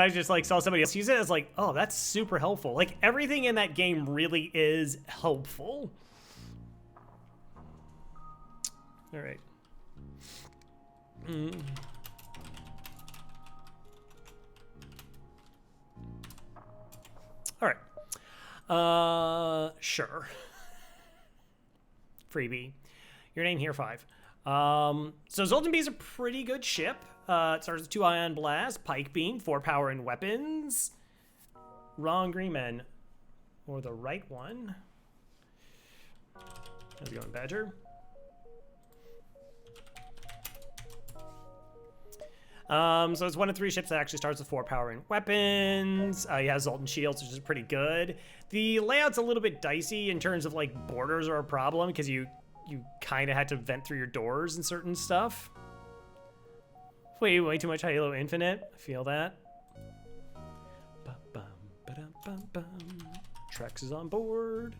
I just like saw somebody else use it, I was like, oh, that's super helpful. Like everything in that game really is helpful. All right. All right. Sure. Freebie. Your name here, 5. So Zoltan B is a pretty good ship. It starts with 2 ion blast, pike beam, 4 power and weapons. Wrong green men. Or the right one. How's it going, Badger? So it's one of 3 ships that actually starts with 4 power and weapons. He has Zoltan shields, which is pretty good. The layout's a little bit dicey in terms of like borders are a problem because you kind of had to vent through your doors and certain stuff. Way too much Halo Infinite. I feel that. Trex is on board.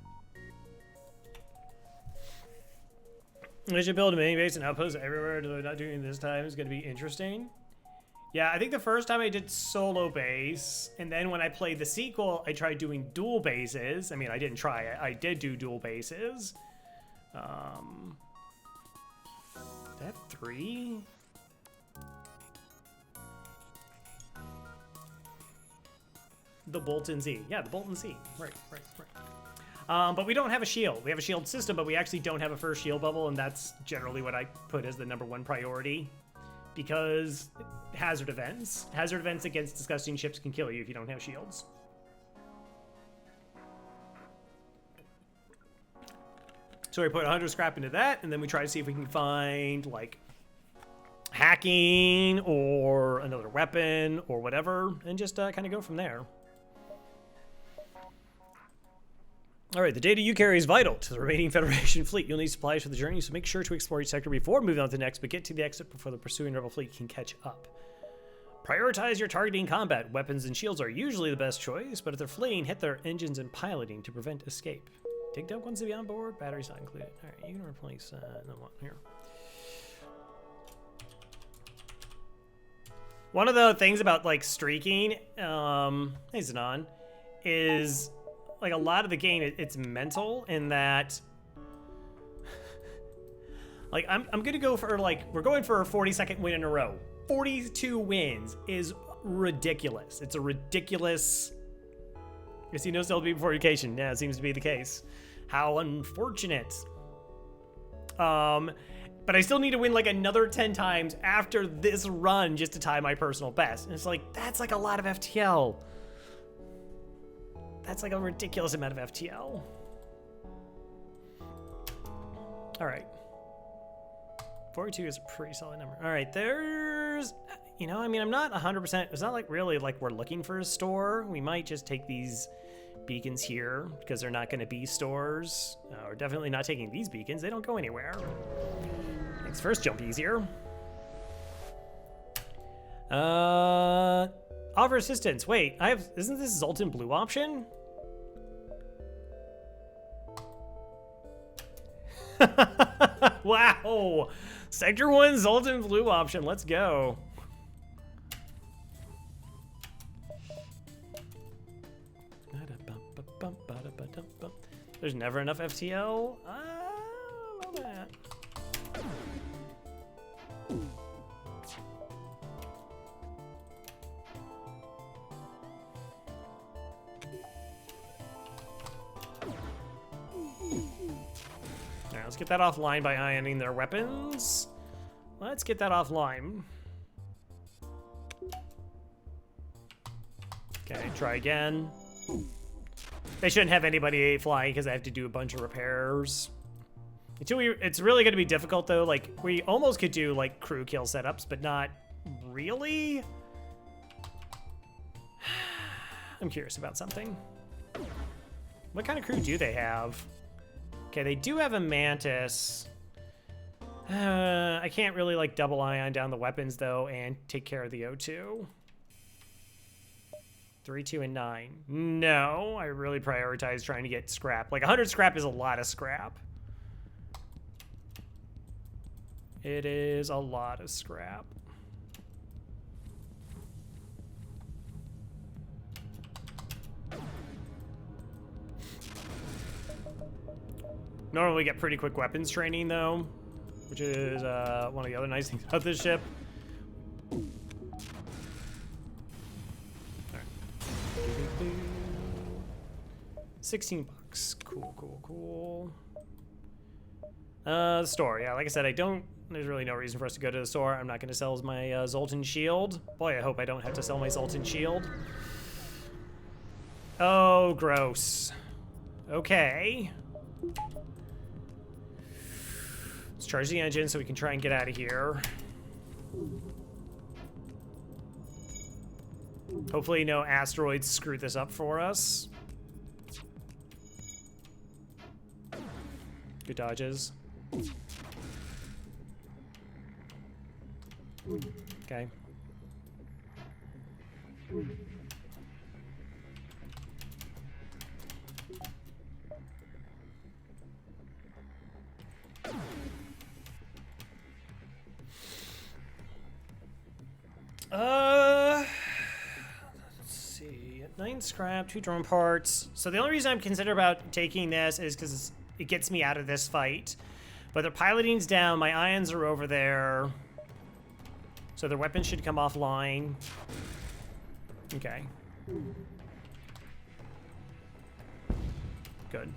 We should build a mini base and outposts everywhere. Though not doing it this time is going to be interesting. Yeah, I think the first time I did solo base, and then when I played the sequel, I tried doing dual bases. I mean, I didn't try it. I did do dual bases. Did I have 3? The Bolton Z. Yeah, the Bolton Z. Right. But we don't have a shield. We have a shield system, but we actually don't have a first shield bubble, and that's generally what I put as the #1 priority. Because hazard events. Hazard events against disgusting ships can kill you if you don't have shields. So we put 100 scrap into that, and then we try to see if we can find, like, hacking or another weapon or whatever, and just kind of go from there. All right, the data you carry is vital to the remaining Federation fleet. You'll need supplies for the journey, so make sure to explore each sector before moving on to the next, but get to the exit before the pursuing Rebel fleet can catch up. Prioritize your targeting combat. Weapons and shields are usually the best choice, but if they're fleeing, hit their engines and piloting to prevent escape. Dig dug ones to be on board, batteries not included. All right, you can replace the one here. One of the things about like streaking, hey Zanon, is like a lot of the game, it's mental in that, like I'm gonna go for like, we're going for a 42nd win in a row. 42 wins is ridiculous. It's a ridiculous, you see no CLB before vacation. Yeah, it seems to be the case. How unfortunate. But I still need to win like another 10 times after this run just to tie my personal best. And it's like, that's like a lot of FTL. That's like a ridiculous amount of FTL. All right. 42 is a pretty solid number. All right, there's, you know, I mean, I'm not 100%. It's not like really like we're looking for a store. We might just take these beacons here because they're not going to be stores. We're definitely not taking these beacons. They don't go anywhere. Makes first jump easier. Offer assistance. Wait, isn't this Zoltan Blue option? Wow. Sector 1 Zoltan Blue option. Let's go. There's never enough FTL. I love that. Alright, let's get that offline by ioning their weapons. Let's get that offline. Okay, try again. They shouldn't have anybody flying because I have to do a bunch of repairs. It's really going to be difficult though. Like we almost could do like crew kill setups, but not really. I'm curious about something. What kind of crew do they have? Okay, they do have a Mantis. I can't really like double ion down the weapons though and take care of the O2. 3, 2, and 9. No, I really prioritize trying to get scrap. Like 100 scrap is a lot of scrap. It is a lot of scrap. Normally we get pretty quick weapons training though, which is one of the other nice things about this ship. All right. 16 bucks. Cool, cool, cool. The store. Yeah, like I said, there's really no reason for us to go to the store. I'm not going to sell my Zoltan shield. Boy, I hope I don't have to sell my Zoltan shield. Oh, gross. Okay. Let's charge the engine so we can try and get out of here. Hopefully no asteroids screw this up for us. Good dodges. Okay. Let's see. 9 scrap, 2 drone parts. So the only reason I'm considering about taking this is because it gets me out of this fight. But their piloting's down, my ions are over there. So their weapons should come offline. Okay. Good.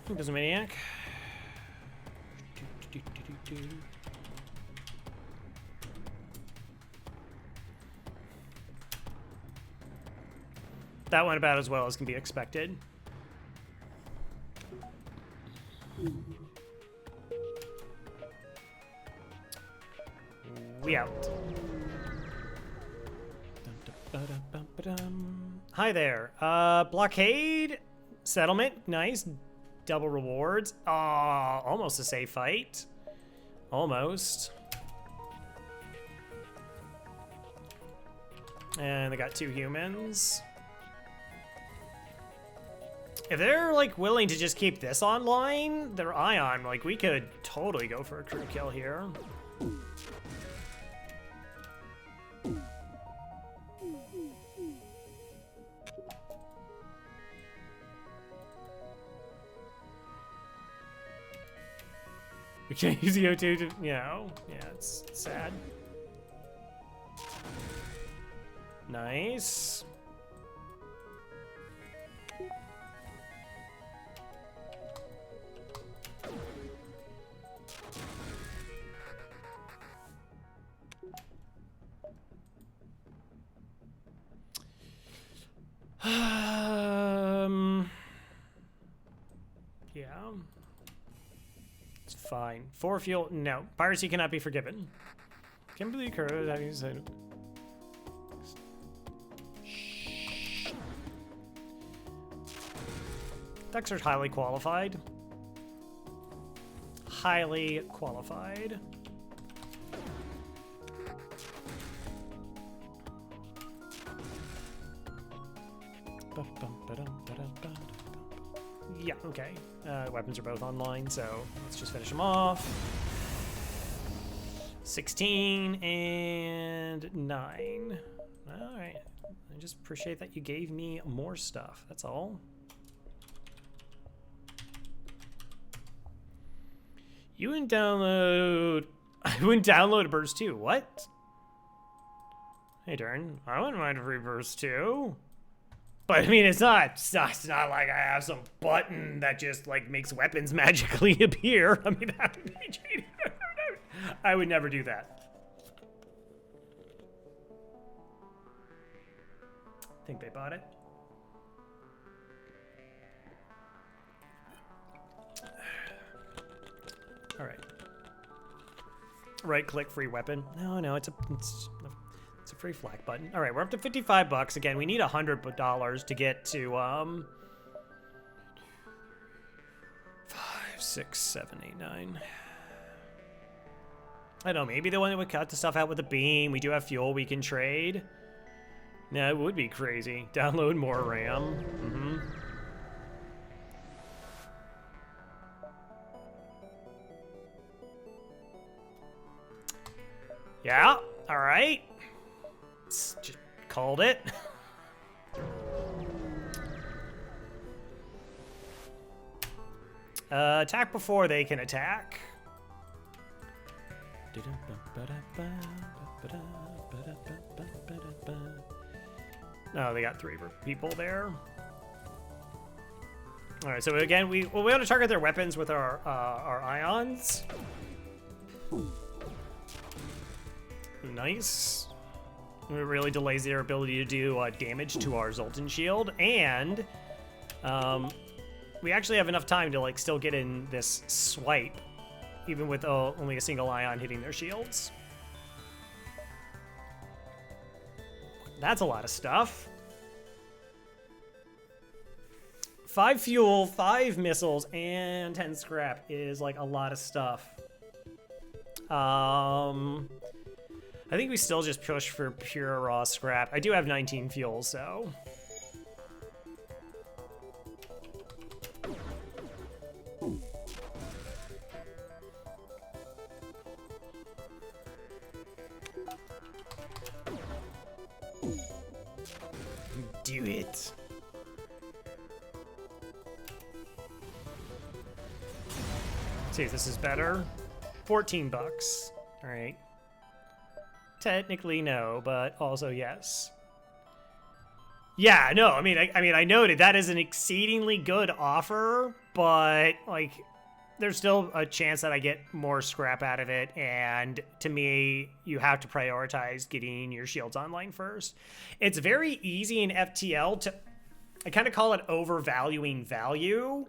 There's a maniac. That went about as well as can be expected. We out. Hi there. Blockade settlement. Nice. Double rewards. Almost a safe fight. Almost. And they got 2 humans. If they're like willing to just keep this online, their ion, like we could totally go for a crew kill here. We can't use the O2 to, yeah, it's sad. Nice. Yeah. It's fine. 4 fuel, no. Piracy cannot be forgiven. Kimberly Curve, that means that. Dexter's highly qualified. Highly qualified. Yeah, okay. Weapons are both online, so let's just finish them off. 16 and 9. All right. I just appreciate that you gave me more stuff. That's all. You wouldn't download... I wouldn't download a burst 2. What? Hey, Darn. I wouldn't mind a free burst 2. But I mean, it's not like I have some button that just like makes weapons magically appear. I mean, that would be cheating. I would never do that. I think they bought it. All right. Right click, free weapon. No, it's a free flag button. All right, we're up to 55 bucks. Again, we need $100 to get to 5, 6, 7, 8, 9. I don't know, maybe the one that would cut the stuff out with a beam. We do have fuel we can trade. No, it would be crazy. Download more RAM. Mm-hmm. Yeah, all right. Just called it. Attack before they can attack. Oh, they got 3 people there. All right, so again, we want to target their weapons with our ions. Nice. It really delays their ability to do damage to our Zoltan shield, and we actually have enough time to like still get in this swipe, even with only a single ion hitting their shields. That's a lot of stuff. 5 fuel, 5 missiles, and 10 scrap is like a lot of stuff. I think we still just push for pure raw scrap. I do have 19 fuel, so. Do it. See if this is better. 14 bucks. All right. Technically no, but also yes. Yeah, no, I mean I noted that is an exceedingly good offer, but like there's still a chance that I get more scrap out of it, and to me, you have to prioritize getting your shields online first. It's very easy in FTL to, I kind of call it overvaluing value.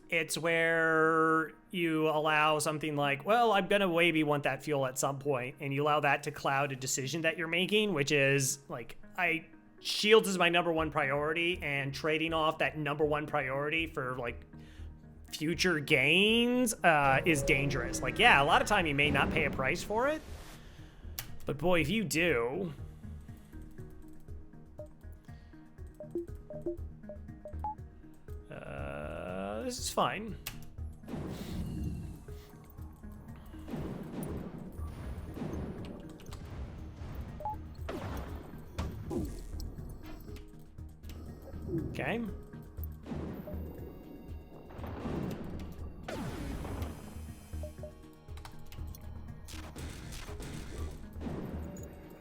It's where you allow something like, well, I'm gonna maybe want that fuel at some point, and you allow that to cloud a decision that you're making, which is like, shields is my #1 priority, and trading off that #1 priority for like future gains is dangerous. Like, yeah, a lot of time you may not pay a price for it, but boy, if you do, this is fine. Okay.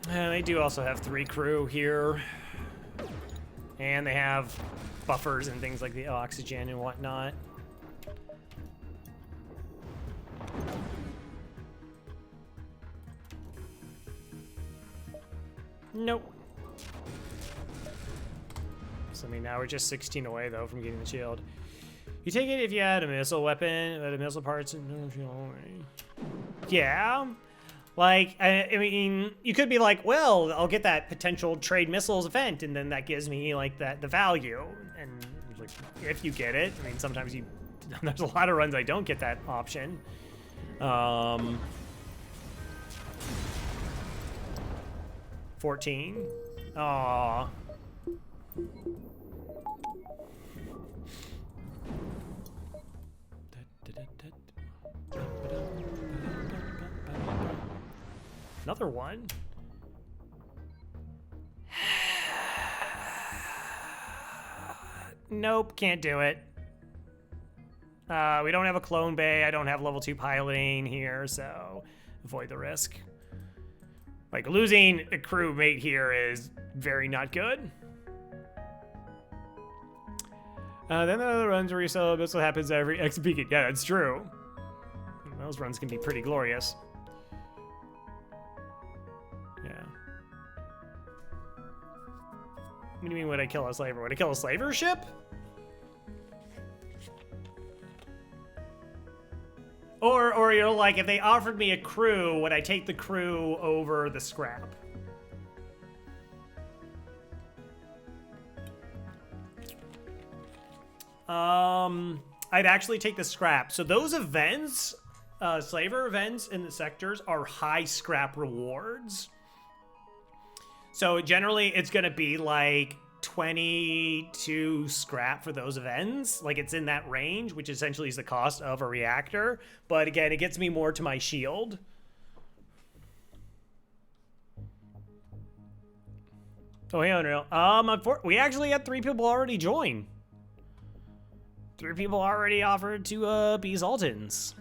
They do also have 3 crew here. And they have buffers and things like the oxygen and whatnot. Nope. So I mean, now we're just 16 away though from getting the shield. You take it if you had a missile weapon, the missile parts. Yeah. Like, I mean, you could be like, well, I'll get that potential trade missiles event, and then that gives me like the value. And like, if you get it, I mean, sometimes there's a lot of runs I don't get that option. 14. Aww. Another one. Nope, can't do it. We don't have a clone bay. I don't have level 2 piloting here, so avoid the risk. Like, losing a crew mate here is very not good. Then the other runs where you sell a missile happens every X beacon. Yeah, that's true. Those runs can be pretty glorious. Yeah. What do you mean, would I kill a slaver? Would I kill a slaver ship? Or, you know, like, if they offered me a crew, would I take the crew over the scrap? I'd actually take the scrap. So those events, slaver events in the sectors, are high scrap rewards. So generally, it's going to be like 22 scrap for those events. Like, it's in that range, which essentially is the cost of a reactor. But again, it gets me more to my shield. Oh, hey, Unreal. We actually had 3 people already join. 3 people already offered to be Zoltans.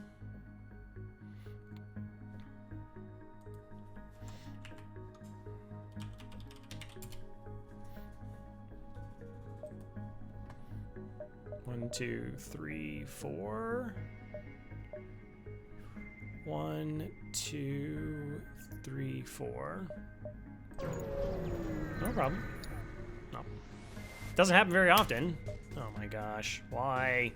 One, two, three, four. 1, 2, 3, 4. No problem. No. Doesn't happen very often. Oh my gosh. Why?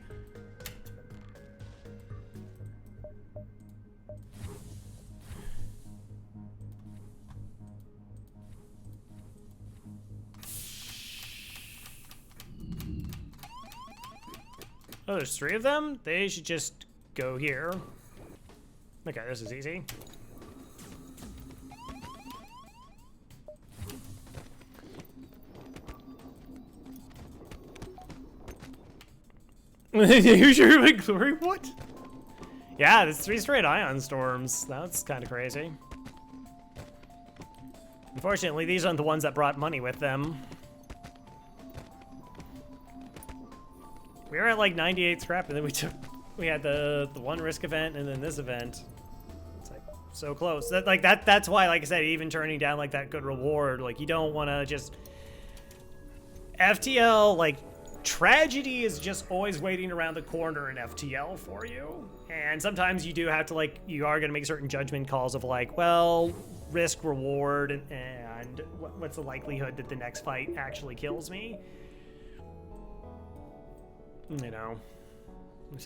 Oh, there's 3 of them? They should just go here. Okay, this is easy. Use your big glory? What? Yeah, there's 3 straight ion storms. That's kind of crazy. Unfortunately, these aren't the ones that brought money with them. We were at like 98 scrap, and then we had the 1 risk event and then this event. It's like so close. That's why, like I said, even turning down like that good reward, like you don't want to just FTL. Like tragedy is just always waiting around the corner in FTL for you, and sometimes you do have to you are going to make certain judgment calls of like, well, risk reward and what's the likelihood that the next fight actually kills me. You know,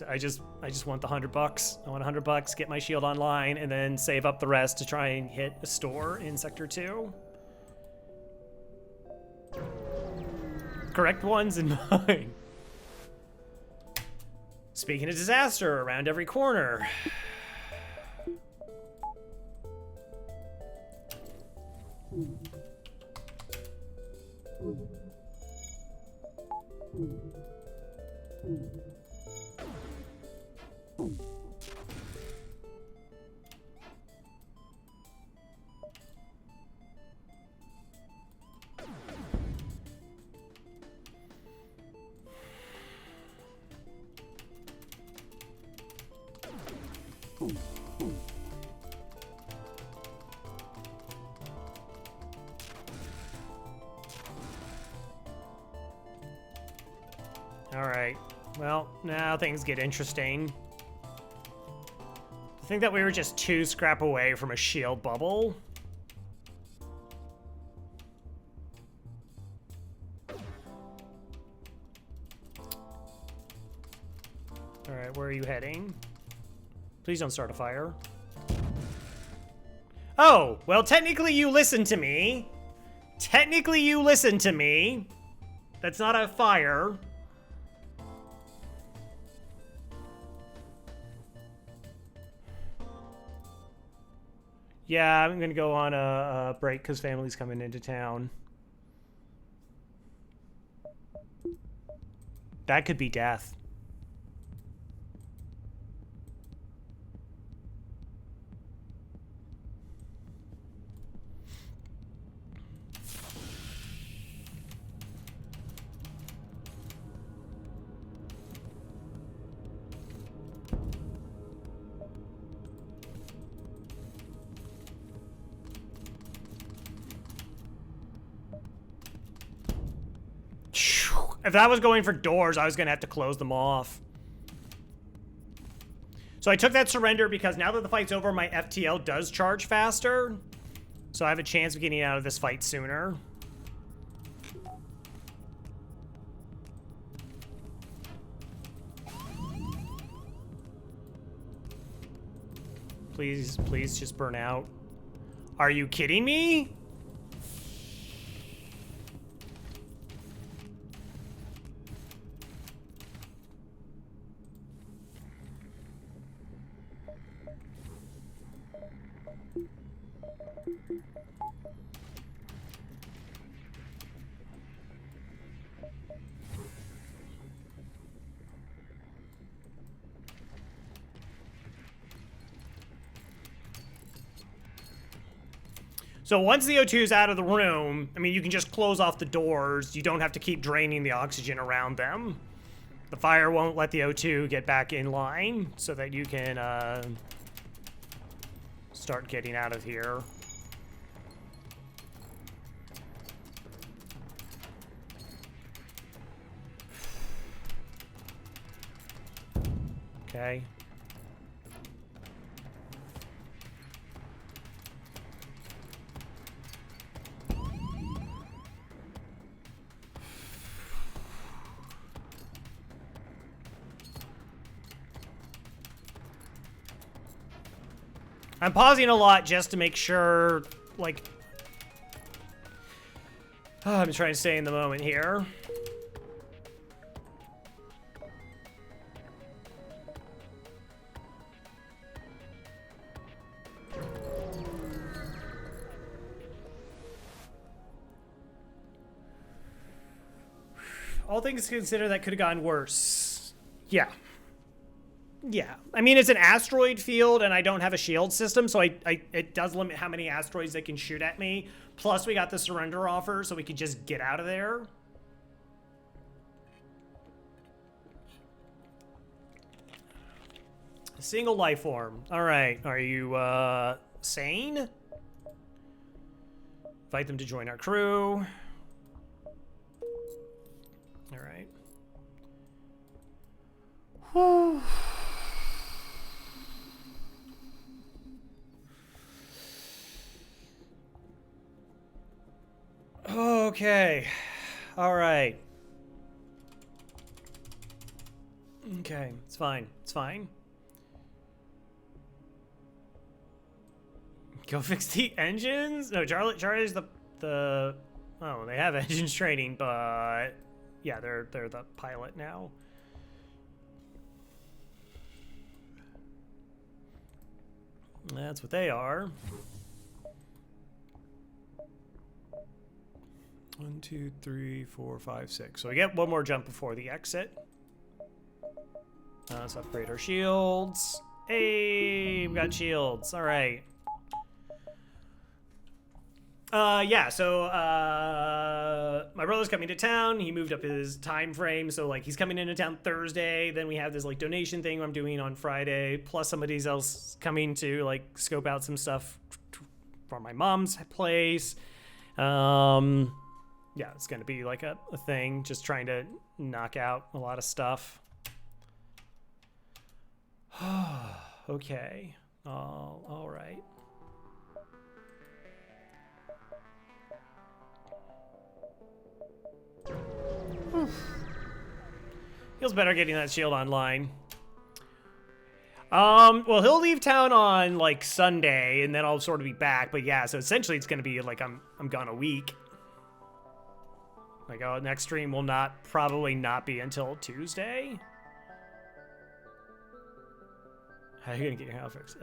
I just want the $100. I want $100, get my shield online, and then save up the rest to try and hit a store in Sector 2. Correct ones in mind. Speaking of disaster, around every corner. All right. Well, now things get interesting. I think that we were just 2 scrap away from a shield bubble. All right, where are you heading? Please don't start a fire. Oh, well, technically you listened to me. Technically you listened to me. That's not a fire. Yeah, I'm gonna go on a break because family's coming into town. That could be death. If that was going for doors, I was going to have to close them off. So I took that surrender because now that the fight's over, my FTL does charge faster. So I have a chance of getting out of this fight sooner. Please, please just burn out. Are you kidding me? So once the O2 is out of the room, I mean, you can just close off the doors. You don't have to keep draining the oxygen around them. The fire won't let the O2 get back in line so that you can start getting out of here. Okay. I'm pausing a lot just to make sure, like... I'm trying to stay in the moment here. All things considered, that could have gone worse. Yeah. Yeah. I mean, it's an asteroid field, and I don't have a shield system, so it does limit how many asteroids they can shoot at me. Plus, we got the surrender offer, so we could just get out of there. Single life form. All right. Are you, sane? Invite them to join our crew. All right. Whew. Okay. All right. Okay. It's fine. It's fine. Go fix the engines? No, Charlie's the oh, they have engines training, but yeah, they're the pilot now. That's what they are. 1, 2, 3, 4, 5, 6. So we get one more jump before the exit. Let's upgrade our shields. Hey, we got shields. All right. Yeah, so, my brother's coming to town. He moved up his time frame, so, like, he's coming into town Thursday. Then we have this, like, donation thing I'm doing on Friday, plus somebody else coming to, like, scope out some stuff for my mom's place. Yeah, it's gonna be, like, a thing, just trying to knock out a lot of stuff. Okay. All right. Feels better getting that shield online. Well, he'll leave town on, like, Sunday, and then I'll sort of be back. But yeah, so essentially it's gonna be like I'm gone a week. Like, next stream will probably not be until Tuesday. How are you gonna get your house fixed?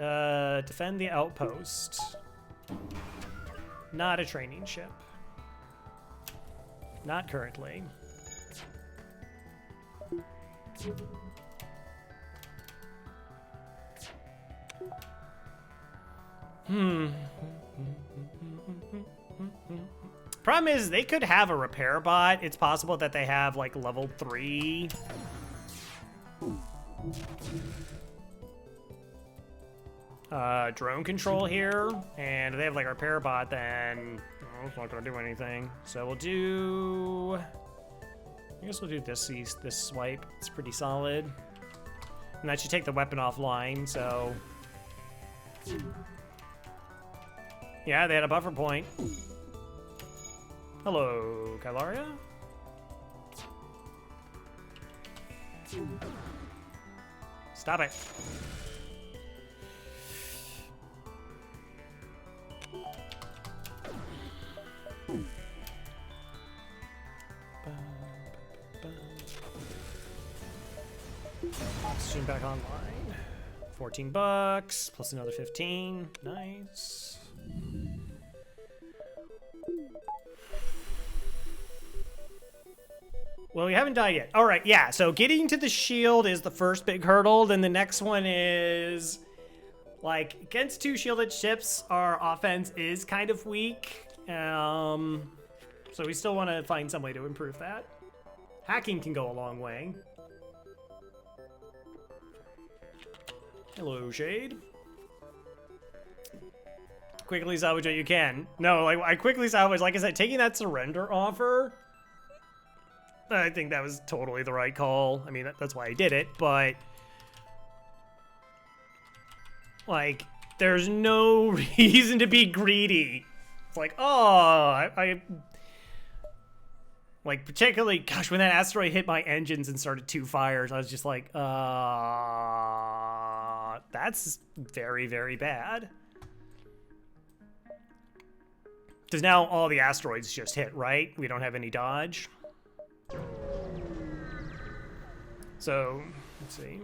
Defend the outpost. Not a training ship. Not currently. Problem is, they could have a repair bot. It's possible that they have, like, level 3. Drone control here. And if they have, like, a repair bot, then it's not gonna do anything. So we'll do... I guess we'll do this swipe. It's pretty solid. And that should take the weapon offline, so... Yeah, they had a buffer point. Hello, Kylaria? Stop it. Oxygen back online. $14 plus another 15. Nice. Well, we haven't died yet. All right, yeah. So getting to the shield is the first big hurdle. Then the next one is, like, against 2 shielded ships, our offense is kind of weak. So we still want to find some way to improve that. Hacking can go a long way. Hello, Shade. Quickly salvage what you can. No, like, I quickly salvage, like I said, taking that surrender offer, I think that was totally the right call. I mean, that's why I did it, but like, there's no reason to be greedy. It's like, oh, I like, particularly, gosh, when that asteroid hit my engines and started 2 fires, I was just like, that's very, very bad. Because now all the asteroids just hit, right? We don't have any dodge. So, let's see.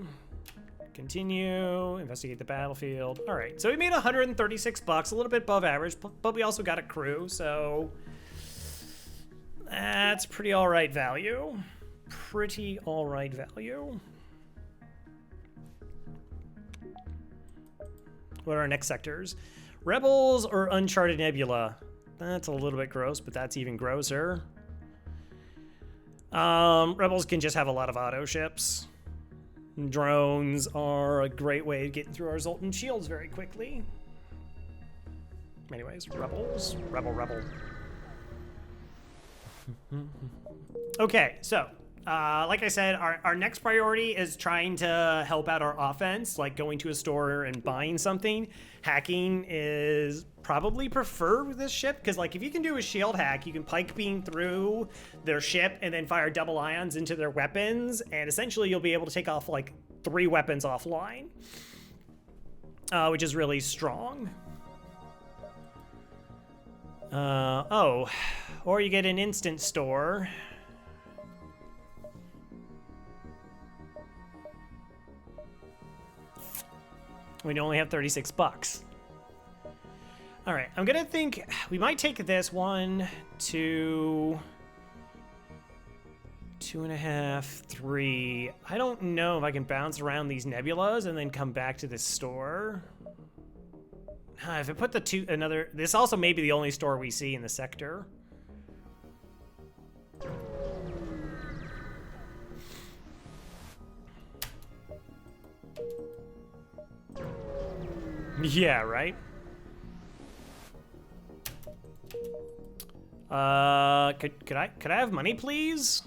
Continue, investigate the battlefield. All right, so we made 136 bucks, a little bit above average, but we also got a crew, so that's pretty all right value. Pretty all right value. What are our next sectors? Rebels or Uncharted Nebula? That's a little bit gross, but that's even grosser. Rebels can just have a lot of auto ships. Drones are a great way of getting through our Zoltan shields very quickly. Anyways, Rebels. Rebel. Okay, so, like I said, our next priority is trying to help out our offense, like going to a store and buying something. Hacking is probably preferred with this ship, because like if you can do a shield hack, you can pike beam through their ship and then fire double ions into their weapons, and essentially you'll be able to take off like 3 weapons offline, which is really strong. Oh, or you get an instant store. We only have 36 bucks. All right, I'm gonna think we might take this 1, 2, 2.5, 3. I don't know if I can bounce around these nebulas and then come back to this store. If I put the another, this also may be the only store we see in the sector. Yeah, right? Could I have money, please?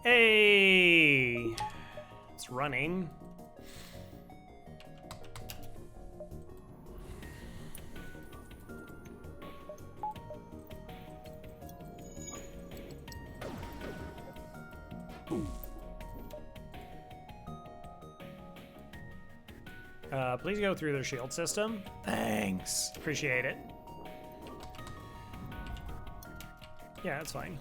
Hey! It's running. Please go through their shield system. Thanks. Appreciate it. Yeah, that's fine.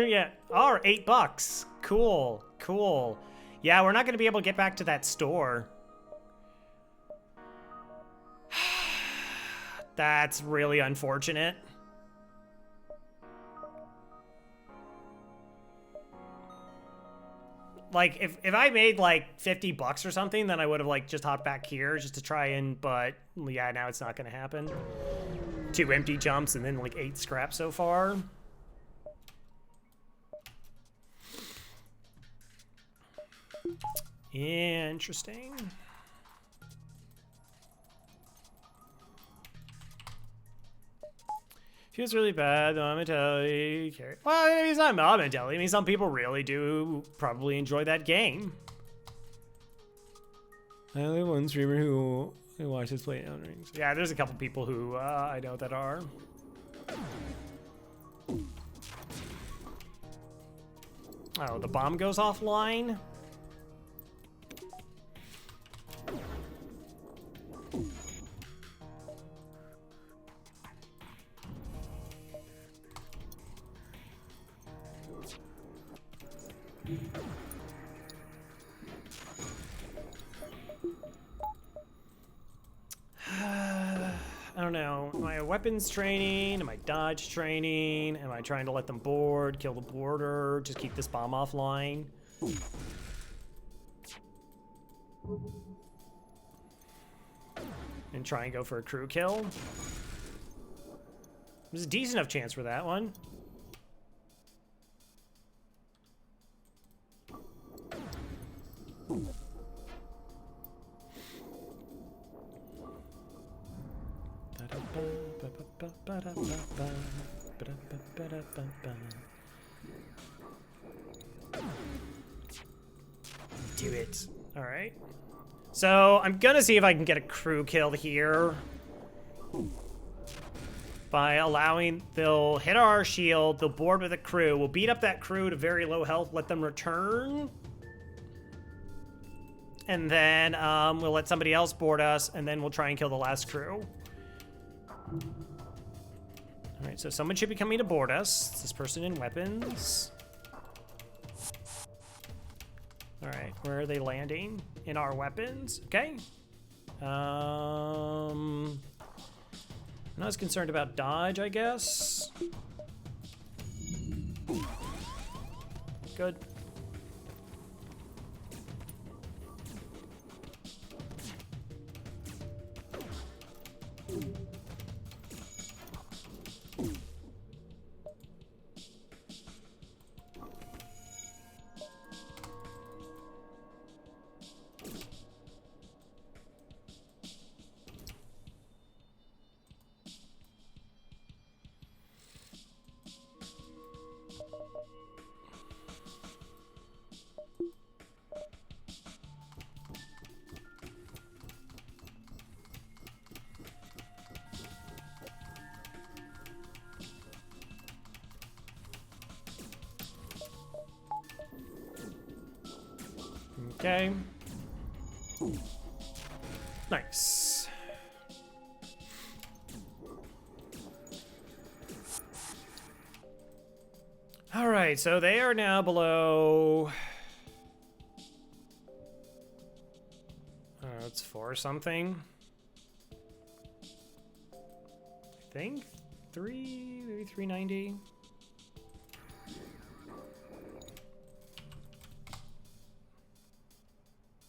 Yeah. Oh, $8. Cool. Cool. Yeah, we're not going to be able to get back to that store. That's really unfortunate. Like, if I made like 50 bucks or something, then I would have like just hopped back here just to try and, but yeah, now it's not going to happen. 2 empty jumps and then like 8 scraps so far. Interesting. Feels really bad, though. I'm gonna tell you. Well, he's not. I'm gonna tell you. I mean, some people really do probably enjoy that game. I only have one streamer who watches play Elden Rings. Yeah, there's a couple people who I know that are. Oh, the bomb goes offline. don't know. Am I weapons training? Am I dodge training? Am I trying to let them board, kill the boarder, just keep this bomb offline? And try and go for a crew kill? There's a decent enough chance for that one. Do it. All right. So I'm gonna see if I can get a crew kill here by allowing, they'll hit our shield, they'll board with a crew, we'll beat up that crew to very low health, let them return, and then we'll let somebody else board us, and then we'll try and kill the last crew. All right, so someone should be coming to board us. It's this person in weapons. All right, where are they landing? In our weapons, okay. I'm not as concerned about dodge, I guess. Good. Okay. Nice. All right, so they are now below. It's 4 something. I think 3, maybe 390.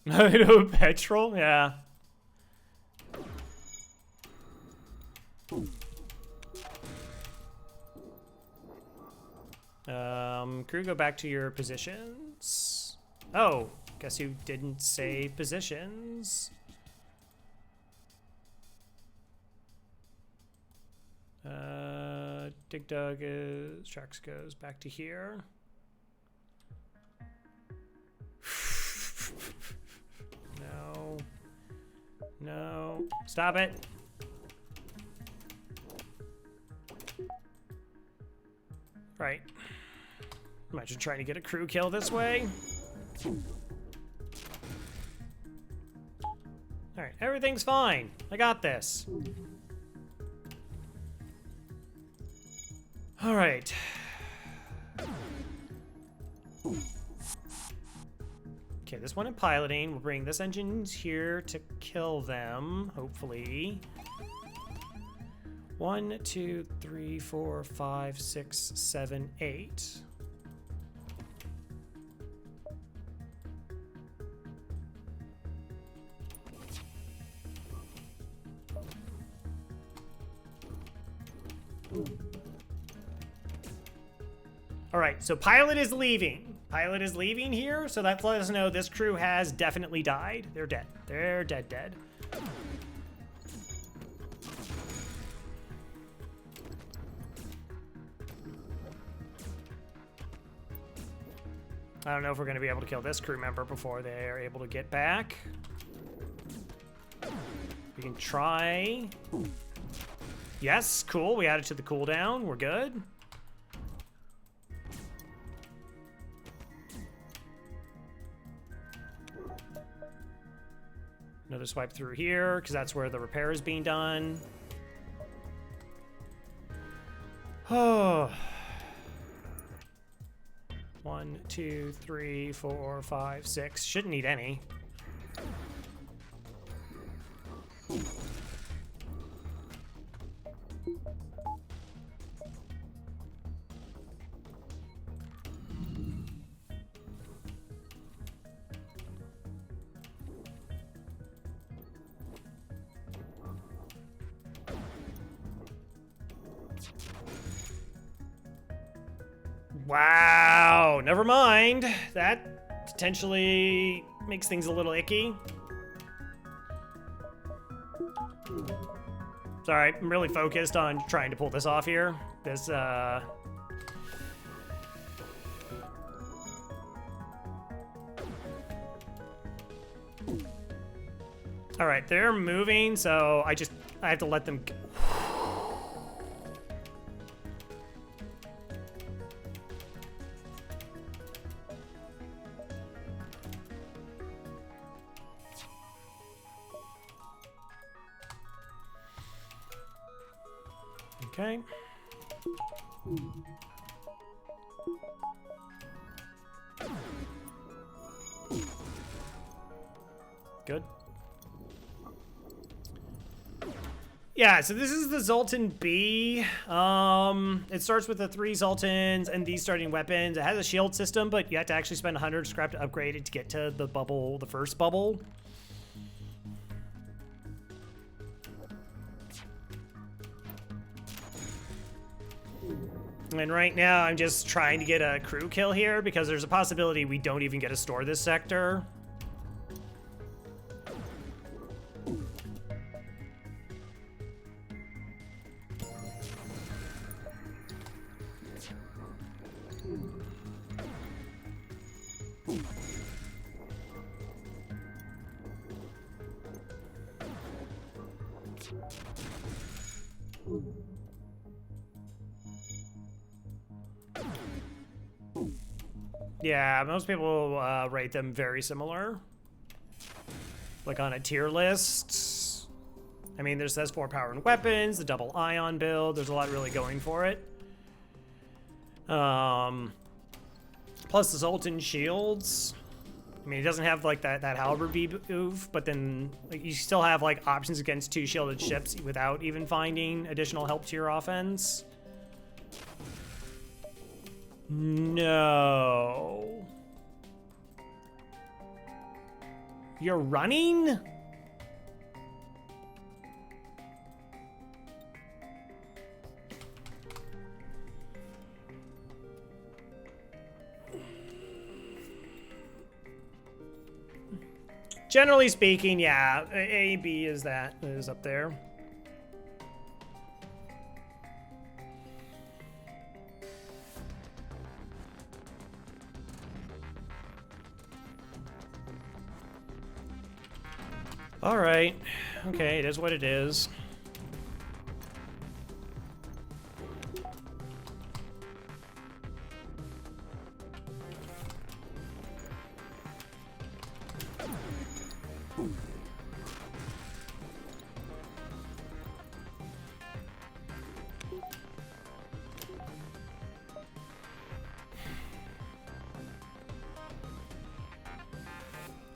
No petrol? Yeah. Crew, go back to your positions. Oh, guess you didn't say positions. Dig Dug is, Trax goes back to here. No. No. Stop it. Right. Imagine trying to get a crew kill this way. Alright, everything's fine. I got this. Alright. Okay, this one in piloting. We'll bring this engine here to kill them, hopefully. 1, 2, 3, 4, 5, 6, 7, 8. All right, so pilot is leaving. Pilot is leaving here, so that lets us know this crew has definitely died. They're dead. They're dead. I don't know if we're going to be able to kill this crew member before they are able to get back. We can try. Yes, cool. We added to the cooldown. We're good. Another swipe through here, because that's where the repair is being done. Oh. 1, 2, 3, 4, 5, 6. Shouldn't need any. Wow, never mind. That potentially makes things a little icky. Sorry, I'm really focused on trying to pull this off here. This, all right, they're moving, so I have to let them. Okay. Good. Yeah, so this is the Zoltan B. It starts with the 3 Zoltans and these starting weapons. It has a shield system, but you have to actually spend 100 scrap to upgrade it to get to the bubble, the first bubble. And right now, I'm just trying to get a crew kill here because there's a possibility we don't even get to store this sector. Yeah, most people rate them very similar. Like on a tier list. I mean, there's S4 power and weapons, the double ion build. There's a lot really going for it. Plus the Zoltan shields. I mean, it doesn't have like that halberd move, but then like, you still have like options against 2 shielded ships without even finding additional help to your offense. No. You're running? Generally speaking, yeah, A, B is up there. All right. Okay, it is what it is.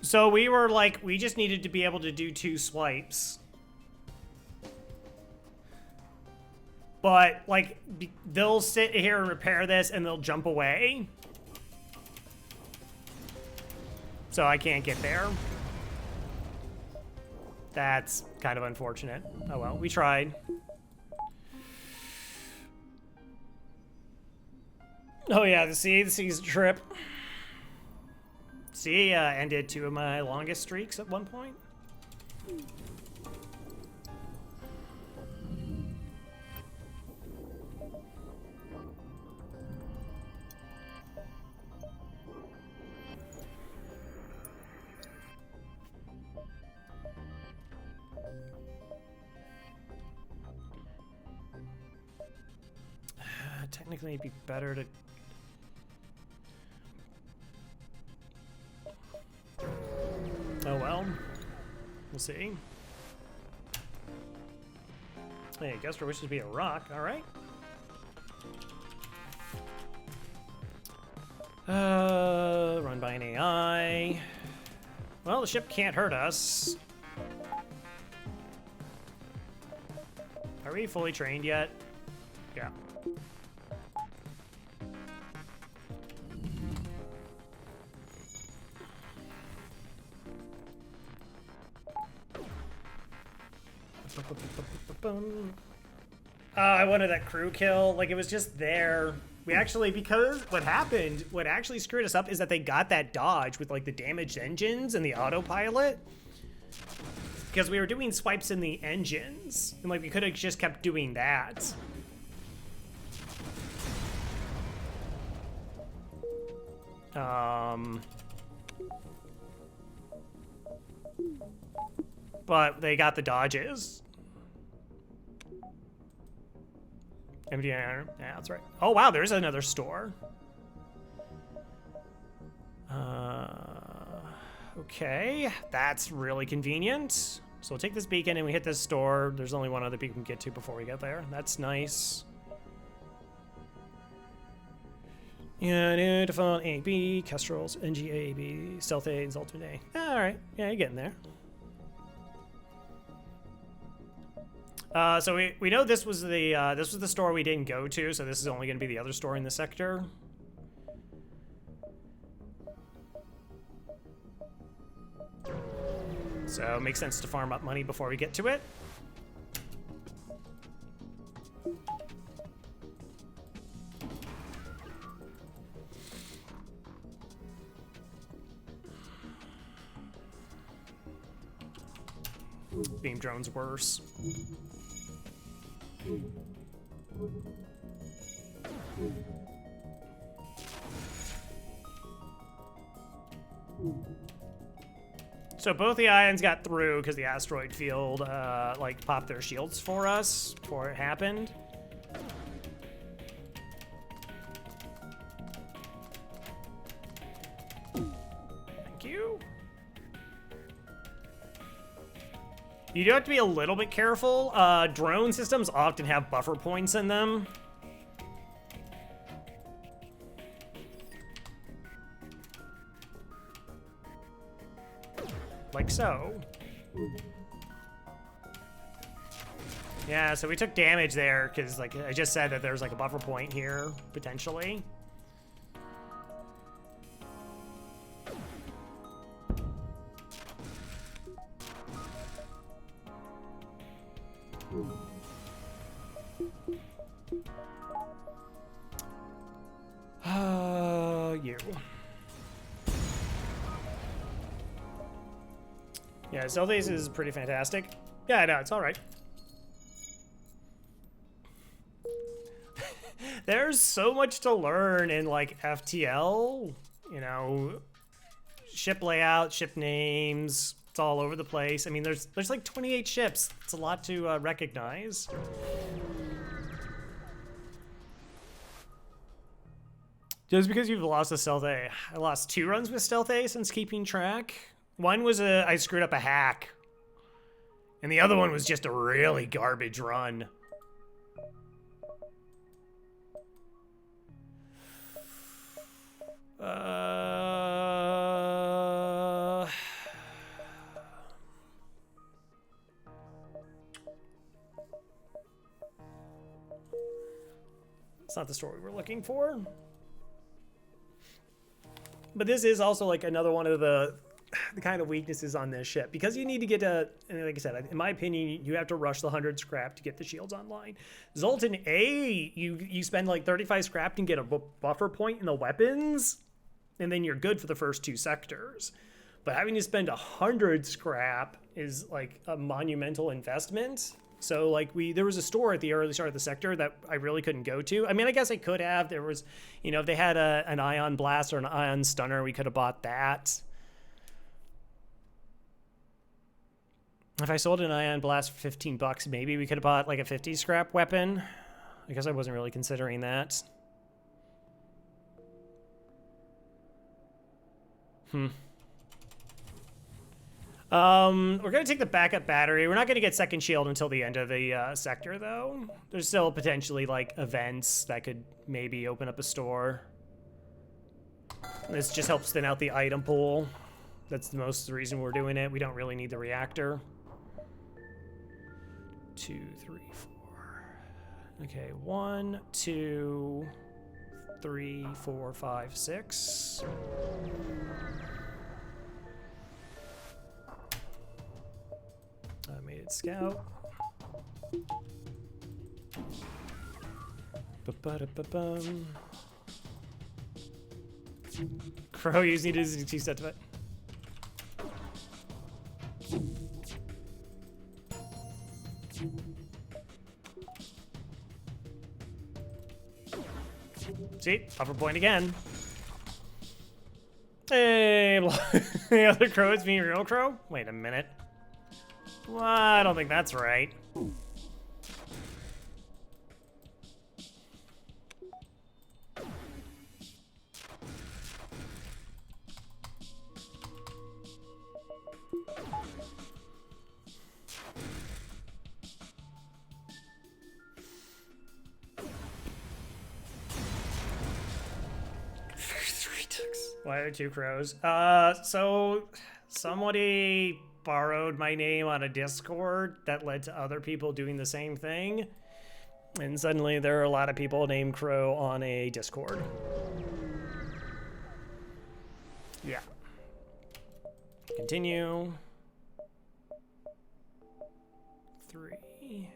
So we were like, we just needed to be able to do 2 swipes. But, like, they'll sit here and repair this and they'll jump away. So I can't get there. That's kind of unfortunate. Oh well, we tried. Oh yeah, the season trip. See, ended 2 of my longest streaks at one point. Technically, it'd be better to... Oh well, we'll see. Hey, Guster wishes to be a rock, alright. Run by an AI. Well, the ship can't hurt us. Are we fully trained yet? Yeah. I wanted that crew kill. Like, it was just there. We actually, because what happened, what actually screwed us up is that they got that dodge with, like, the damaged engines and the autopilot. Because we were doing swipes in the engines. And, like, we could have just kept doing that. But they got the dodges. Empty iron. Yeah, that's right. Oh, wow, there's another store. Okay, that's really convenient. So we'll take this beacon and we hit this store. There's only one other beacon we can get to before we get there. That's nice. Yeah, default A, B, Kestrels, NG, A, B, Stealth A, and Zoltan A. All right, yeah, you're getting there. So we know this was the store we didn't go to, so this is only going to be the other store in the sector. So it makes sense to farm up money before we get to it. Beam drone's worse. So both the ions got through because the asteroid field like popped their shields for us before it happened. Thank you. You do have to be a little bit careful. Drone systems often have buffer points in them. Like so. Yeah, so we took damage there because, like I just said, that there's like a buffer point here, potentially. You. Yeah, Stealth Ace is pretty fantastic. Yeah, no, it's all right. There's so much to learn in like FTL, you know, ship layout, ship names. It's all over the place. I mean, there's like 28 ships. It's a lot to recognize. Just because you've lost a Stealth A. I lost 2 runs with Stealth A since keeping track. One was I screwed up a hack. And the other one was just a really garbage run. It's not the story we're looking for. But this is also like another one of the kind of weaknesses on this ship, because you need to get a, and like I said, in my opinion, you have to rush the 100 scrap to get the shields online. Zoltan A, you spend like 35 scrap and get a buffer point in the weapons, and then you're good for the first 2 sectors. But having to spend 100 scrap is like a monumental investment. So like there was a store at the early start of the sector that I really couldn't go to. I mean, I guess I could have. There was, you know, if they had an ion blast or an ion stunner, we could have bought that. If I sold an ion blast for 15 bucks, maybe we could have bought like a 50 scrap weapon. I guess I wasn't really considering that. We're gonna take the backup battery. We're not gonna get second shield until the end of the sector, though. There's still potentially like events that could maybe open up a store. This just helps thin out the item pool. That's the reason we're doing it. We don't really need the reactor. 2, 3, 4. Okay, 1, 2, 3, 4, 5, 6. I made it scout. Ba-ba-da-ba-bum. Crow, you just need to do 2 sets of it. See, upper point again. Hey, the other crow is being real crow? Wait a minute. Well, I don't think that's right. Why are 2 crows? So somebody borrowed my name on a Discord that led to other people doing the same thing. And suddenly there are a lot of people named Crow on a Discord. Yeah. Continue. 3.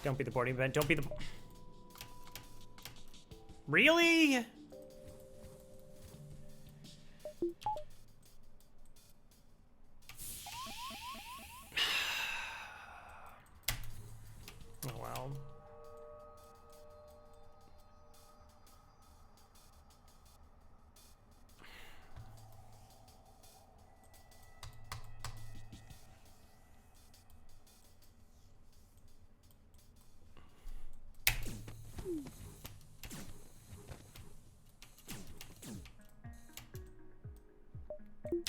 Don't be the boarding event. Don't be the... Really? Oh, well.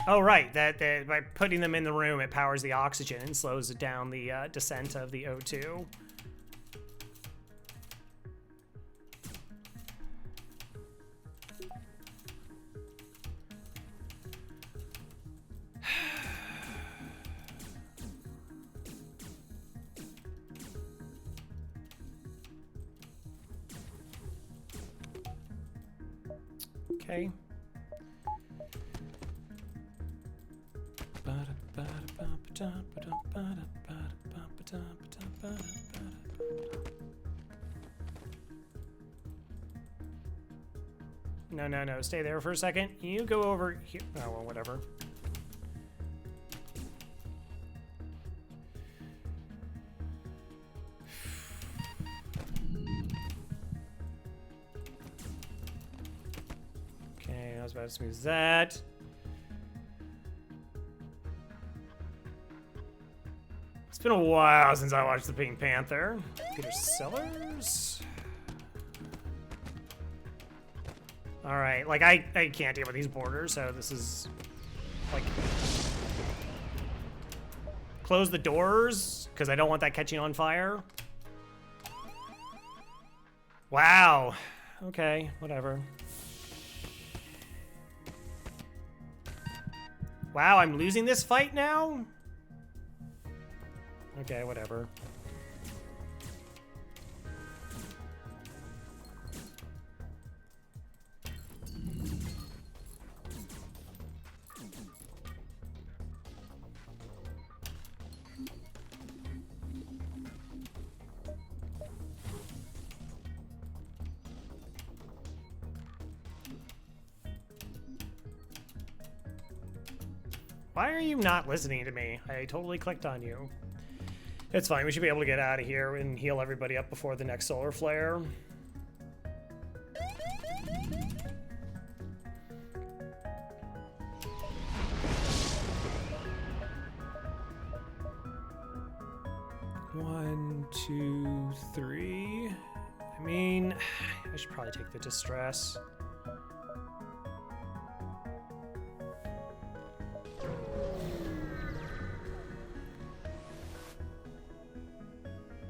Oh, right. That by putting them in the room, it powers the oxygen and slows it down the descent of the O2. Okay. No. Stay there for a second. You go over here. Oh, well, whatever. Okay, I was about to smooth that. It's been a while since I watched the Pink Panther. Peter Sellers. All right, like I can't deal with these borders, so this is like close the doors because I don't want that catching on fire. Wow. Okay, whatever. Wow, I'm losing this fight now? Okay, whatever. Why are you not listening to me? I totally clicked on you. It's fine, we should be able to get out of here and heal everybody up before the next solar flare. One, two, three. I mean, I should probably take the distress.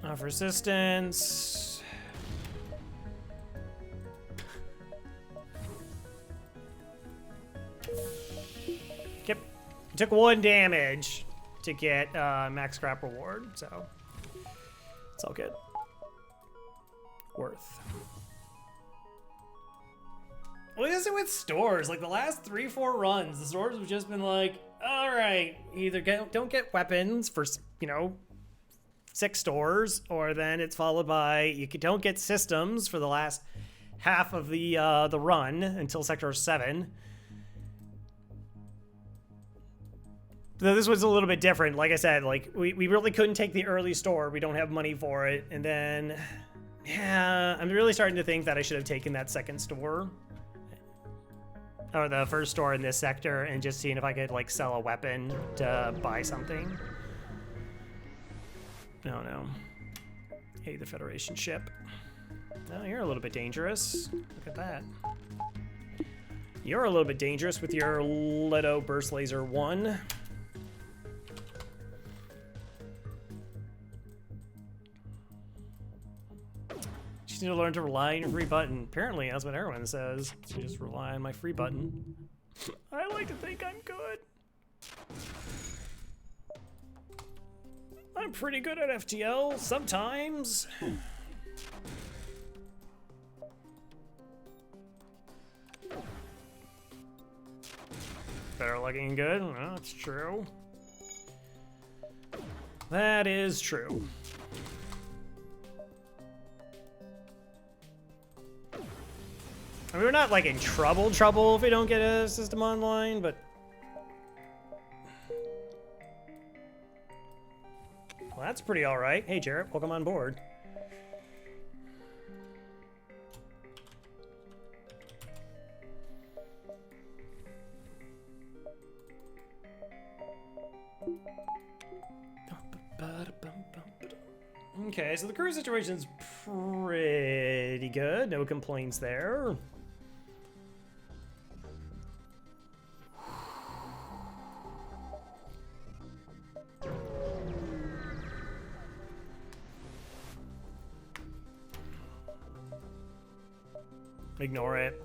Off resistance. Yep. Took 1 damage to get max scrap reward, so it's all good. Worth. What is it with stores? Like the last 3-4 runs, the stores have just been like, All right, either don't get weapons for, 6 stores, or then it's followed by don't get systems for the last half of the run until Sector 7. Though this was a little bit different. Like I said, like we really couldn't take the early store. We don't have money for it. And then, yeah, I'm really starting to think that I should have taken that second store. Or the first store in this sector and just seeing if I could, like, sell a weapon to buy something. No, no. Hey, the Federation ship. Oh, you're a little bit dangerous. Look at that. You're a little bit dangerous with your Leto Burst Laser 1. Just need to learn to rely on your free button. Apparently, that's what everyone says. So just rely on my free button. I like to think I'm good. I'm pretty good at FTL sometimes. Better looking good. Well, that's true. That is true. I mean, we're not like in trouble if we don't get a system online, but well, that's pretty all right. Hey, Jarrett, welcome on board. Okay, so the crew situation's pretty good. No complaints there. Ignore it.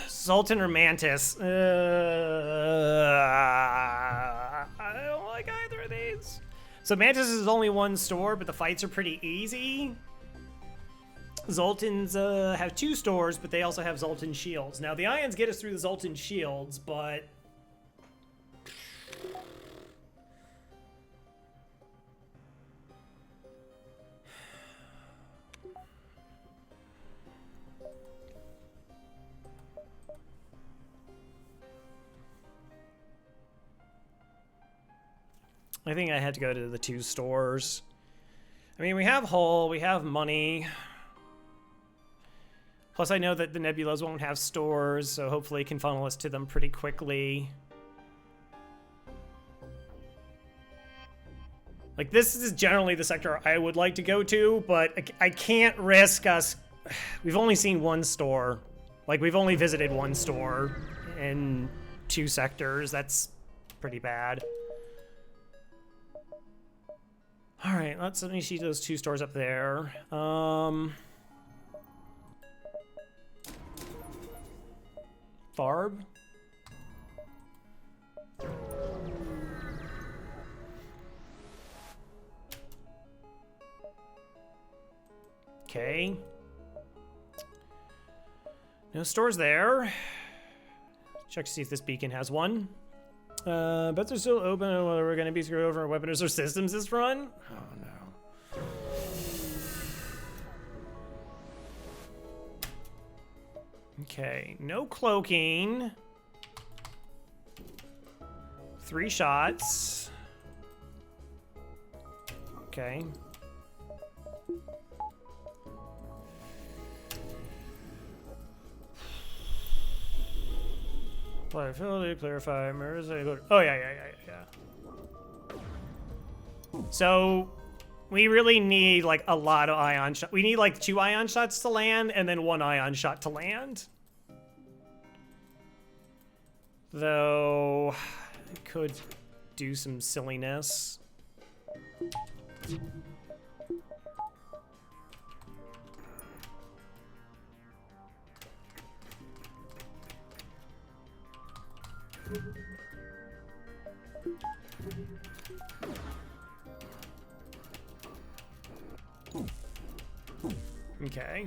Zoltan or Mantis? I don't like either of these. So Mantis is only one store, but the fights are pretty easy. Zoltans have 2 stores, but they also have Zoltan shields. Now the ions get us through the Zoltan shields, but I think I had to go to the 2 stores. I mean, we have hull, we have money. Plus, I know that the Nebulas won't have stores, so hopefully it can funnel us to them pretty quickly. Like, this is generally the sector I would like to go to, but I can't risk us... We've only seen 1 store. Like, we've only visited 1 store in 2 sectors. That's pretty bad. All right, let me see those 2 stores up there. Farb. Okay. No stores there. Check to see if this beacon has one. Bets are still open on whether we're going to be screwed over on weapons or systems this run. Oh no. Okay, no cloaking. 3 shots. Okay. Pliability, clarify, mirrors. Oh yeah. So we really need like a lot of ion shots. We need like 2 ion shots to land and then 1 ion shot to land. Though I could do some silliness. Okay.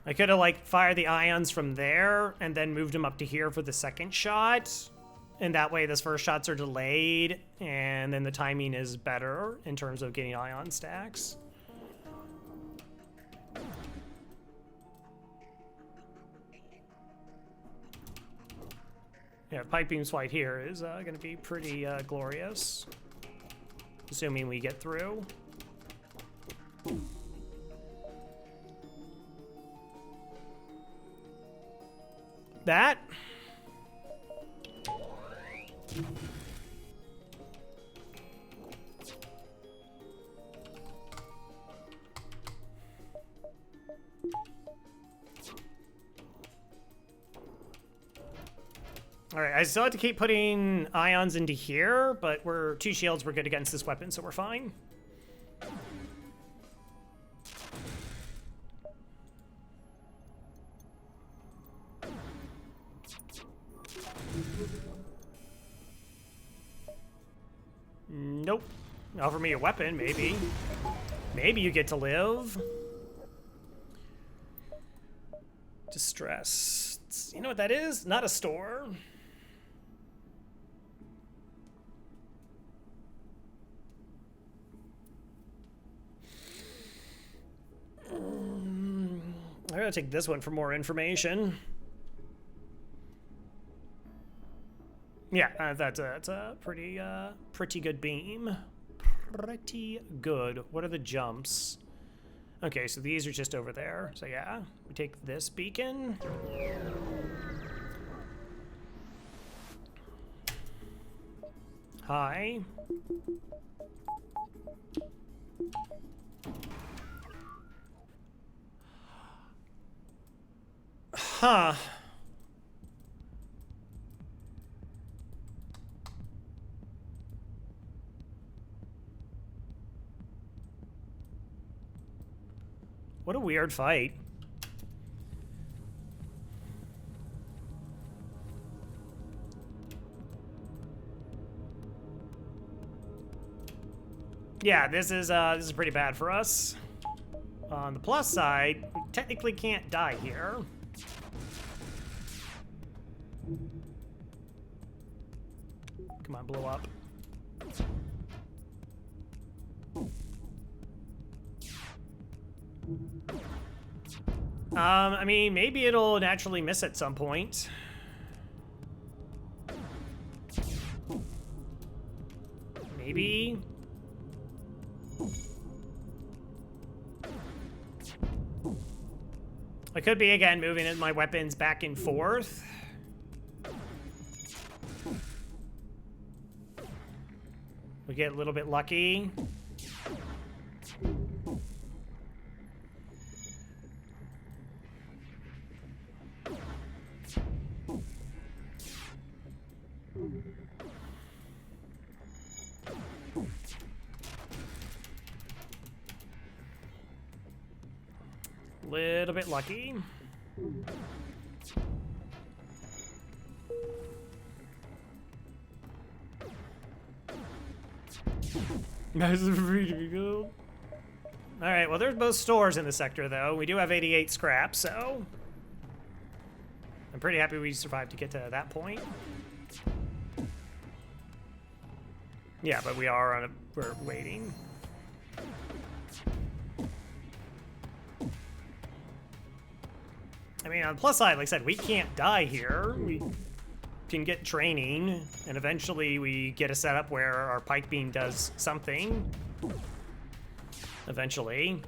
I could have, like, fired the ions from there and then moved them up to here for the second shot. And that way those first shots are delayed, and then the timing is better in terms of getting ion stacks. Yeah, Pipe Beam's flight here is going to be pretty glorious. Assuming we get through. That. All right, I still have to keep putting ions into here, but we're 2 shields. We're good against this weapon, so we're fine. Nope. Offer me a weapon, maybe. Maybe you get to live. Distress. You know what that is? Not a store. I gotta take this one for more information. Yeah, that's a pretty good beam. Pretty good. What are the jumps? Okay, so these are just over there. So yeah, we take this beacon. Hi. Huh. What a weird fight. Yeah, this is pretty bad for us. On the plus side, we technically can't die here. Come on, blow up. I mean, maybe it'll naturally miss at some point. Maybe. I could be, again, moving my weapons back and forth. We get a little bit lucky. Little bit lucky. That's pretty good. All right, well, there's both stores in the sector, though. We do have 88 scrap, so I'm pretty happy we survived to get to that point. Yeah, but we're waiting. I mean, on the plus side, like I said, we can't die here. We can get training, and eventually we get a setup where our pike beam does something. Eventually.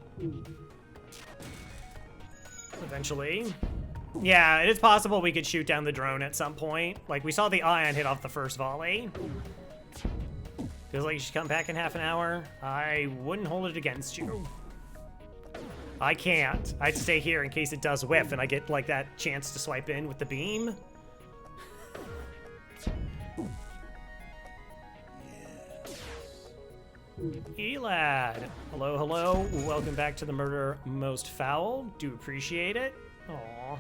Yeah, it is possible we could shoot down the drone at some point. Like, we saw the ion hit off the first volley. Feels like you should come back in half an hour. I wouldn't hold it against you. I can't. I have to stay here in case it does whiff and I get, like, that chance to swipe in with the beam. Elad. Hello, hello. Welcome back to the Murder Most Foul. Do appreciate it. Aww.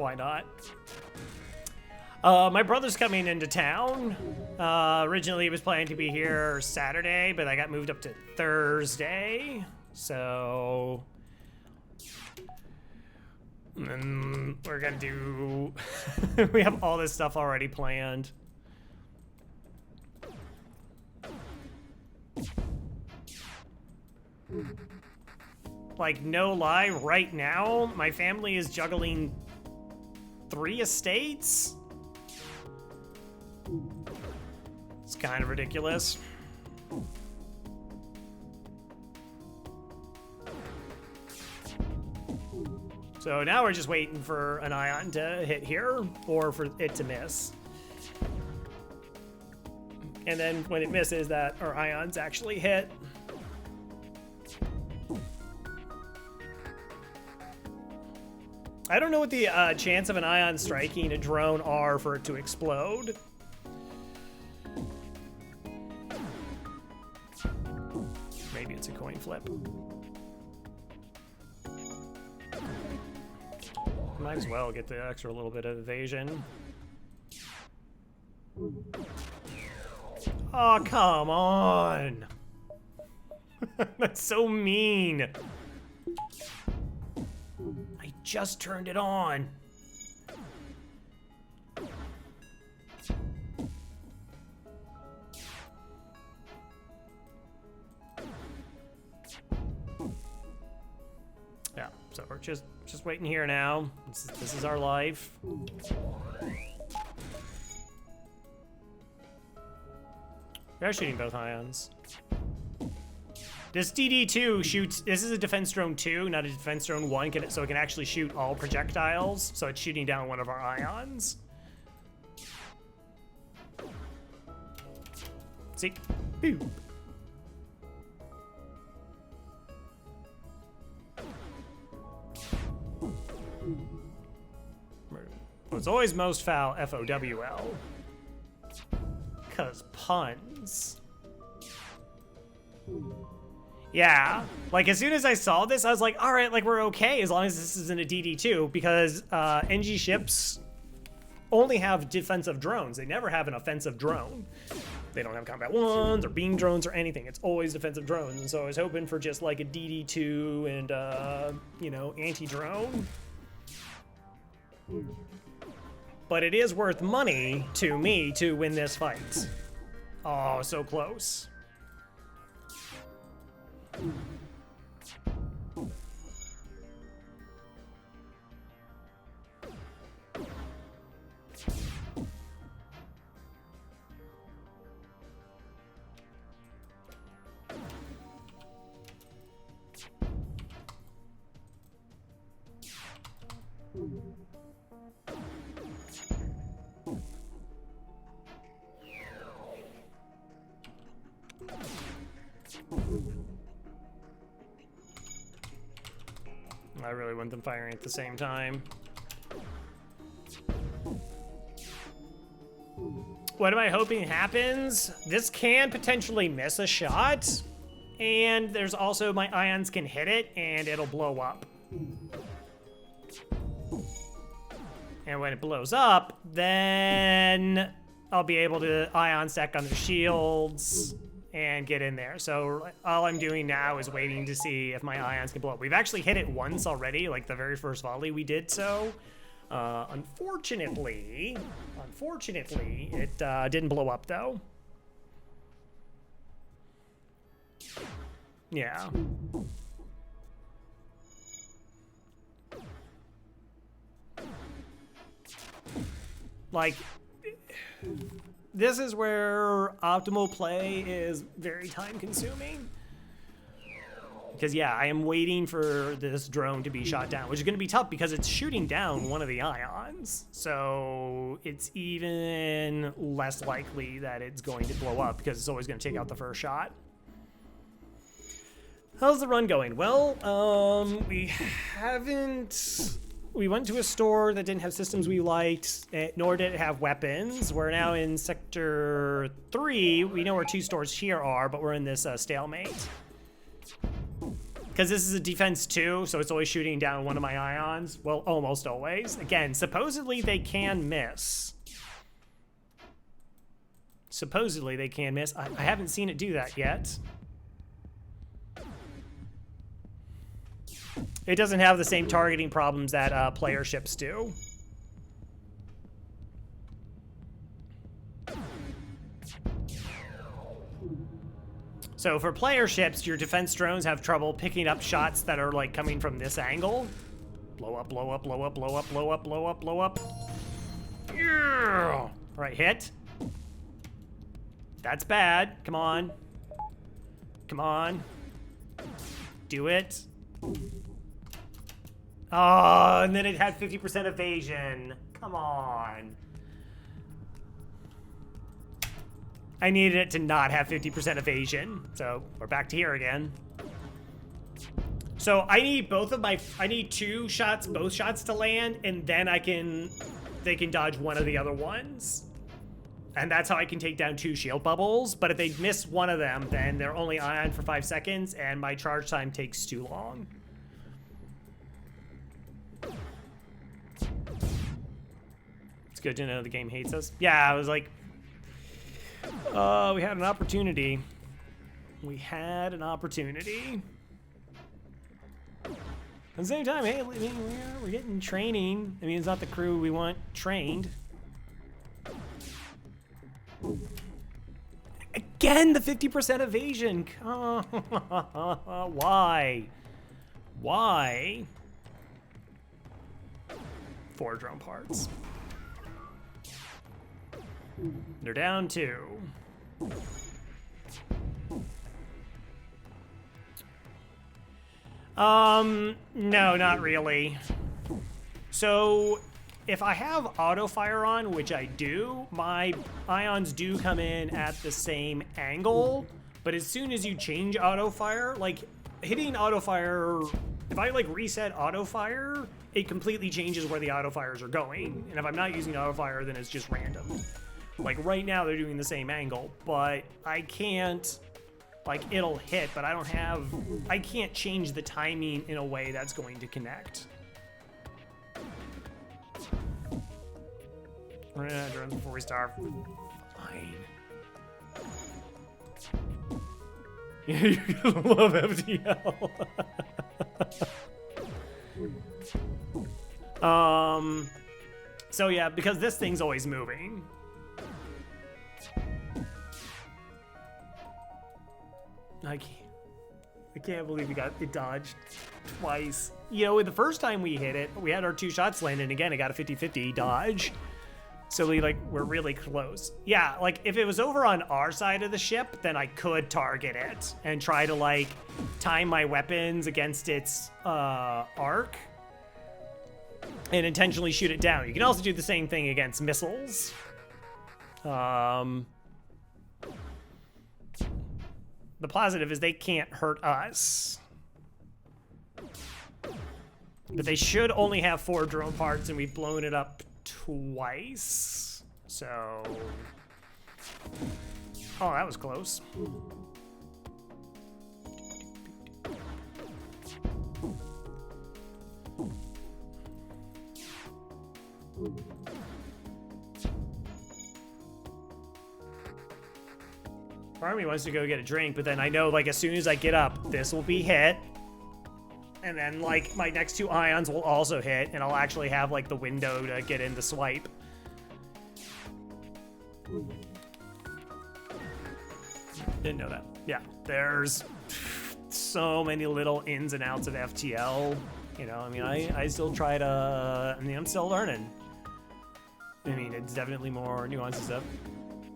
Why not? My brother's coming into town. Originally, he was planning to be here Saturday, but I got moved up to Thursday. So... we're gonna do... we have all this stuff already planned. Like, no lie, right now, my family is juggling 3 estates? It's kind of ridiculous. So now we're just waiting for an ion to hit here, or for it to miss. And then when it misses that, our ions actually hit. I don't know what the chance of an ion striking a drone are for it to explode. Maybe it's a coin flip. Might as well get the extra little bit of evasion. Oh, come on! That's so mean! I just turned it on. Yeah, so we're just waiting here now. This is our life. They're shooting both ions. This DD2 shoots, this is a defense drone 2, not a defense drone 1, so it can actually shoot all projectiles, so it's shooting down one of our ions. See? Boop. Well, it's always most foul FOWL. 'Cause puns. Yeah, like as soon as I saw this, I was like, all right, like we're okay as long as this isn't a DD2, because NG ships only have defensive drones. They never have an offensive drone. They don't have combat ones or beam drones or anything. It's always defensive drones. And so I was hoping for just like a DD2 and, you know, anti-drone. But it is worth money to me to win this fight. Oh, so close. I really want them firing at the same time. What am I hoping happens? This can potentially miss a shot, and there's also my ions can hit it and it'll blow up. And when it blows up, then I'll be able to ion stack on the shields and get in there. So all I'm doing now is waiting to see if my ions can blow up. We've actually hit it once already, like the very first volley we did so. Unfortunately, it didn't blow up though. Yeah. Like, this is where optimal play is very time consuming. Because yeah, I am waiting for this drone to be shot down, which is going to be tough because it's shooting down one of the ions. So it's even less likely that it's going to blow up because it's always going to take out the first shot. How's the run going? Well, we went to a store that didn't have systems we liked, nor did it have weapons. We're now in Sector 3. We know where 2 stores here are, but we're in this stalemate. because this is a defense 2, so it's always shooting down one of my ions. Well, almost always. Again, supposedly they can miss. Supposedly they can miss. I haven't seen it do that yet. It doesn't have the same targeting problems that player ships do. So for player ships, your defense drones have trouble picking up shots that are like coming from this angle. Blow up, blow up, blow up, blow up, blow up, blow up, blow up. Yeah. All right, hit. That's bad. Come on. Come on. Do it. Oh, and then it had 50% evasion. Come on. I needed it to not have 50% evasion. So we're back to here again. So I need I need 2 shots, both shots to land, and then they can dodge one of the other ones. And that's how I can take down 2 shield bubbles. But if they miss one of them, then they're only ion for 5 seconds, and my charge time takes too long. It's good to know the game hates us. Yeah, I was like, we had an opportunity. We had an opportunity. At the same time, hey, we're getting training. I mean, it's not the crew we want trained. Again, the 50% evasion. Why? Why? 4 drone parts. They're down 2. No, not really. So if I have auto fire on, which I do, my ions do come in at the same angle, but as soon as you change auto fire, like hitting auto fire, if I like reset auto fire, it completely changes where the auto fires are going. And if I'm not using auto fire, then it's just random. Like right now they're doing the same angle, but I can't, like it'll hit, but I can't change the timing in a way that's going to connect. We're gonna drones before we starve. Fine. You're gonna love FTL. So yeah, because this thing's always moving. I can't believe it dodged twice. You know, the first time we hit it, we had our 2 shots land, and again, it got a 50-50 dodge. So we're really close. Yeah, like if it was over on our side of the ship, then I could target it and try to like time my weapons against its arc and intentionally shoot it down. You can also do the same thing against missiles. The positive is they can't hurt us. But they should only have 4 drone parts, and we've blown it up twice. So... Oh, that was close. Army wants to go get a drink, but then I know, like, as soon as I get up, this will be hit. And then, like, my next 2 ions will also hit, and I'll actually have, like, the window to get in the swipe. Didn't know that. Yeah, there's so many little ins and outs of FTL. You know, I mean, I still try to, I mean, I'm still learning. I mean, it's definitely more nuanced and stuff.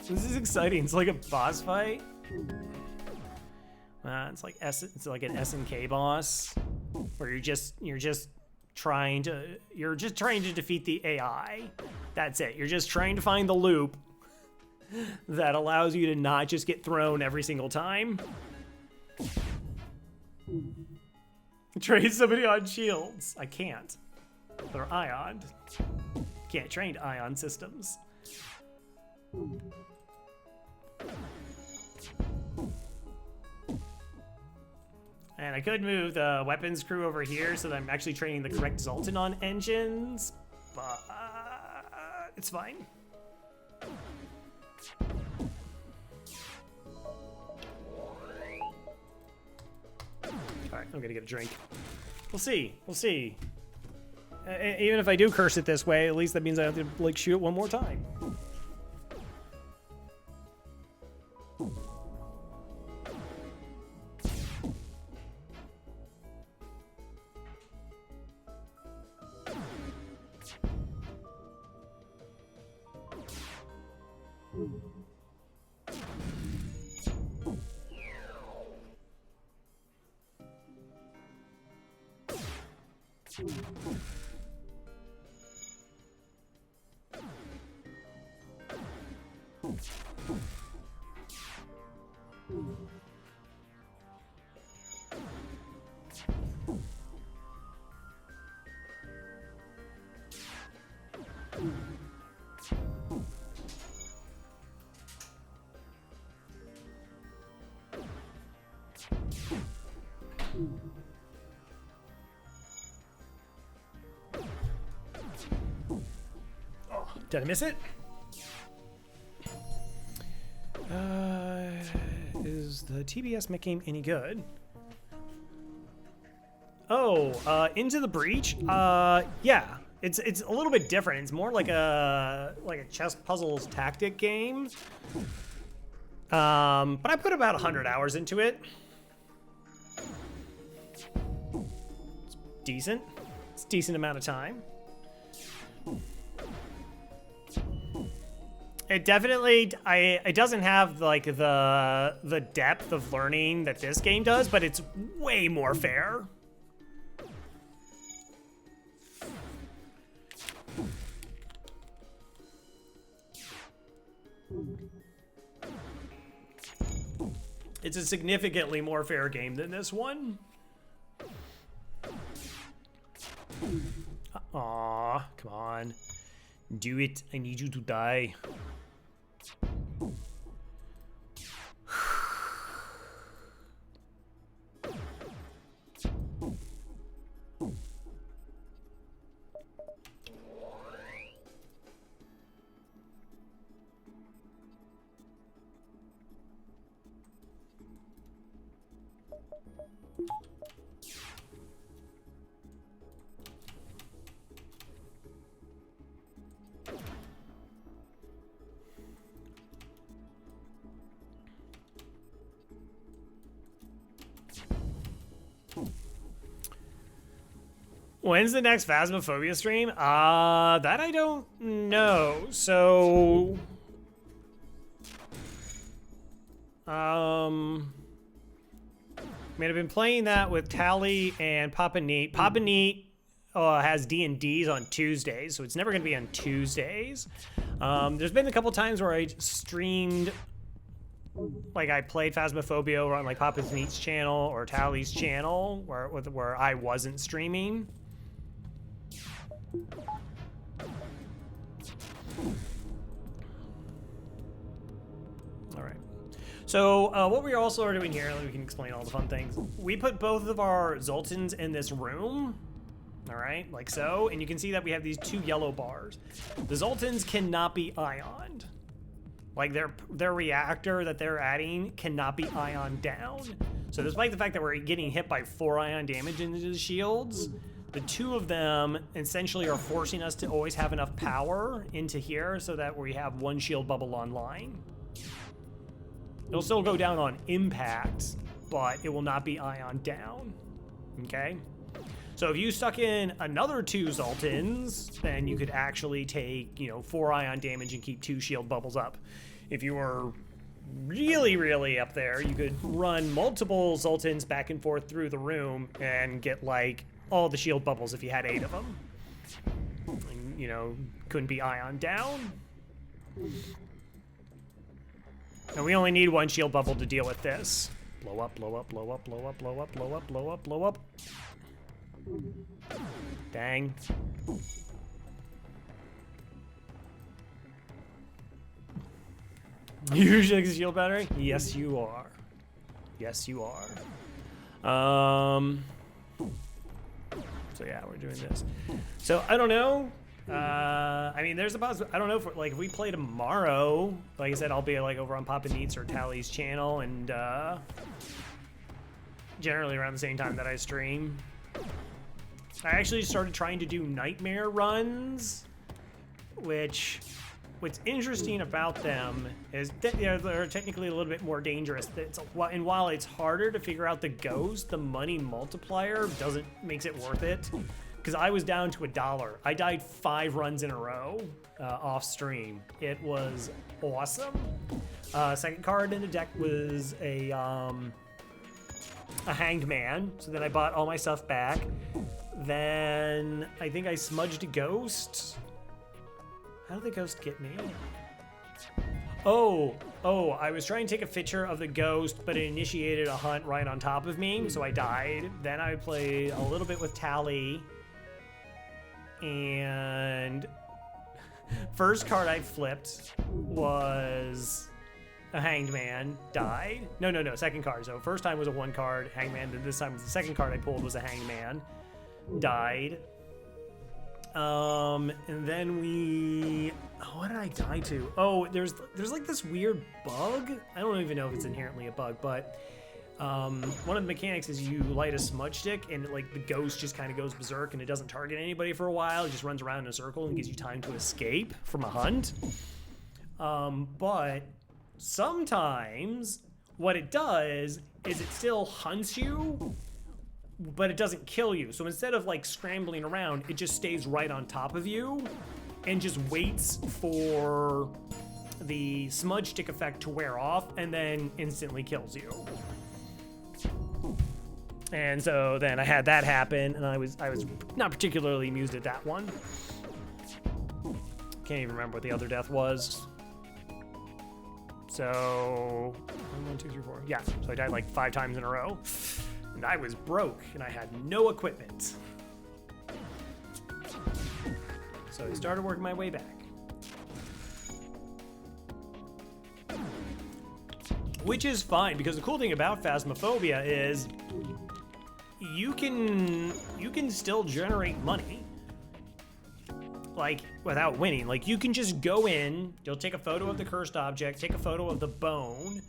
This is exciting. It's like a boss fight. It's like an SNK boss, where you're just trying to defeat the AI. That's it. You're just trying to find the loop that allows you to not just get thrown every single time. Train somebody on shields. I can't. They're ioned. Can't train ion systems. And I could move the weapons crew over here so that I'm actually training the correct Zoltan on engines, but it's fine. Alright, I'm gonna get a drink. We'll see, we'll see. Even if I do curse it this way, at least that means I have to, like, shoot it one more time. Oh, did I miss it? Is the TBS mech game any good? Oh, Into the Breach? Yeah. It's a little bit different. It's more like a chess puzzles tactic game. But I put about 100 hours into it. It's decent. It's a decent amount of time. It definitely, it doesn't have like the depth of learning that this game does, but it's way more fair. It's a significantly more fair game than this one. Aw, come on. Do it. I need you to die. When's the next Phasmophobia stream? That I don't know. So, I mean, I've been playing that with Tally and Papa Neat. Papa Neat has D&Ds on Tuesdays, so it's never going to be on Tuesdays. There's been a couple times where I streamed, like I played Phasmophobia over on like Papa Neat's channel or Tally's channel, where I wasn't streaming. All right. So what we also are doing here, we can explain all the fun things. We put both of our Zoltans in this room. All right, like so, and you can see that we have these two yellow bars. The Zoltans cannot be ioned. Like their reactor that they're adding cannot be ioned down. So despite the fact that we're getting hit by 4 ion damage into the shields, the two of them essentially are forcing us to always have enough power into here so that we have one shield bubble online. It'll still go down on impact, but it will not be ion down, okay? So if you stuck in another 2 Zoltans, then you could actually take, 4 ion damage and keep 2 shield bubbles up. If you were really, really up there, you could run multiple Zoltans back and forth through the room and get, like, all the shield bubbles if you had 8 of them. And, couldn't be ion down. And we only need 1 shield bubble to deal with this. Blow up, blow up, blow up, blow up, blow up, blow up, blow up, blow up. Dang. You usually shield battery? Yes, you are. Yes, you are. So yeah, we're doing this. So I don't know. I mean, there's a possibility. I don't know if like if we play tomorrow. Like I said, I'll be like over on Papa Neats or Tally's channel, and generally around the same time that I stream. I actually started trying to do nightmare runs, which what's interesting about them is that they're technically a little bit more dangerous. And while it's harder to figure out the ghost, the money multiplier makes it worth it. Because I was down to $1. I died 5 runs in a row off stream. It was awesome. Second card in the deck was a hanged man. So then I bought all my stuff back. Then I think I smudged a ghost. How did the ghost get me? Oh, I was trying to take a picture of the ghost, but it initiated a hunt right on top of me, so I died. Then I played a little bit with Tally. And first card I flipped was a hanged man, died. No, second card. So first time was a 1 card, hanged man. Then this time was the second card I pulled was a hanged man, died. And then what did I die to? Oh, there's like this weird bug. I don't even know if it's inherently a bug, but one of the mechanics is you light a smudge stick and like the ghost just kind of goes berserk and it doesn't target anybody for a while. It just runs around in a circle and gives you time to escape from a hunt. But sometimes what it does is it still hunts you, but it doesn't kill you. So instead of like scrambling around, it just stays right on top of you and just waits for the smudge stick effect to wear off and then instantly kills you. And so then I had that happen, and I was not particularly amused at that one. Can't even remember what the other death was. So 1, 2, 3, 4. Yeah, so I died like 5 times in a row. And I was broke, and I had no equipment. So I started working my way back. Which is fine, because the cool thing about Phasmophobia is you can still generate money, like, without winning. Like, you can just go in, you'll take a photo of the cursed object, take a photo of the bone,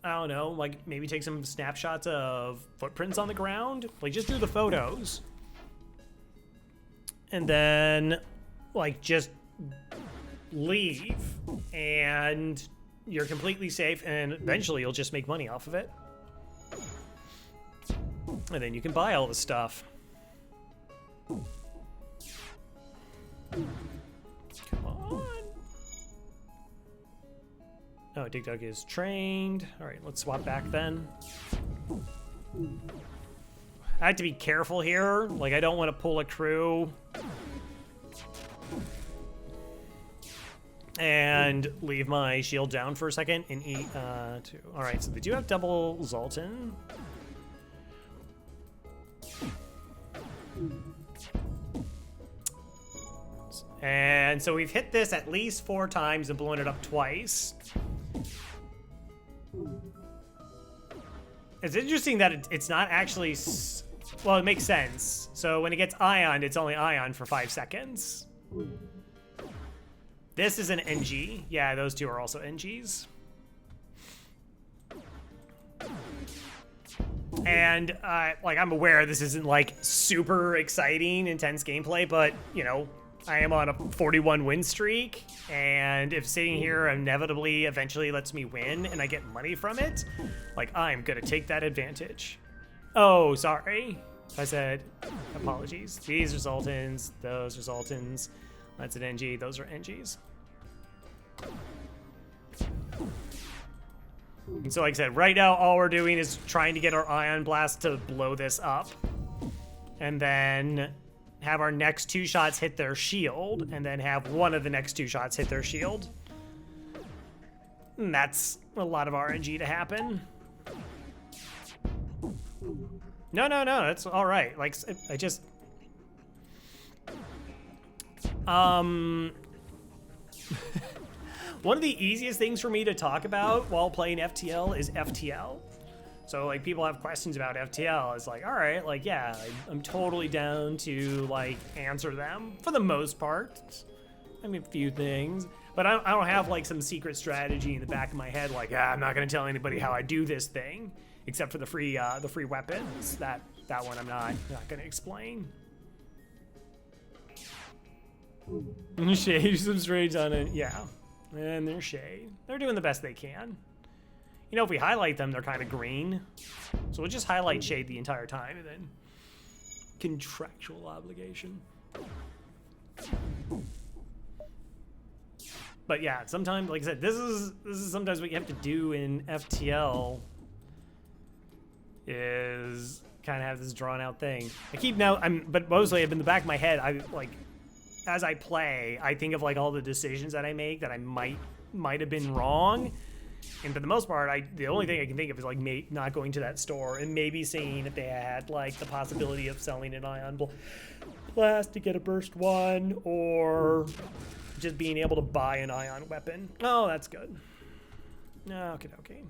I don't know, like maybe take some snapshots of footprints on the ground. Like just do the photos. And then like just leave and you're completely safe, and eventually you'll just make money off of it. And then you can buy all the stuff. Come on. Oh, Dig Dug is trained. All right, let's swap back then. I have to be careful here. Like, I don't want to pull a crew and leave my shield down for a second and eat two. All right, so they do have double Zoltan. And so we've hit this at least 4 times and blown it up twice. It's interesting that it's not actually... Well, it makes sense. So when it gets ioned, it's only ioned for 5 seconds. This is an NG. Yeah, those two are also NGs. And like, I'm aware this isn't like super exciting, intense gameplay, but you know, I am on a 41 win streak, and if sitting here inevitably eventually lets me win and I get money from it, like, I'm gonna take that advantage. Oh, sorry. I said apologies. These are Zoltans, those are Zoltans. That's an NG, those are NGs. And so like I said, right now all we're doing is trying to get our Ion Blast to blow this up. And then have our next 2 shots hit their shield, and then have one of the next 2 shots hit their shield. And that's a lot of RNG to happen. No, that's all right. Like, I just... One of the easiest things for me to talk about while playing FTL is FTL. So So like people have questions about FTL. It's like, all right, like yeah, I'm totally down to like answer them for the most part. I mean, a few things, but I don't have like some secret strategy in the back of my head. Like, I'm not gonna tell anybody how I do this thing, except for the free weapons. That one I'm not gonna explain. Shade some straights on it, yeah. And they're shade. They're doing the best they can. You know, if we highlight them, they're kind of green. So we'll just highlight shade the entire time and then contractual obligation. But yeah, sometimes, like I said, this is sometimes what you have to do in FTL is kind of have this drawn out thing. I keep now, but mostly in the back of my head, I like, as I play, I think of like all the decisions that I make that I might have been wrong. And for the most part, the only thing I can think of is like not going to that store and maybe seeing if they had like the possibility of selling an ion blast to get a burst one, or just being able to buy an ion weapon. Oh, that's good. Okay.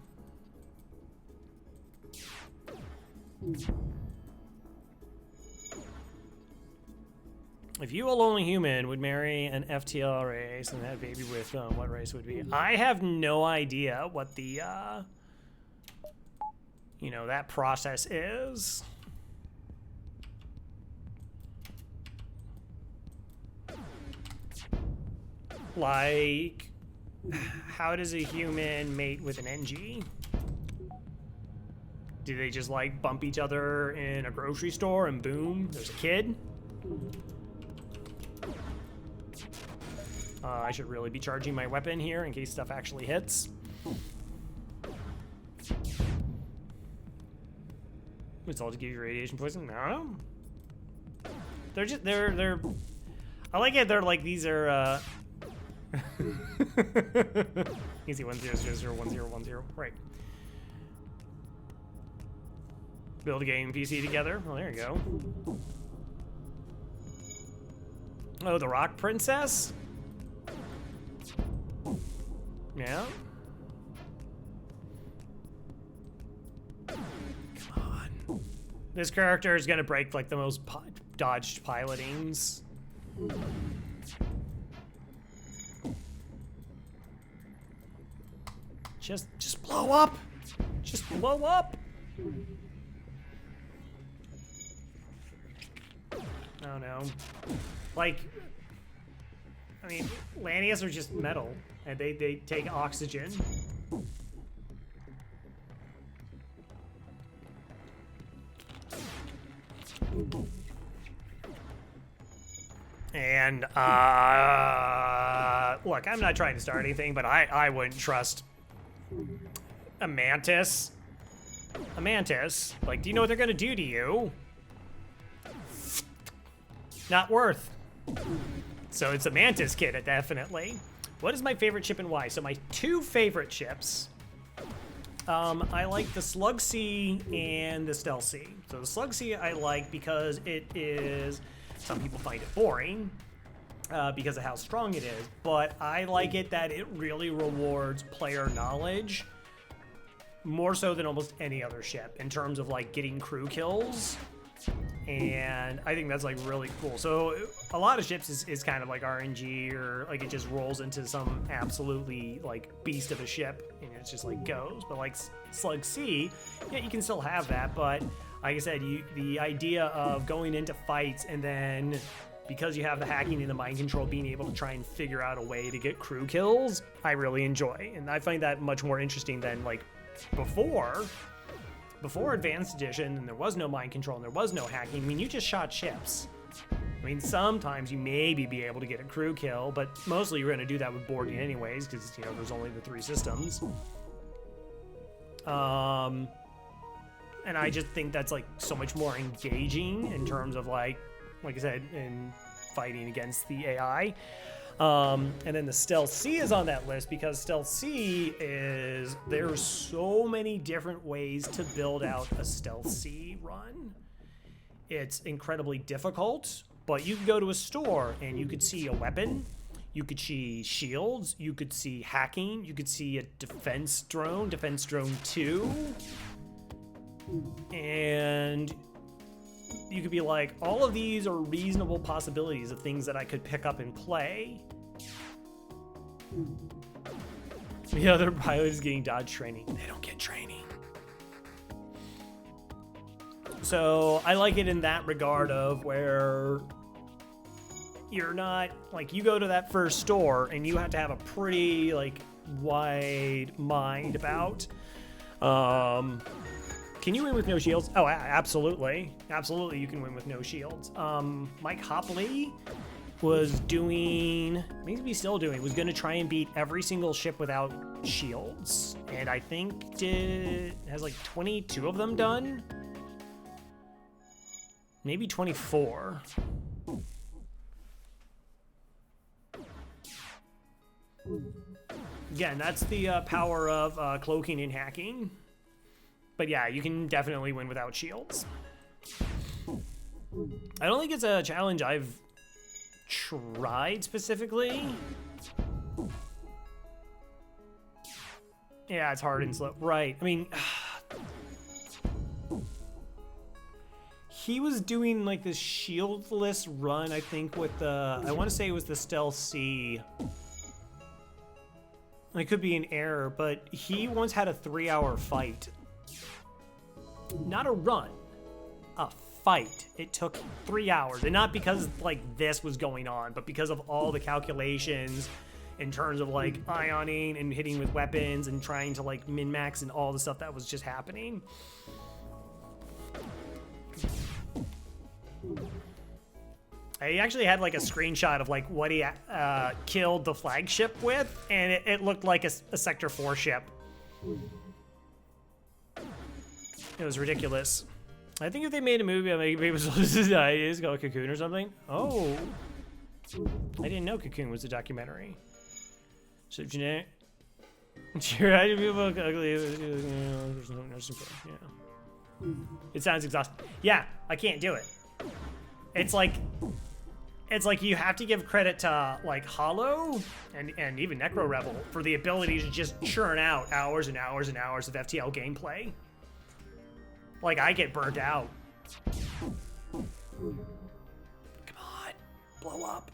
If you, a lonely human, would marry an FTL race and have a baby with them, what race would it be? I have no idea what the, you know, that process is. Like, how does a human mate with an NG? Do they just, like, bump each other in a grocery store and boom, there's a kid? I should really be charging my weapon here in case stuff actually hits. It's all to give you radiation poison? No. They're I like it, they're like, these are, easy 10001010, right. Build a game PC together. Oh, there you go. Oh, the Rock Princess? Yeah. Come on. This character is gonna break like the most dodged pilotings. Just blow up. Just blow up. Oh no. Like, I mean, Lanius are just metal, and they take oxygen. And, look, I'm not trying to start anything, but I wouldn't trust a mantis. A mantis? Like, do you know what they're gonna do to you? Not worth. So it's a mantis kid, definitely. What is my favorite ship and why? So my two favorite ships, I like the Slug C and the Stealth C. So the Slug C I like because it is, some people find it boring because of how strong it is, but I like it that it really rewards player knowledge more so than almost any other ship in terms of like getting crew kills. And I think that's like really cool. So a lot of ships is kind of like RNG, or like it just rolls into some absolutely like beast of a ship and it's just like goes. But like Slug C, yeah, you can still have that, but like I said, the idea of going into fights and then because you have the hacking and the mind control, being able to try and figure out a way to get crew kills, I really enjoy. And I find that much more interesting than like before Advanced Edition, and there was no mind control and there was no hacking. I mean, you just shot ships. I mean, sometimes you maybe be able to get a crew kill, but mostly you're going to do that with boarding anyways, because, you know, there's only the 3 systems. And I just think that's, like, so much more engaging in terms of, like I said, in fighting against the AI. And then the Stealth C is on that list because Stealth C is, there's so many different ways to build out a Stealth C run. It's incredibly difficult, but you could go to a store and you could see a weapon, you could see shields, you could see hacking, you could see a defense drone 2. And you could be like, all of these are reasonable possibilities of things that I could pick up and play. The other pilot is getting dodge training. They don't get training. So I like it in that regard of where you're not, like, you go to that first store and you have to have a pretty, like, wide mind about, can you win with no shields? Oh, absolutely. Absolutely, you can win with no shields. Mike Hopley was doing, maybe still doing, was going to try and beat every single ship without shields. And I think has like 22 of them done. Maybe 24. Again, that's the power of cloaking and hacking. But yeah, you can definitely win without shields. I don't think it's a challenge I've tried specifically. Yeah, it's hard and slow. Right. I mean, he was doing like this shieldless run, I think, with the, I want to say it was the Stealth C. It could be an error, but he once had a 3-hour fight. Not a run, a fight. It took 3 hours, and not because like this was going on, but because of all the calculations in terms of like ioning and hitting with weapons and trying to like min-max and all the stuff that was just happening. I actually had like a screenshot of like what he killed the flagship with, and it looked like a Sector 4 ship. It was ridiculous. I think if they made a movie, maybe it was just called Cocoon or something. Oh, I didn't know Cocoon was a documentary. So genetic. Sure, I people look ugly. Yeah. It sounds exhausting. Yeah, I can't do it. It's like you have to give credit to like Hollow and even Necro Rebel for the ability to just churn out hours and hours and hours of FTL gameplay. Like, I get burnt out. Come on, blow up.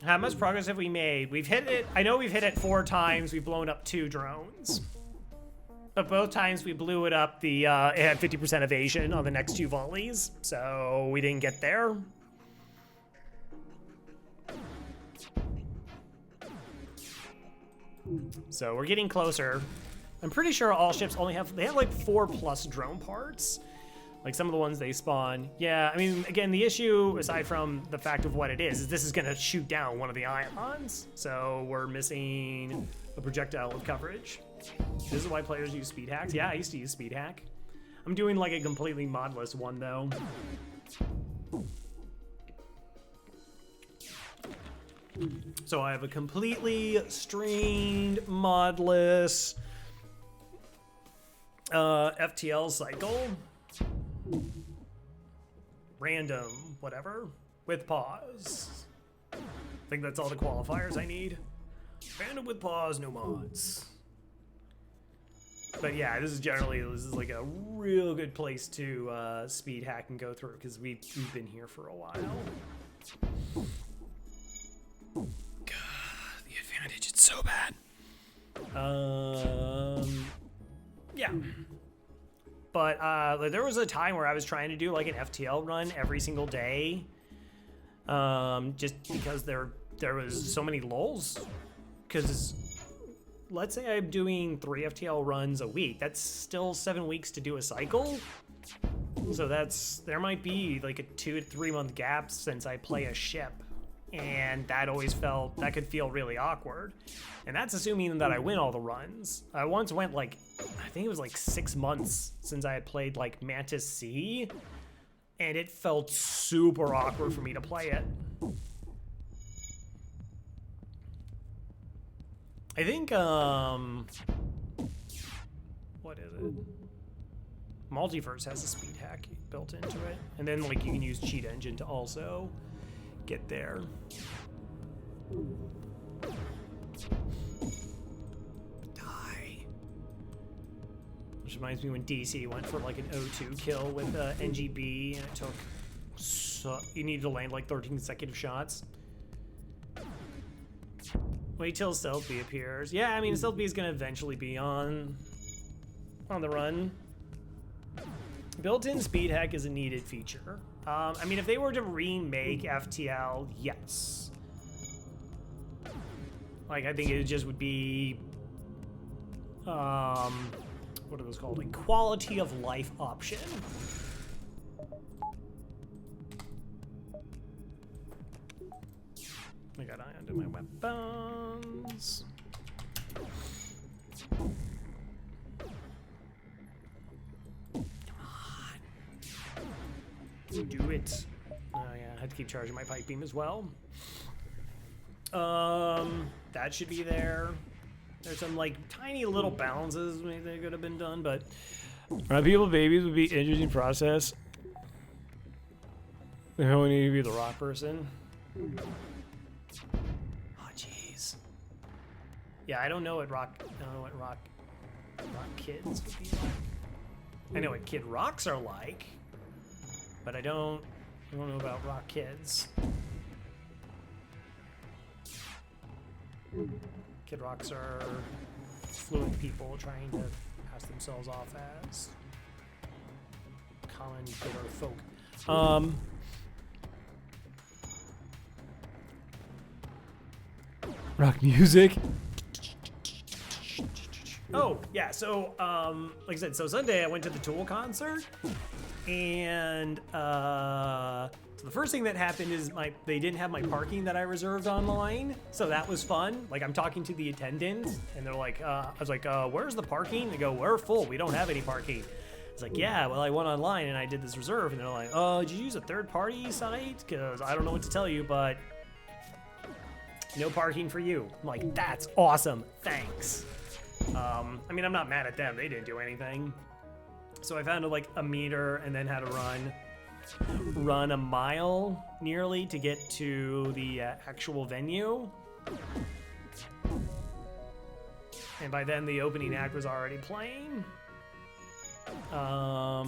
How much progress have we made? We've hit it. I know we've hit it 4 times. We've blown up 2 drones. But both times we blew it up, it had 50% evasion on the next 2 volleys, so we didn't get there. So we're getting closer. I'm pretty sure all ships only have, they have like 4+ drone parts. Like some of the ones they spawn. Yeah, I mean, again, the issue, aside from the fact of what it is this is gonna shoot down one of the ions. So we're missing a projectile of coverage. This is why players use speed hacks. Yeah, I used to use speed hack. I'm doing like a completely modless one though. So I have a completely streamed modless FTL cycle. Random, whatever, with pause. I think that's all the qualifiers I need. Random with pause, no mods. But yeah, this is like a real good place to speed hack and go through because we've been here for a while. God, the advantage, it's so bad. Yeah. But there was a time where I was trying to do like an FTL run every single day. Just because there was so many lulls. Because let's say I'm doing 3 FTL runs a week. That's still 7 weeks to do a cycle. So there might be like a 2 to 3 month gap since I play a ship. And that could feel really awkward. And that's assuming that I win all the runs. I once went like, I think it was like 6 months since I had played like Mantis C. And it felt super awkward for me to play it. I think, what is it? Multiverse has a speed hack built into it. And then like you can use Cheat Engine to also get there. Which reminds me when DC went for like an O2 kill with NGB, and it took you needed to land like 13 consecutive shots. Wait till Stealth B appears. Yeah, I mean Stealth B is gonna eventually be on the run. Built-in speed hack is a needed feature. I mean, if they were to remake FTL, yes. Like, I think it just would be, what are those called? A quality of life option. I got eye onto my weapons. Do it. Oh yeah, I had to keep charging my pipe beam as well. That should be there. There's some like tiny little balances maybe that could have been done, but people babies would be an interesting process. We need to be the rock person. Oh jeez. Yeah, I don't know what rock kids would be like. I know what kid rocks are like. But I don't know about rock kids. Kid rocks are fluent people trying to pass themselves off as common kidder folk. Rock music. Oh yeah, so like I said, so Sunday I went to the Tool concert. And so the first thing that happened is they didn't have my parking that I reserved online, so that was fun. Like I'm talking to the attendant, and they're like, I was like, "Where's the parking?" They go, "We're full. We don't have any parking." It's like, "Yeah, well, I went online and I did this reserve," and they're like, "Oh, did you use a third-party site? Because I don't know what to tell you, but no parking for you." I'm like, "That's awesome. Thanks." I mean, I'm not mad at them. They didn't do anything. So I found like a meter and then had to run a mile nearly to get to the actual venue. And by then the opening act was already playing. Now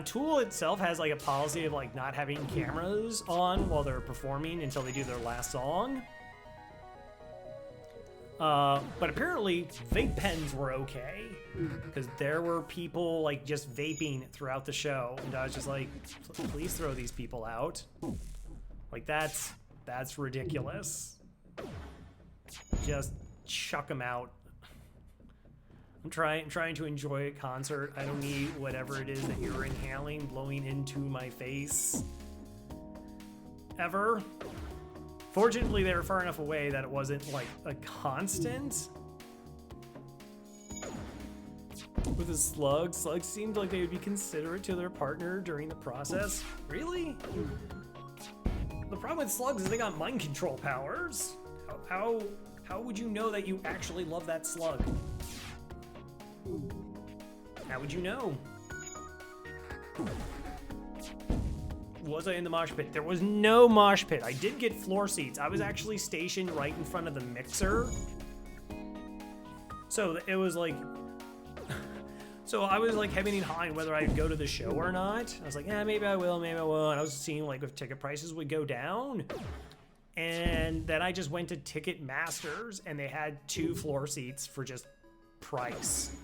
Tool itself has like a policy of like not having cameras on while they're performing until they do their last song. But apparently vape pens were okay because there were people like just vaping throughout the show, and I was just like, please throw these people out. Like that's ridiculous. Just chuck them out. I'm trying to enjoy a concert. I don't need whatever it is that you're inhaling blowing into my face ever. Fortunately, they were far enough away that it wasn't like a constant. With the slugs seemed like they would be considerate to their partner during the process. Really? The problem with slugs is they got mind control powers. How would you know that you actually love that slug? How would you know? Was I in the mosh pit? There was no mosh pit. I did get floor seats. I was actually stationed right in front of the mixer. So it was like, so I was like hemming and hawing whether I'd go to the show or not. I was like, yeah, maybe I will, maybe I will. And I was seeing like if ticket prices would go down. And then I just went to Ticketmasters and they had 2 floor seats for just price.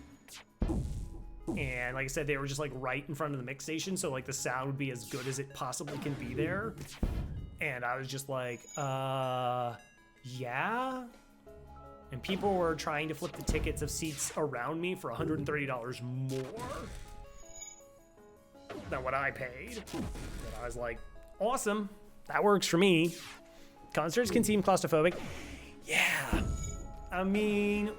And like I said, they were just like right in front of the mix station, so like the sound would be as good as it possibly can be there. And I was just like, yeah. And people were trying to flip the tickets of seats around me for $130 more than what I paid. And I was like, awesome, that works for me. Concerts can seem claustrophobic. Yeah, I mean,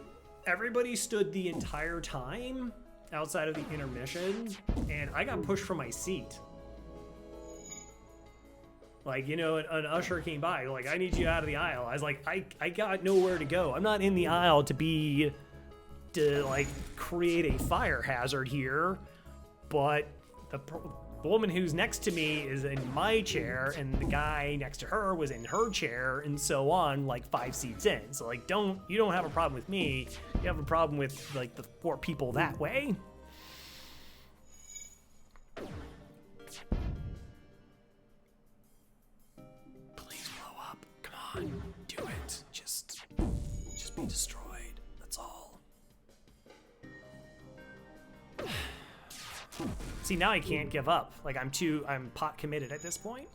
everybody stood the entire time outside of the intermission, and I got pushed from my seat. Like, you know, an usher came by, like, I need you out of the aisle. I was like, I got nowhere to go. I'm not in the aisle to like create a fire hazard here, but the woman who's next to me is in my chair, and the guy next to her was in her chair, and so on, like 5 seats in. So like, you don't have a problem with me. You have a problem with like the 4 people that way. Please blow up. Come on, do it. Just be destroyed. That's all. See, now I can't give up. Like, I'm pot committed at this point.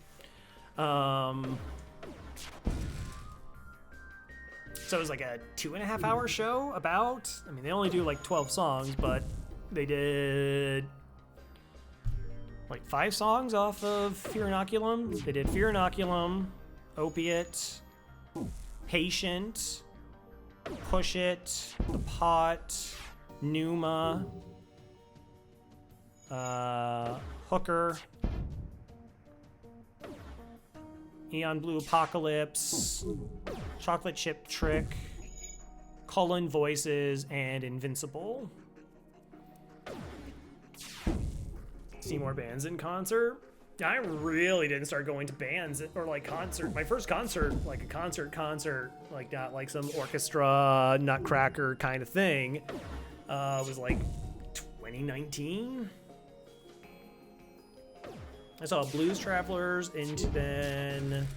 So it was like a 2.5 hour show about, I mean, they only do like 12 songs, but they did like 5 songs off of Fear Inoculum. They did Fear Inoculum, Opiate, Patient, Push It, The Pot, Pneuma, Hooker, Eon Blue Apocalypse, Chocolate Chip Trick, Cullen Voices, and Invincible. See more bands in concert. I really didn't start going to bands or like concert. My first concert, like a concert, like not like some orchestra, nutcracker kind of thing, was like 2019. I saw Blues Travelers, and then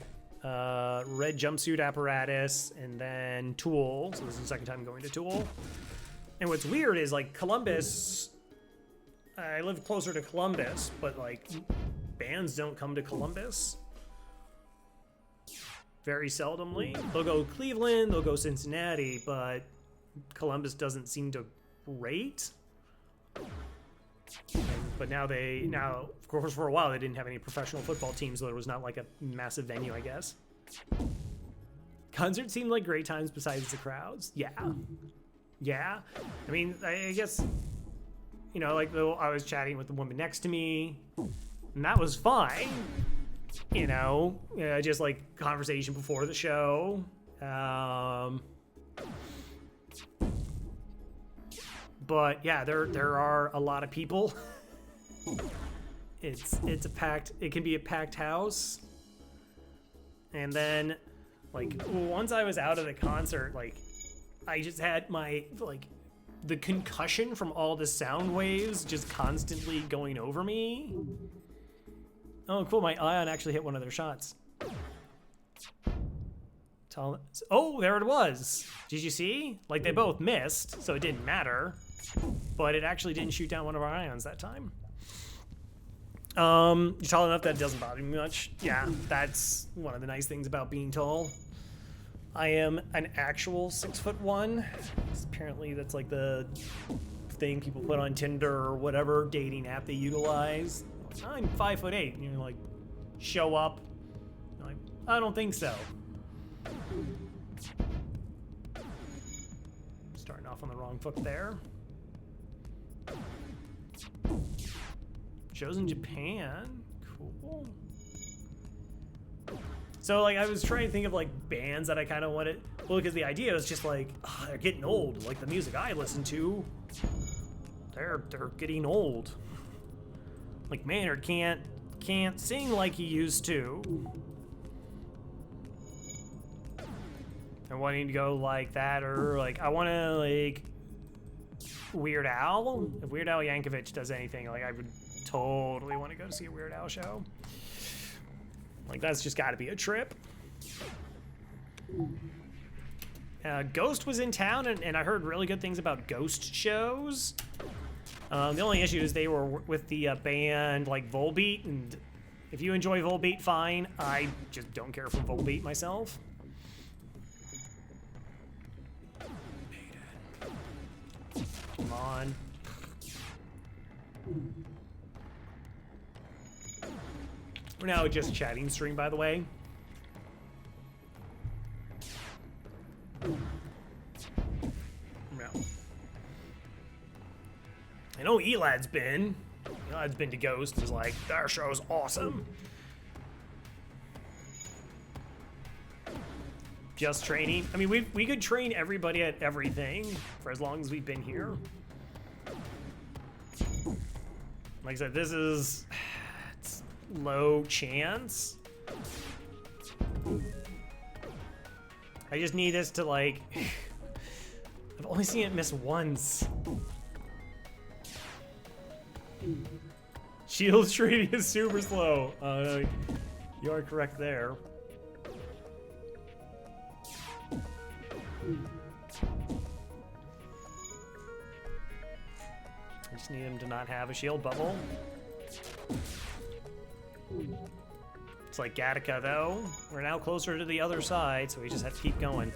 Red Jumpsuit Apparatus, and then Tool. So this is the second time going to Tool. And what's weird is like Columbus, I live closer to Columbus, but like bands don't come to Columbus. Very seldomly. They'll go Cleveland, they'll go Cincinnati, but Columbus doesn't seem to rate. But now of course, for a while they didn't have any professional football teams, so there was not like a massive venue, I guess. Concerts seemed like great times besides the crowds. Yeah. I mean, I guess, you know, like I was chatting with the woman next to me, and that was fine. You know, just like conversation before the show. But yeah, there are a lot of people. It can be a packed house. And then like once I was out of the concert, like I just had the concussion from all the sound waves just constantly going over me. Oh, cool, my Ion actually hit one of their shots. Oh, there it was. Did you see? Like they both missed, so it didn't matter. But it actually didn't shoot down one of our Ions that time. You're tall enough that it doesn't bother me much. Yeah, that's one of the nice things about being tall. I am an actual 6'1". Apparently that's like the thing people put on Tinder or whatever dating app they utilize. I'm 5'8". And you're like, show up. You're like, I don't think so. Starting off on the wrong foot there. Shows in Japan. Cool. So like I was trying to think of like bands that I kind of wanted. Well, because the idea was just like, oh, they're getting old. Like the music I listen to, they're getting old. Like Maynard can't sing like he used to. And wanting to go like that, or like I want to like Weird Al. If Weird Al Yankovic does anything, like I would totally want to go see a Weird Al show. Like that's just got to be a trip. Ghost was in town, and I heard really good things about Ghost shows. The only issue is they were with the band like Volbeat, and if you enjoy Volbeat, fine. I just don't care for Volbeat myself. Come on. We're now just chatting stream, by the way. No. I know Elad's been. Elad's been to Ghost. Is like, their show's awesome. Just training. I mean, we could train everybody at everything for as long as we've been here. Like I said, this is low chance. I just need this to like... I've only seen it miss once. Shield trading is super slow. You are correct there. I just need him to not have a shield bubble. It's like Gattaca though. We're now closer to the other side, so we just have to keep going.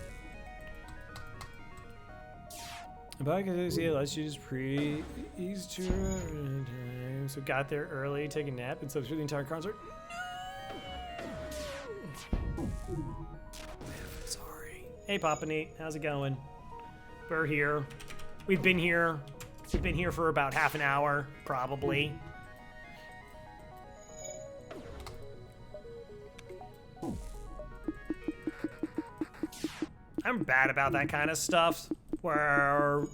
Back at the let's use pre-Easter. So got there early, take a nap, and slept through the entire concert. Sorry. Hey, Papa Neat, how's it going? We're here. We've been here. We've been here for about half an hour, probably. I'm bad about that kind of stuff, where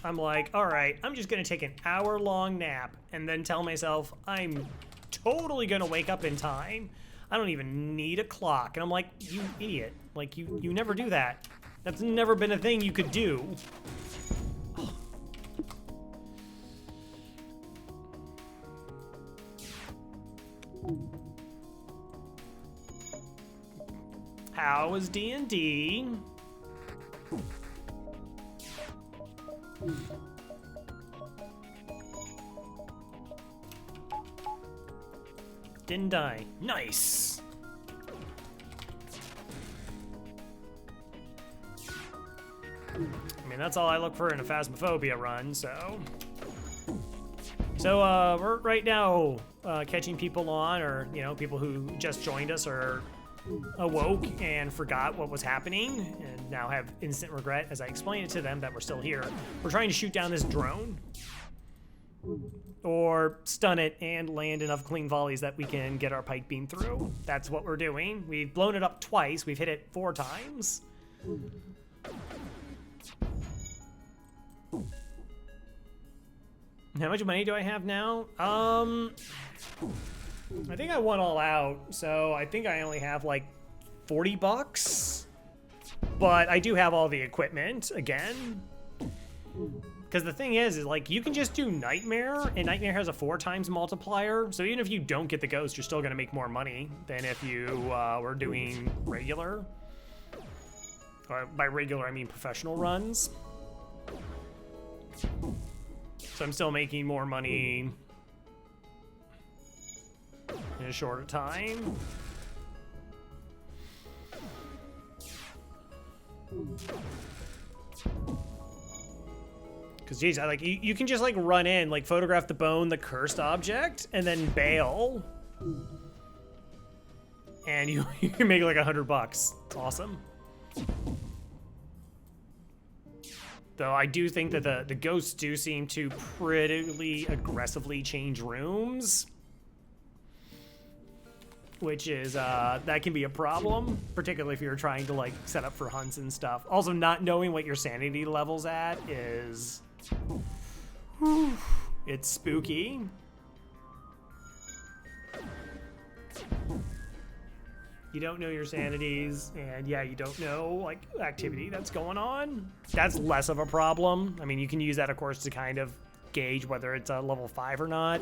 I'm like, all right, I'm just gonna take an hour-long nap and then tell myself I'm totally gonna wake up in time. I don't even need a clock. And I'm like, you idiot. Like, you never do that. That's never been a thing you could do. How was D&D? Didn't die. Nice. I mean, that's all I look for in a Phasmophobia run, so... So, we're right now catching people on, or, you know, people who just joined us or awoke and forgot what was happening and now have instant regret as I explain it to them that we're still here. We're trying to shoot down this drone or stun it and land enough clean volleys that we can get our pike beam through. That's what we're doing. We've blown it up twice. We've hit it 4 times. How much money do I have now? I think I won all out, so I think I only have like 40 bucks. But I do have all the equipment again. Because the thing is like you can just do Nightmare, and Nightmare has a 4 times multiplier. So even if you don't get the ghost, you're still gonna make more money than if you were doing regular. Or by regular, I mean professional runs. So I'm still making more money in a shorter time. Because geez, I like you can just like run in, like photograph the bone, the cursed object, and then bail, and you can make like $100. It's awesome. Though I do think that the ghosts do seem to pretty aggressively change rooms, which is that can be a problem, particularly if you're trying to like set up for hunts and stuff. Also, not knowing what your sanity level's at is it's spooky. You don't know your sanities, and yeah, you don't know like activity that's going on. That's less of a problem. I mean, you can use that, of course, to kind of gauge whether it's a level 5 or not.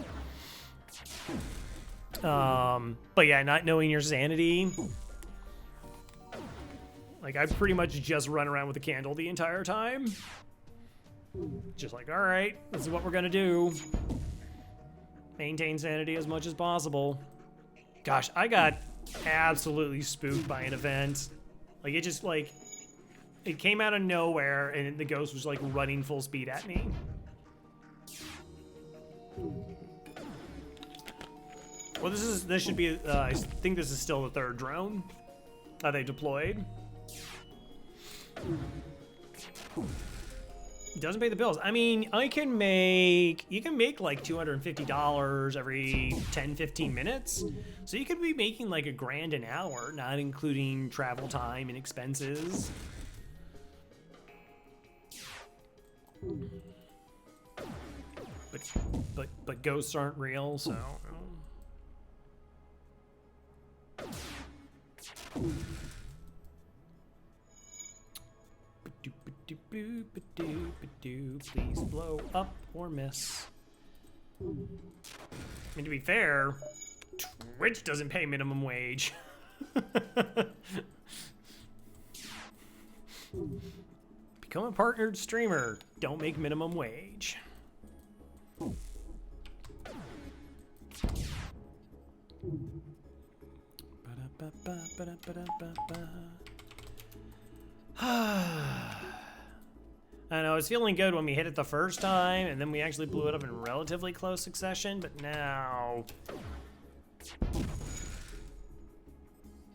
But yeah, not knowing your sanity. Like, I pretty much just run around with a candle the entire time. Just like, all right, this is what we're gonna do. Maintain sanity as much as possible. Gosh, I got absolutely spooked by an event. Like, it just like it came out of nowhere and the ghost was like running full speed at me. Well, this should be I think this is still the 3rd drone they deployed. It doesn't pay the bills. I mean, you can make like $250 every 10-15 minutes. So you could be making like $1,000 an hour, not including travel time and expenses. But ghosts aren't real, so Please blow up or miss. I mean, to be fair, Twitch doesn't pay minimum wage. Become a partnered streamer. Don't make minimum wage. I know, I was feeling good when we hit it the first time, and then we actually blew it up in relatively close succession, but now...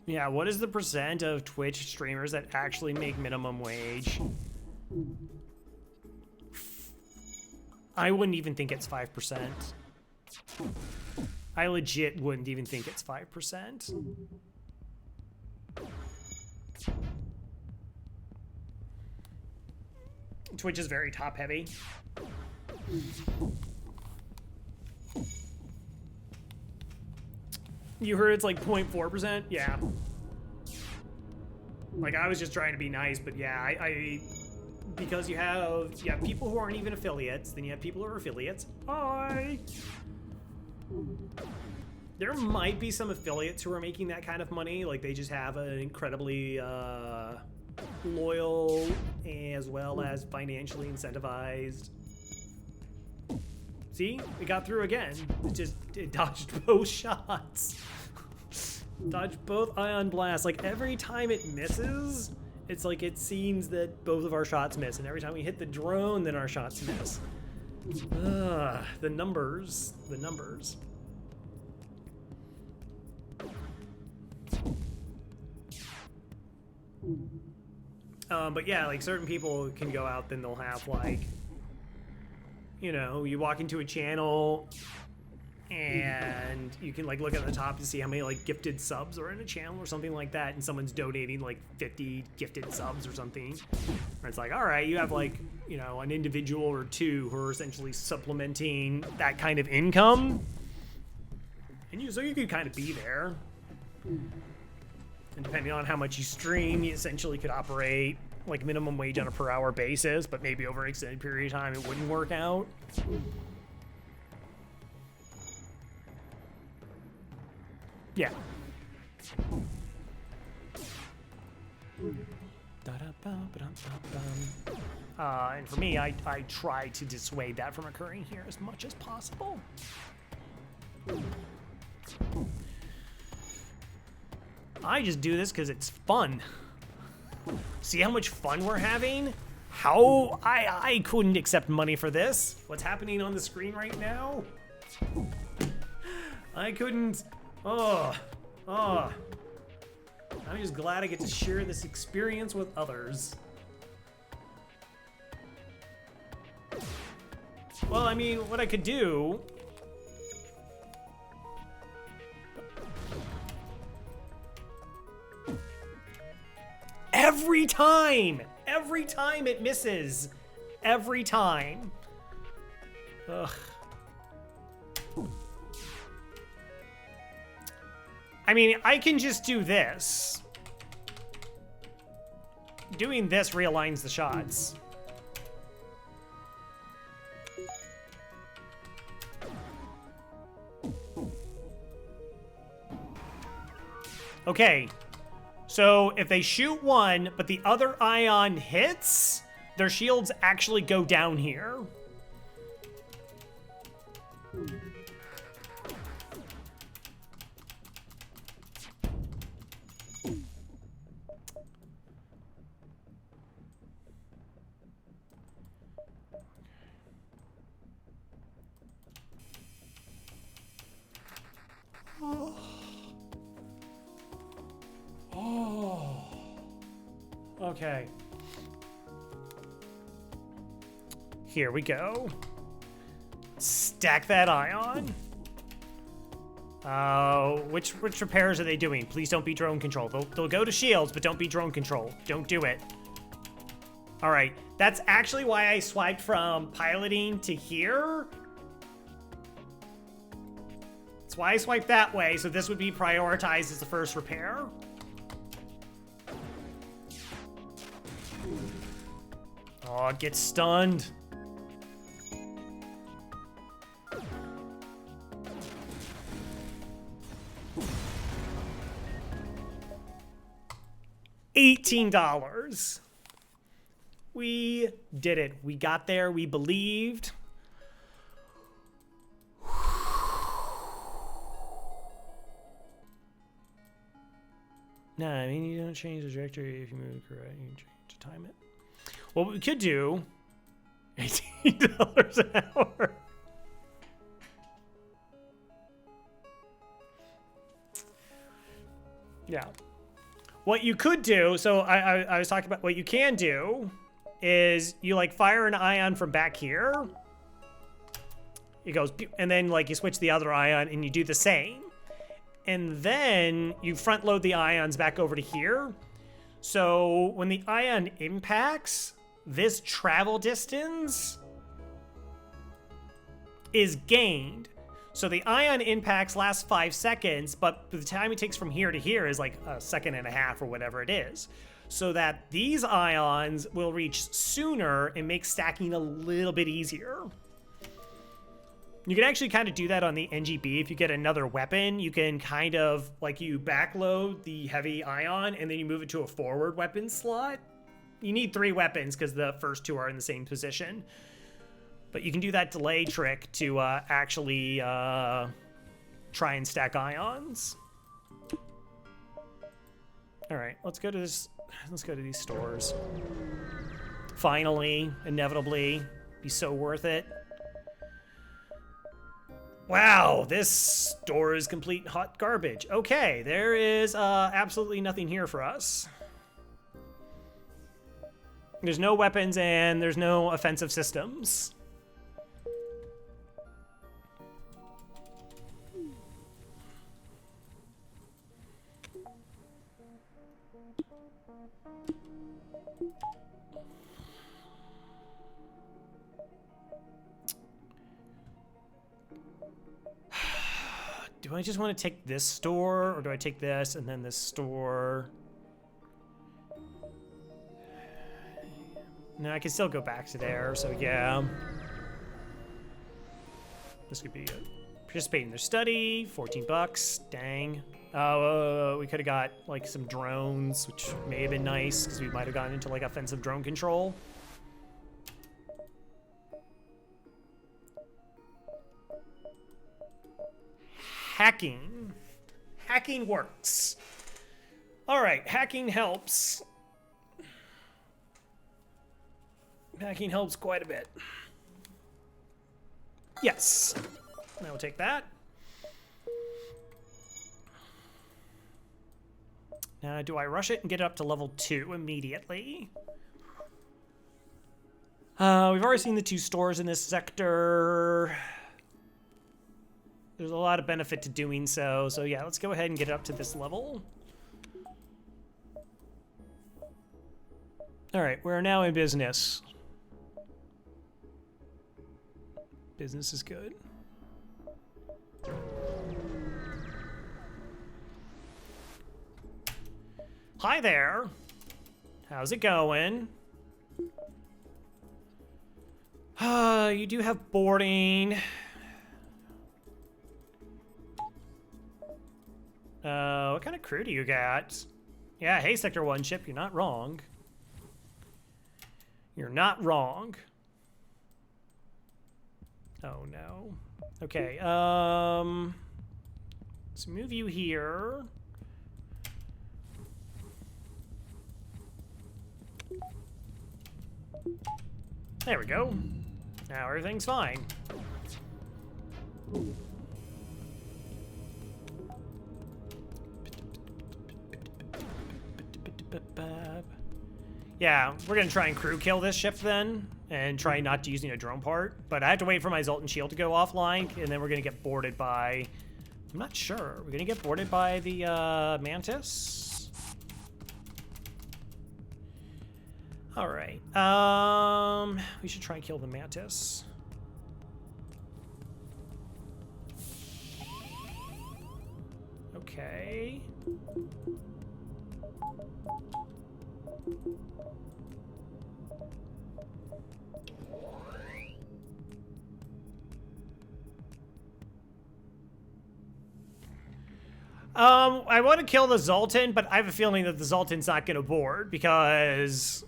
Yeah, what is the percent of Twitch streamers that actually make minimum wage? I wouldn't even think it's 5%. I legit wouldn't even think it's 5%. Twitch is very top heavy. You heard it's like 0.4%? Yeah. Like, I was just trying to be nice, but yeah, I because you have people who aren't even affiliates, then you have people who are affiliates. Hi! There might be some affiliates who are making that kind of money, like they just have an incredibly loyal as well as financially incentivized. See? It got through again. It dodged both shots. Dodged both ion blasts. Like, every time it misses, it's like it seems that both of our shots miss. And every time we hit the drone, then our shots miss. Ugh, the numbers. The numbers. But yeah, like, certain people can go out, then they'll have, like, you know, you walk into a channel and you can, like, look at the top to see how many, like, gifted subs are in a channel or something like that, and someone's donating, like, 50 gifted subs or something. Or it's like, all right, you have, like, you know, an individual or two who are essentially supplementing that kind of income. And so you could kind of be there. And depending on how much you stream, you essentially could operate like minimum wage on a per hour basis, but maybe over an extended period of time it wouldn't work out. Yeah. And for me, I try to dissuade that from occurring here as much as possible. I just do this because it's fun. See how much fun we're having? How I couldn't accept money for this. What's happening on the screen right now? I couldn't. Oh. I'm just glad I get to share this experience with others. Well, I mean, what I could do. Every time it misses. Every time. Ugh. I mean, I can just do this. Doing this realigns the shots. Okay. So if they shoot one, but the other ion hits, their shields actually go down here. Okay. Here we go. Stack that ion. Which repairs are they doing? Please don't be drone control. They'll go to shields, but don't be drone control. Don't do it. All right. That's actually why I swiped from piloting to here. That's why I swiped that way, so this would be prioritized as the first repair. Oh, it gets stunned. $18. We did it. We got there. We believed. No, I mean, you don't change the trajectory if you move it correct. You can change to time it. What we could do, $18 an hour. Yeah. What you could do, so I was talking about what you can do is you like fire an ion from back here. It goes, and then like you switch the other ion and you do the same. And then you front load the ions back over to here. So when the ion impacts, this travel distance is gained. So the ion impacts last 5 seconds, but the time it takes from here to here is like a second and a half or whatever it is. So that these ions will reach sooner and make stacking a little bit easier. You can actually kind of do that on the NGB. If you get another weapon, you can kind of, like, you backload the heavy ion and then you move it to a forward weapon slot. You need 3 weapons because the first 2 are in the same position. But you can do that delay trick to actually try and stack ions. All right, let's go to this. Let's go to these stores. Finally, inevitably, be so worth it. Wow, this store is complete hot garbage. Okay, there is absolutely nothing here for us. There's no weapons and there's no offensive systems. Do I just want to take this store, or do I take this and then this store? No, I can still go back to there, so yeah. This could be good. Participate in their study, 14 bucks, dang. Oh, we could have got like some drones, which may have been nice, because we might have gotten into like offensive drone control. Hacking. Hacking works. All right, hacking helps. Hacking helps quite a bit. Yes. I will take that. Now, do I rush it and get it up to level 2 immediately? We've already seen the 2 stores in this sector. There's a lot of benefit to doing so. So yeah, let's go ahead and get it up to this level. All right, we're now in business. Business is good. Hi there. How's it going? You do have boarding. What kind of crew do you got? Yeah, hey, Sector 1 ship, you're not wrong. You're not wrong. Oh, no. Okay, let's move you here. There we go. Now everything's fine. Yeah, we're gonna try and crew kill this ship then, and try not to using a drone part. But I have to wait for my Zoltan shield to go offline, and then we're gonna get boarded by... I'm not sure. We're gonna get boarded by the Mantis? All right. We should try and kill the Mantis. Okay. I want to kill the Zoltan, but I have a feeling that the Zoltan's not going to board because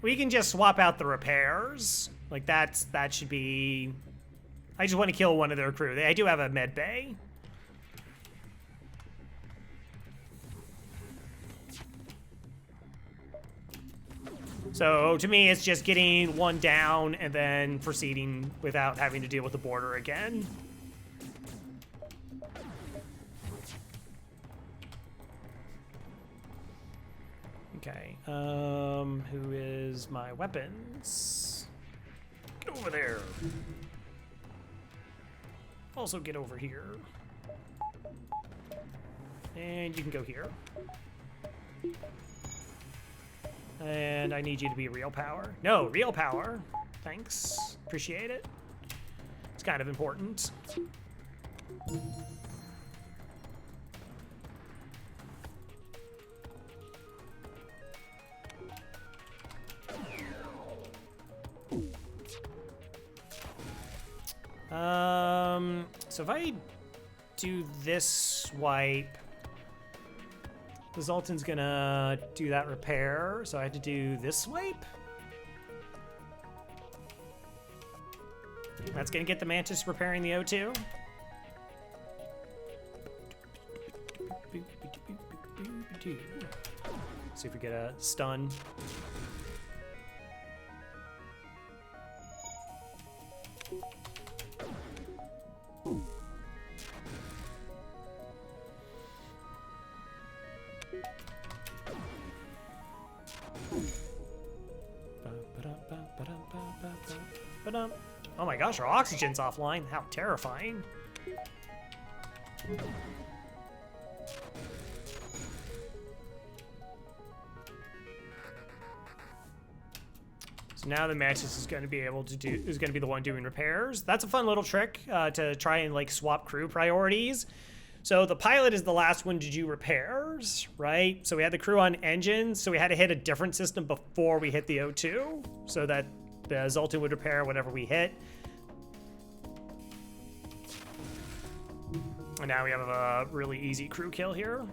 we can just swap out the repairs. Like that should be. I just want to kill one of their crew. I do have a med bay. So to me, it's just getting one down and then proceeding without having to deal with the border again. Okay, who is my weapons? Get over there. Also get over here. And you can go here. And I need you to be real power. No, real power. Thanks. Appreciate it. It's kind of important. So if I do this swipe, the Zoltan's gonna do that repair, so I have to do this swipe. That's gonna get the Mantis repairing the O2. See if we get a stun. Oh my gosh, our oxygen's offline. How terrifying. So now the Mantis is going to be able to is going to be the one doing repairs. That's a fun little trick to try and like swap crew priorities. So the pilot is the last one to do repairs, right? So we had the crew on engines, so we had to hit a different system before we hit the O2 so that the Zoltan would repair whatever we hit. And now we have a really easy crew kill here.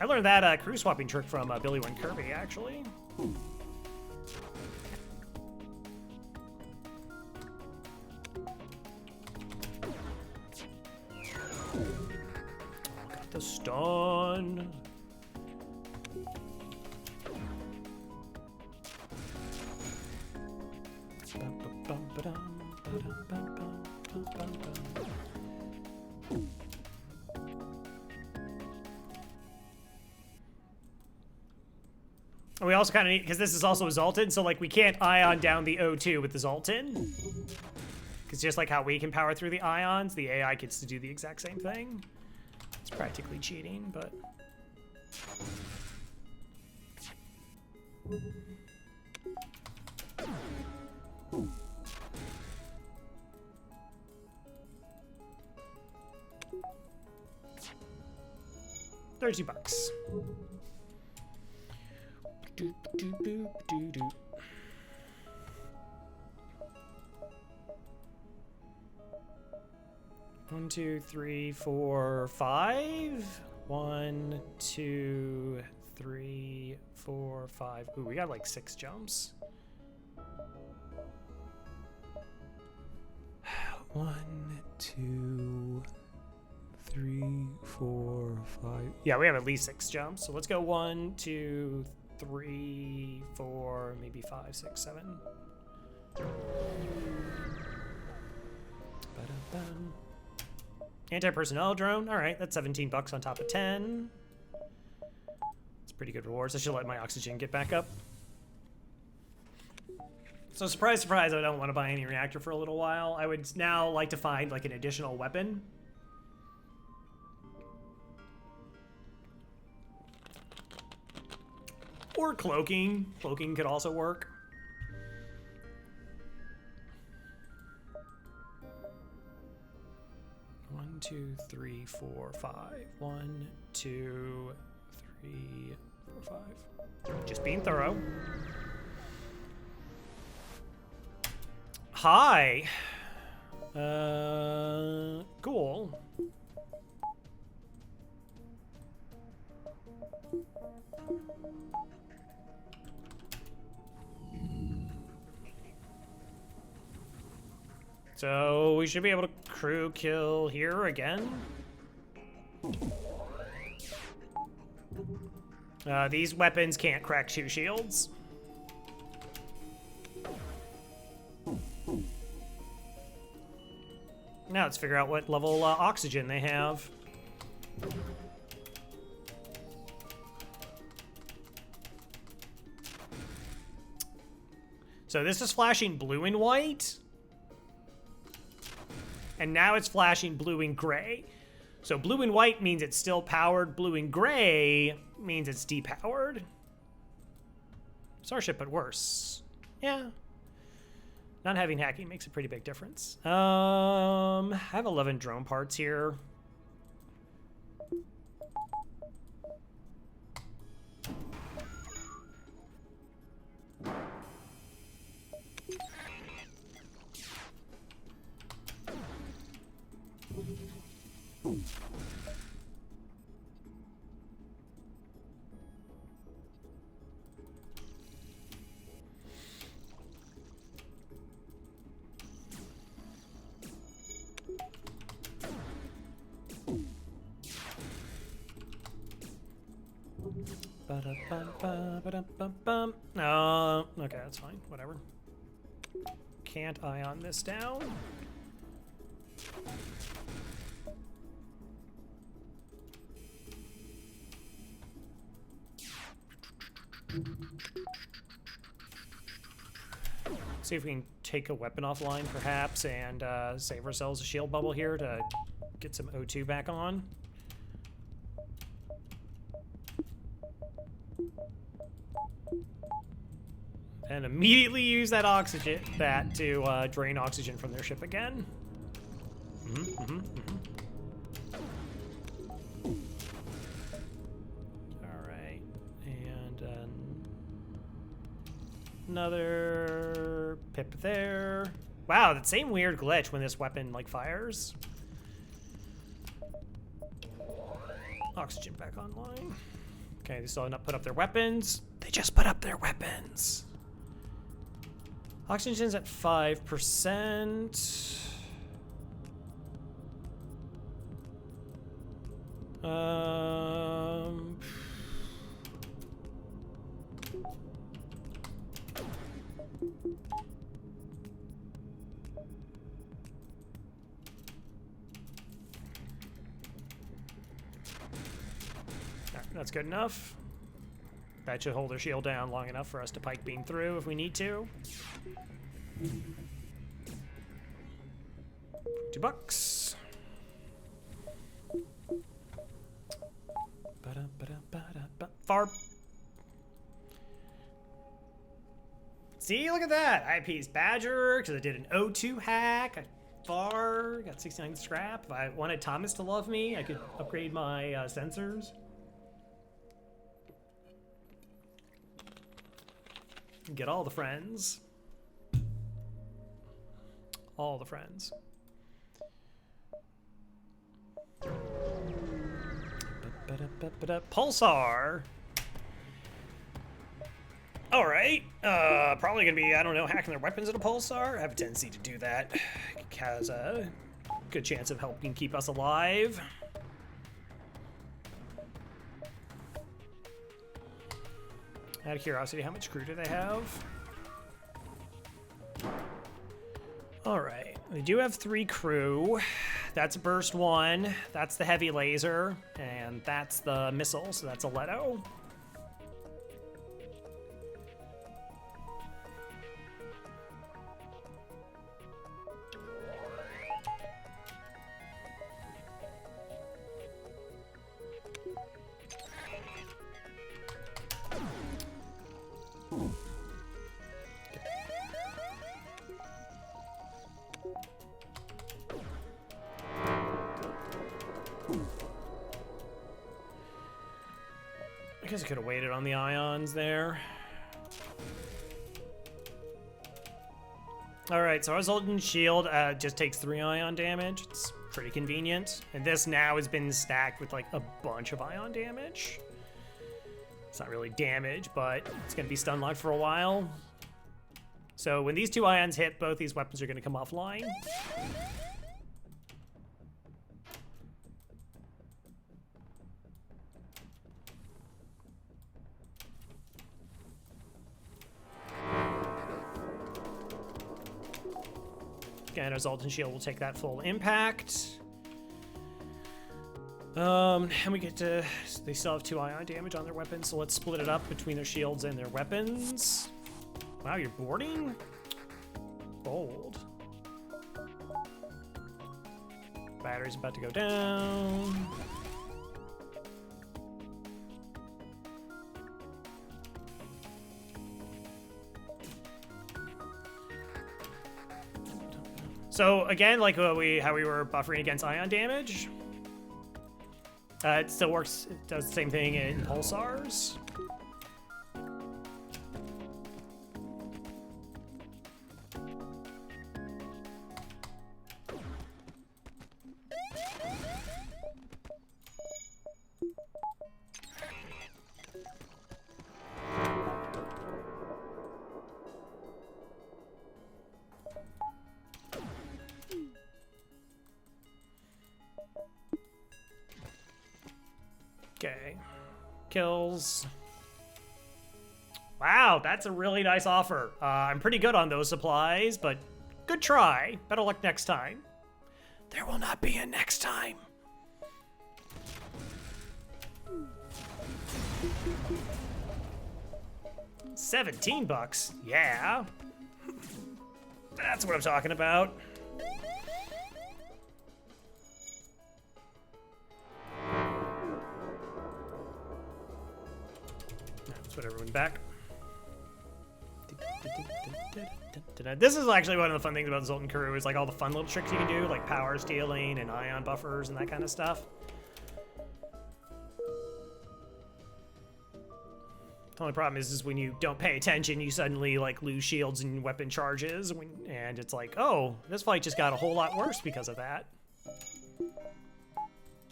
I learned that crew swapping trick from Billy Wynn Kirby, actually. Got the stun. And we also kind of need, because this is also a Zoltan, so like we can't ion down the O2 with the Zoltan. Because just like how we can power through the ions, the AI gets to do the exact same thing. It's practically cheating, but... $30. Do, do, do, do, do. One, two, three, four, five. 1, 2, 3, 4, 5. Ooh, we got like 6 jumps. 1, 2, 3, 4, 5. Yeah, we have at least 6 jumps. So let's go 1, 2, 3, 4, maybe 5, 6, 7. Ba-da-bum. Anti-personnel drone. All right, that's $17 on top of 10. It's pretty good rewards. I should let my oxygen get back up. So surprise, surprise, I don't want to buy any reactor for a little while. I would now like to find like an additional weapon. Or cloaking. Cloaking could also work. One, 2, 3, 4, 5. 1, 2, 3, 4, 5. Just being thorough. Hi. Cool. So we should be able to crew kill here again. These weapons can't crack 2 shields. Now let's figure out what level oxygen they have. So this is flashing blue and white. And now it's flashing blue and gray. So blue and white means it's still powered. Blue and gray means it's depowered. Starship, but worse. Yeah. Not having hacking makes a pretty big difference. I have 11 drone parts here. Okay, that's fine. Whatever. Can't ion this down. See if we can take a weapon offline, perhaps, and save ourselves a shield bubble here to get some O2 back on. And immediately use that oxygen, to drain oxygen from their ship again. All right, and another pip there. Wow, that same weird glitch when this weapon like fires. Oxygen back online. Okay, they still have not put up their weapons. They just put up their weapons. Oxygen's at 5%. That's good enough. That should hold their shield down long enough for us to pike beam through if we need to. $2. Far. See, look at that. I appeased Badger because I did an O2 hack. I far got 69 scrap. If I wanted Thomas to love me, I could upgrade my sensors. Get all the friends. All the friends. Pulsar. All right. Probably gonna be, I don't know, hacking their weapons at a pulsar. I have a tendency to do that. It has a good chance of helping keep us alive. Out of curiosity, how much crew do they have? All right, we do have 3 crew. That's burst 1, that's the heavy laser, and that's the missile, so that's a Leto. guess I could have waited on the ions there. Alright, so our Zoltan shield just takes 3 ion damage. It's pretty convenient. And this now has been stacked with like a bunch of ion damage. It's not really damage, but it's going to be stun locked for a while. So when these 2 ions hit, both these weapons are going to come offline. Again, our Zoltan shield will take that full impact. And we get to... They still have 2 ion damage on their weapons, so let's split it up between their shields and their weapons. Wow, you're boarding? Bold. Battery's about to go down. So again, like how we were buffering against ion damage, it still works. It does the same thing in pulsars. Okay, kills. Wow, that's a really nice offer. I'm pretty good on those supplies, but good try. Better luck next time. There will not be a next time. $17, yeah. That's what I'm talking about. Let's put everyone back. This is actually one of the fun things about Zoltan Crew is like all the fun little tricks you can do, like power stealing and ion buffers and that kind of stuff. The only problem is when you don't pay attention, you suddenly like lose shields and weapon charges, and it's like, oh, this fight just got a whole lot worse because of that.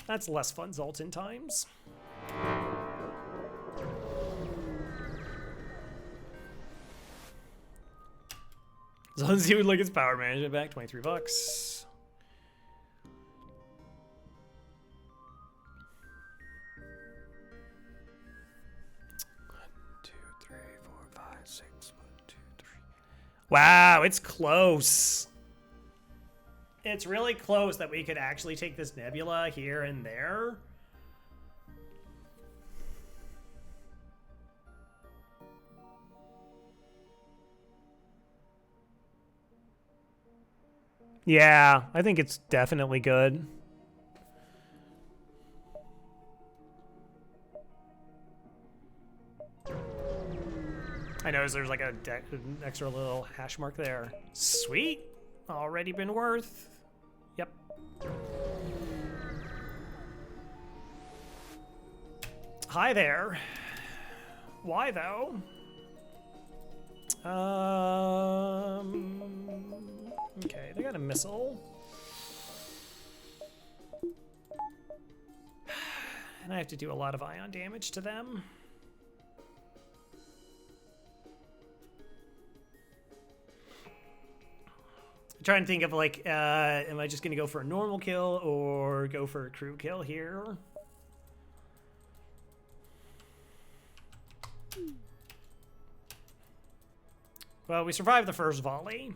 That's less fun Zoltan times. Zoltan Z would look his power management back, $23. 1, 2, 3, 4, 5, 6, 1, 2, 3. Wow, it's close. It's really close that we could actually take this nebula here and there. Yeah, I think it's definitely good. I noticed there's like an extra little hash mark there. Sweet. Already been worth. Yep. Hi there. Why though? Okay, they got a missile. And I have to do a lot of ion damage to them. I'm trying to think of like, am I just gonna go for a normal kill or go for a crew kill here? Well, we survived the first volley.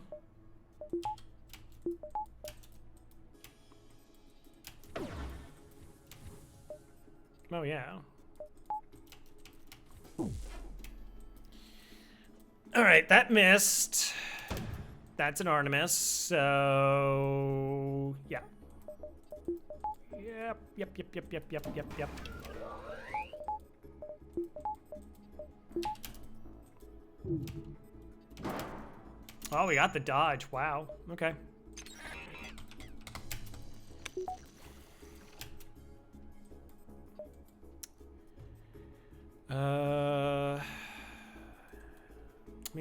Oh, yeah. All right, that missed. That's an Artemis, so... yeah. Yep. Oh, we got the dodge. Wow. Okay.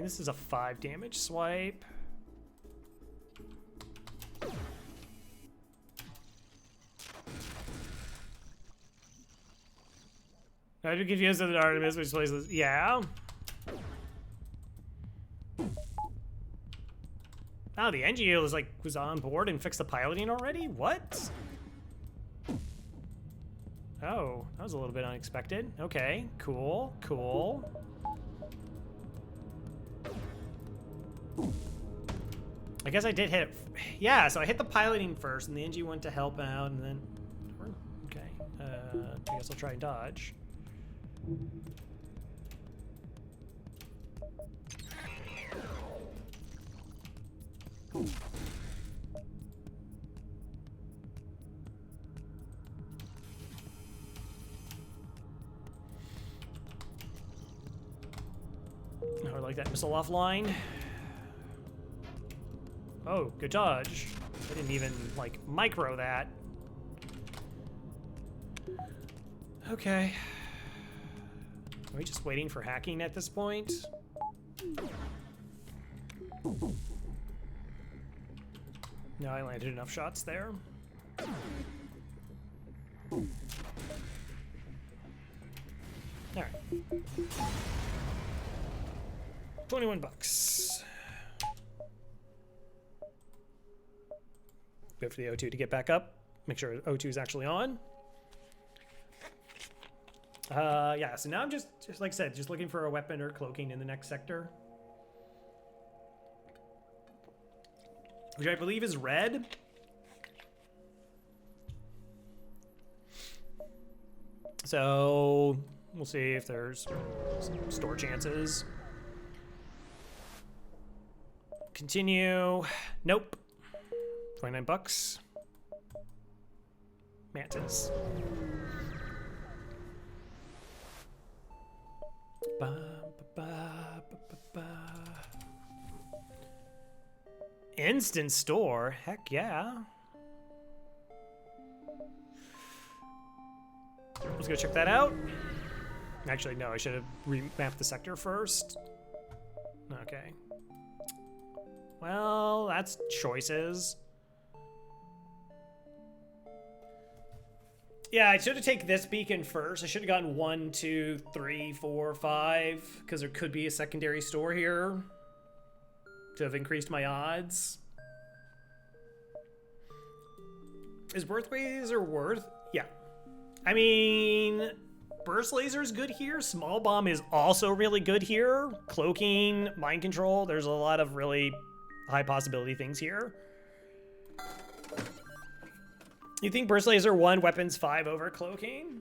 mean, this is a 5 damage swipe. I'd be confused with an Artemis, which places. Yeah. Oh, the NGO was on board and fixed the piloting already? What? Oh, that was a little bit unexpected. Okay, cool, cool. I guess I did hit it. Yeah, so I hit the piloting first, and the NG went to help out, and then... Okay, I guess I'll try and dodge. I like that missile offline. Oh, good dodge. I didn't even, like, micro that. Okay. Are we just waiting for hacking at this point? No, I landed enough shots there. Alright. 21 bucks. Wait for the O2 to get back up. Make sure O2 is actually on. Yeah, so now I'm just like I said, just looking for a weapon or cloaking in the next sector. Which I believe is red. So we'll see if there's some store chances. Continue. Nope. 29 bucks. Mantis. Ba, ba, ba, ba, ba. Instant store? Heck yeah. Let's go check that out. Actually, no, I should have remapped the sector first. Okay. Well, that's choices. Yeah, I should have taken this beacon first. I should have gotten 1, 2, 3, 4, 5, because there could be a secondary store here to have increased my odds. Is burst laser worth? Yeah. I mean, burst laser is good here. Small bomb is also really good here. Cloaking, mind control. There's a lot of really high possibility things here. You think burst laser 1, weapons 5 over cloaking?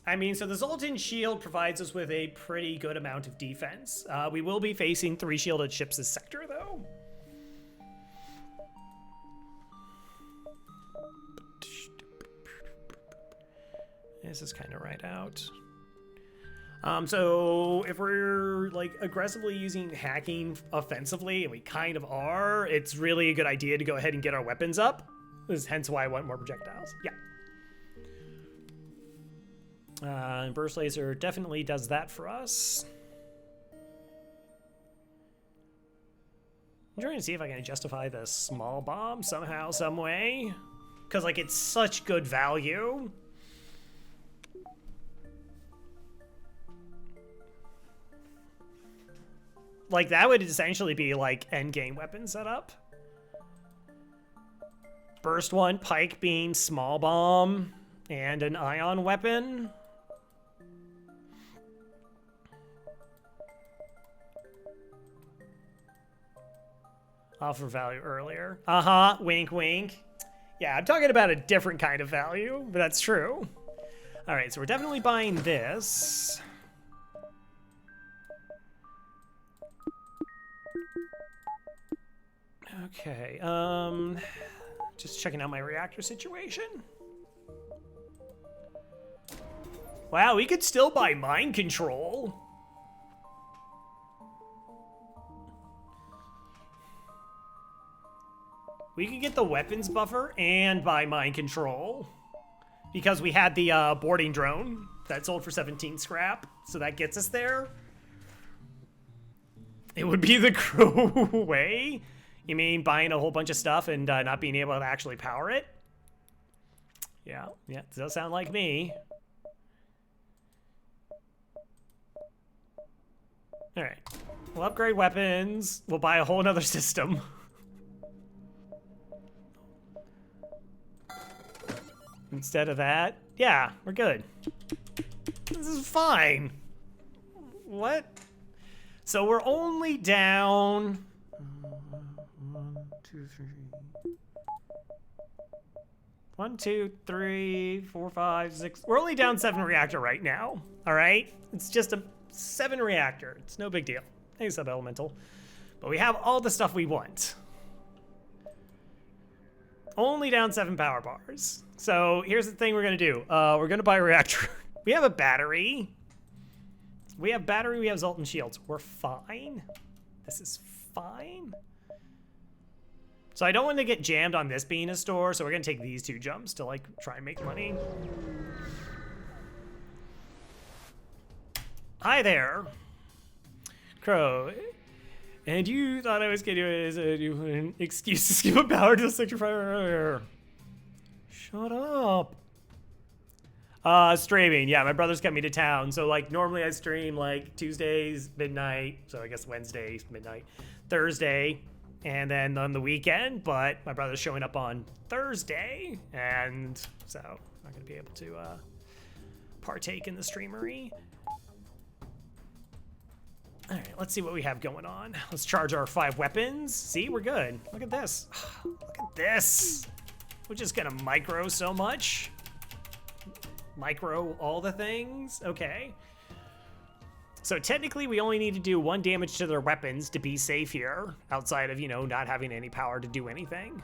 I mean, so the Zoltan shield provides us with a pretty good amount of defense. We will be facing 3 shielded ships this sector, though. This is kind of right out. So if we're like aggressively using hacking offensively, and we kind of are, it's really a good idea to go ahead and get our weapons up. This is hence why I want more projectiles. Yeah. And burst laser definitely does that for us. I'm trying to see if I can justify the small bomb somehow, some way. Because like it's such good value. Like, that would essentially be, like, endgame weapon setup. Burst 1, pike beam, small bomb, and an ion weapon. Offer value earlier. Uh-huh, wink, wink. Yeah, I'm talking about a different kind of value, but that's true. All right, so we're definitely buying this. Okay, just checking out my reactor situation. Wow, we could still buy mind control. We could get the weapons buffer and buy mind control because we had the boarding drone. That sold for 17 scrap, so that gets us there. It would be the Crow way? You mean buying a whole bunch of stuff and not being able to actually power it? Yeah, it does sound like me. All right, we'll upgrade weapons. We'll buy a whole nother system. Instead of that, yeah, we're good. This is fine. What? So we're only down 1, 2, 3. 1, 2, 3, 4, 5, 6. We're only down 7 reactor right now. All right, it's just a 7 reactor. It's no big deal. Hey, sub-elemental. But we have all the stuff we want. Only down 7 power bars. So here's the thing we're gonna do. We're gonna buy a reactor. We have a battery. We have battery, we have Zoltan shields. We're fine. This is fine. So I don't want to get jammed on this being a store, so we're gonna take these 2 jumps to like try and make money. Hi there, Crow. And you thought I was kidding as an excuse to skip a power to the sector fire. Shut up. Streaming. Yeah, my brother's got me to town. So like normally I stream like Tuesdays, midnight. So I guess Wednesdays, midnight, Thursday, and then on the weekend. But my brother's showing up on Thursday. And so I'm not going to be able to partake in the streamery. All right, let's see what we have going on. Let's charge our 5 weapons. See, we're good. Look at this. Look at this. We're just gonna micro so much. Micro all the things. Okay. So technically we only need to do 1 damage to their weapons to be safe here, outside of, you know, not having any power to do anything.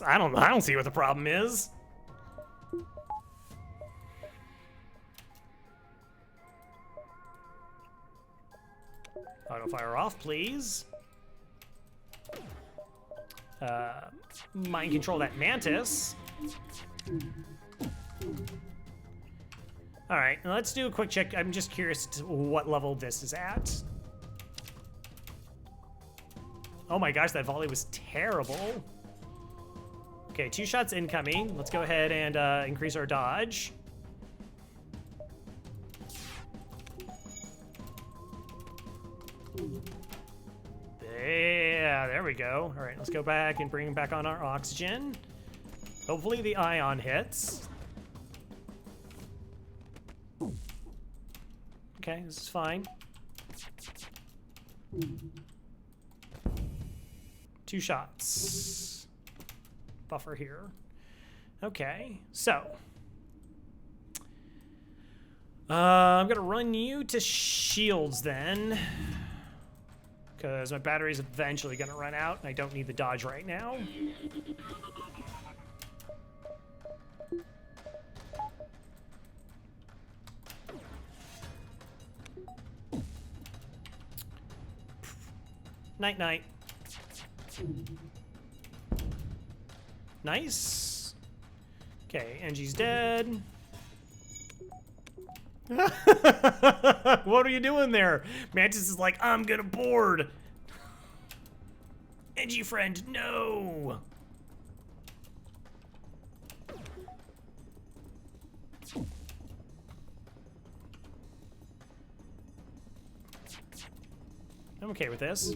I don't see what the problem is. Auto fire off, please. Mind control that mantis. All right, now let's do a quick check. I'm just curious to what level this is at. Oh my gosh, that volley was terrible. Okay, 2 shots incoming. Let's go ahead and increase our dodge. Yeah, there we go. All right, let's go back and bring back on our oxygen. Hopefully the ion hits. Okay, this is fine. 2 shots. Buffer here. Okay, so. I'm gonna run you to shields then. Because my battery's eventually gonna run out and I don't need the dodge right now. Night night. Nice. Okay, Angie's dead. What are you doing there? Mantis is like, I'm gonna board. Angie friend, no. I'm okay with this.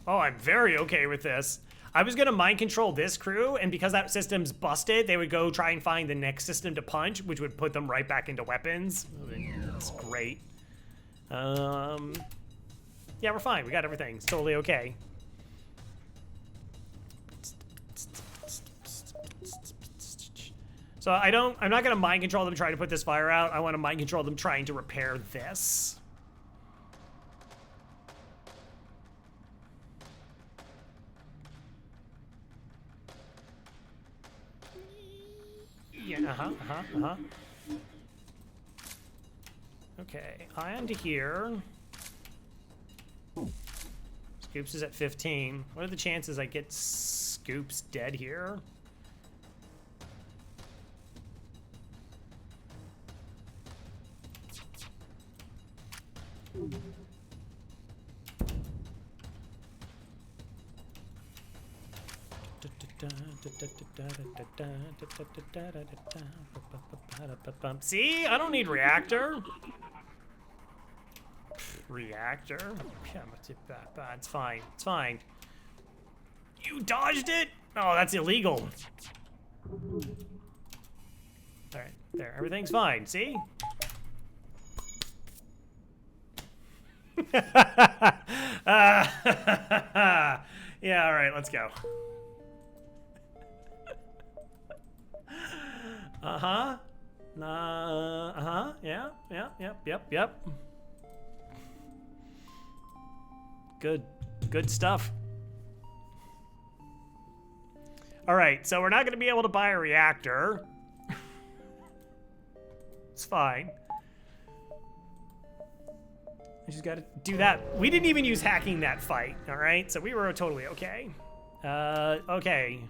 Oh, I'm very okay with this. I was gonna mind control this crew, and because that system's busted, they would go try and find the next system to punch, which would put them right back into weapons. That's great. Yeah, we're fine. We got everything. It's totally okay. So I'm not gonna mind control them trying to put this fire out. I want to mind control them trying to repair this. Yeah, Okay, ion to here. Scoops is at 15. What are the chances I get Scoops dead here? See? I don't need reactor. Reactor? Yeah, it's fine. It's fine. You dodged it? Oh, that's illegal. Alright, there. Everything's fine. See? Yeah, alright, let's go. Uh-huh. Uh-huh. Yeah, yep. Good stuff. Alright, so we're not going to be able to buy a reactor. It's fine. I just got to do that. We didn't even use hacking that fight, alright? So we were totally okay. Okay.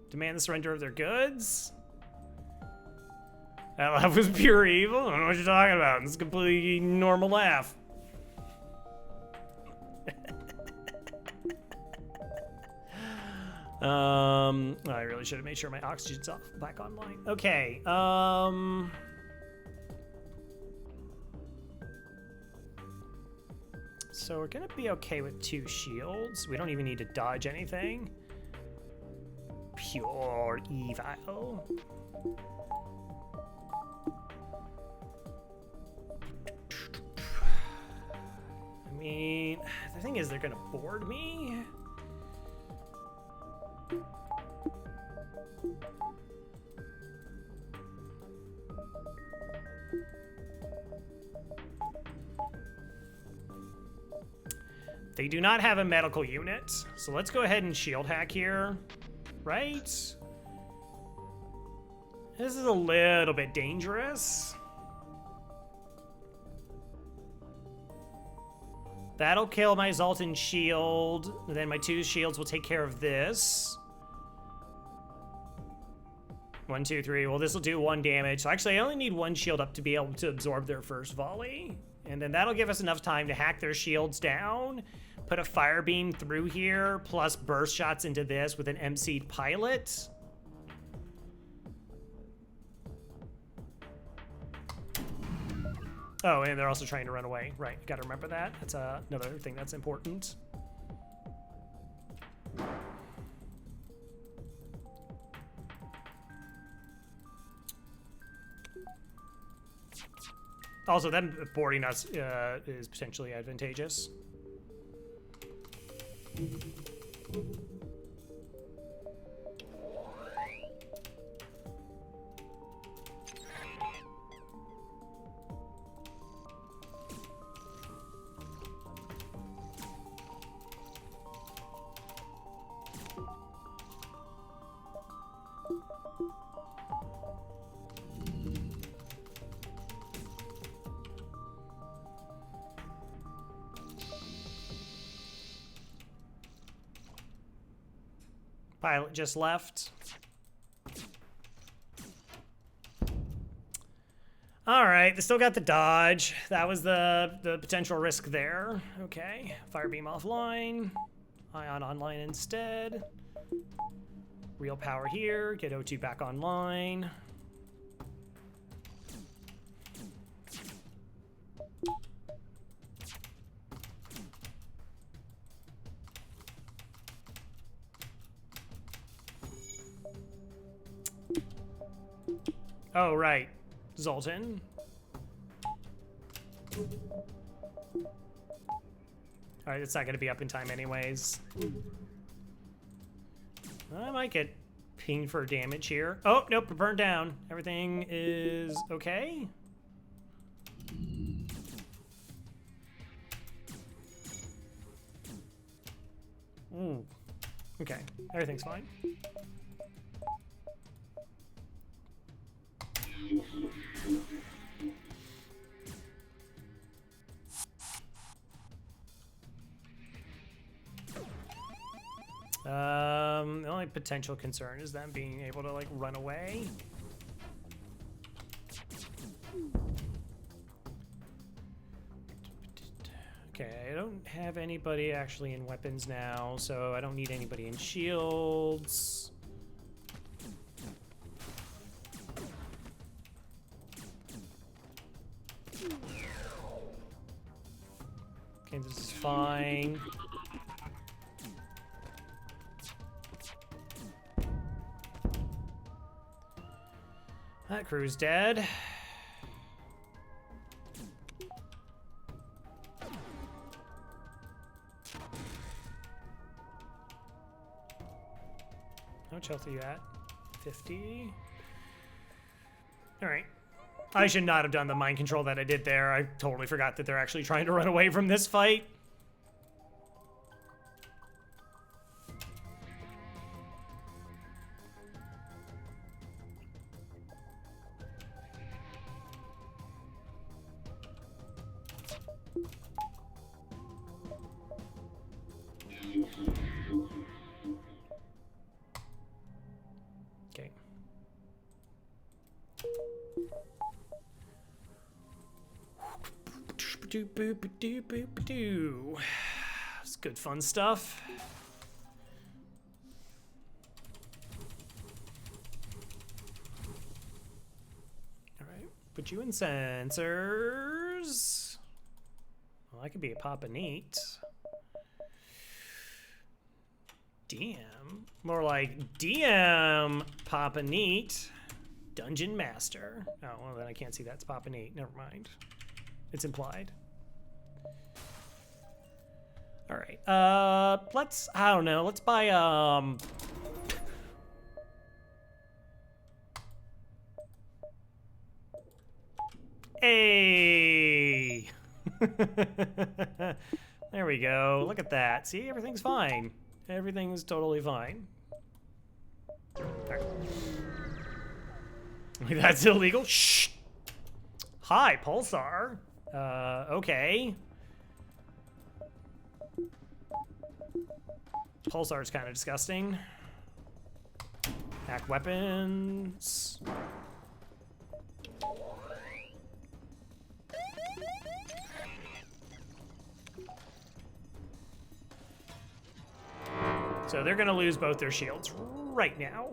Demand the surrender of their goods. That laugh was pure evil? I don't know what you're talking about. It's a completely normal laugh. I really should have made sure my oxygen's off, back online. Okay, so we're gonna be okay with 2 shields. We don't even need to dodge anything. Pure evil. I mean, the thing is, they're gonna board me. They do not have a medical unit, so let's go ahead and shield hack here, right? This is a little bit dangerous. That'll kill my Zoltan shield, and then my 2 shields will take care of this. 1, 2, 3. Well, this will do 1 damage. So actually, I only need 1 shield up to be able to absorb their first volley. And then that'll give us enough time to hack their shields down, put a fire beam through here, plus burst shots into this with an MC'd pilot. Oh, and they're also trying to run away. Right, gotta remember that. That's another thing that's important. Also, them boarding us is potentially advantageous. Pilot just left. All right, they still got the dodge. That was the potential risk there. Okay, fire beam offline. Ion online instead. Real power here. Get O2 back online. Oh, right. Zoltan. Alright, it's not going to be up in time anyways. I might get pinged for damage here. Oh, nope, we're burned down. Everything is okay. Ooh. Okay, everything's fine. The only potential concern is them being able to, like, run away. Okay, I don't have anybody actually in weapons now, so I don't need anybody in shields. Okay, this is fine. That crew's dead. How much health are you at? 50. All right. I should not have done the mind control that I did there. I totally forgot that they're actually trying to run away from this fight. Okay. It's good fun stuff. All right, put you in sensors. Well, I could be a Papa Neat. DM. More like DM Papa Neat. Dungeon Master. Oh, well, then I can't see that's Papa Neat. Never mind. It's implied. All right. Let's, I don't know. Let's buy, Hey! There we go. Look at that. See, everything's fine. Everything's totally fine. All right. That's illegal. Shh. Hi, Pulsar. Okay. Pulsar's kind of disgusting. Hack weapons. So they're gonna lose both their shields right now.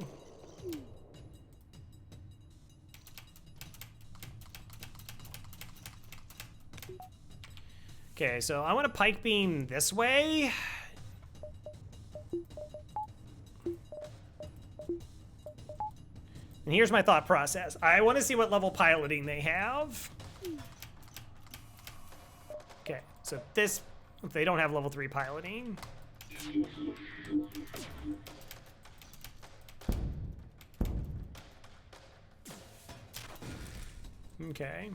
Okay, so I want to pike beam this way. And here's my thought process. I want to see what level piloting they have. Okay, so this, if they don't have level 3 piloting. Okay.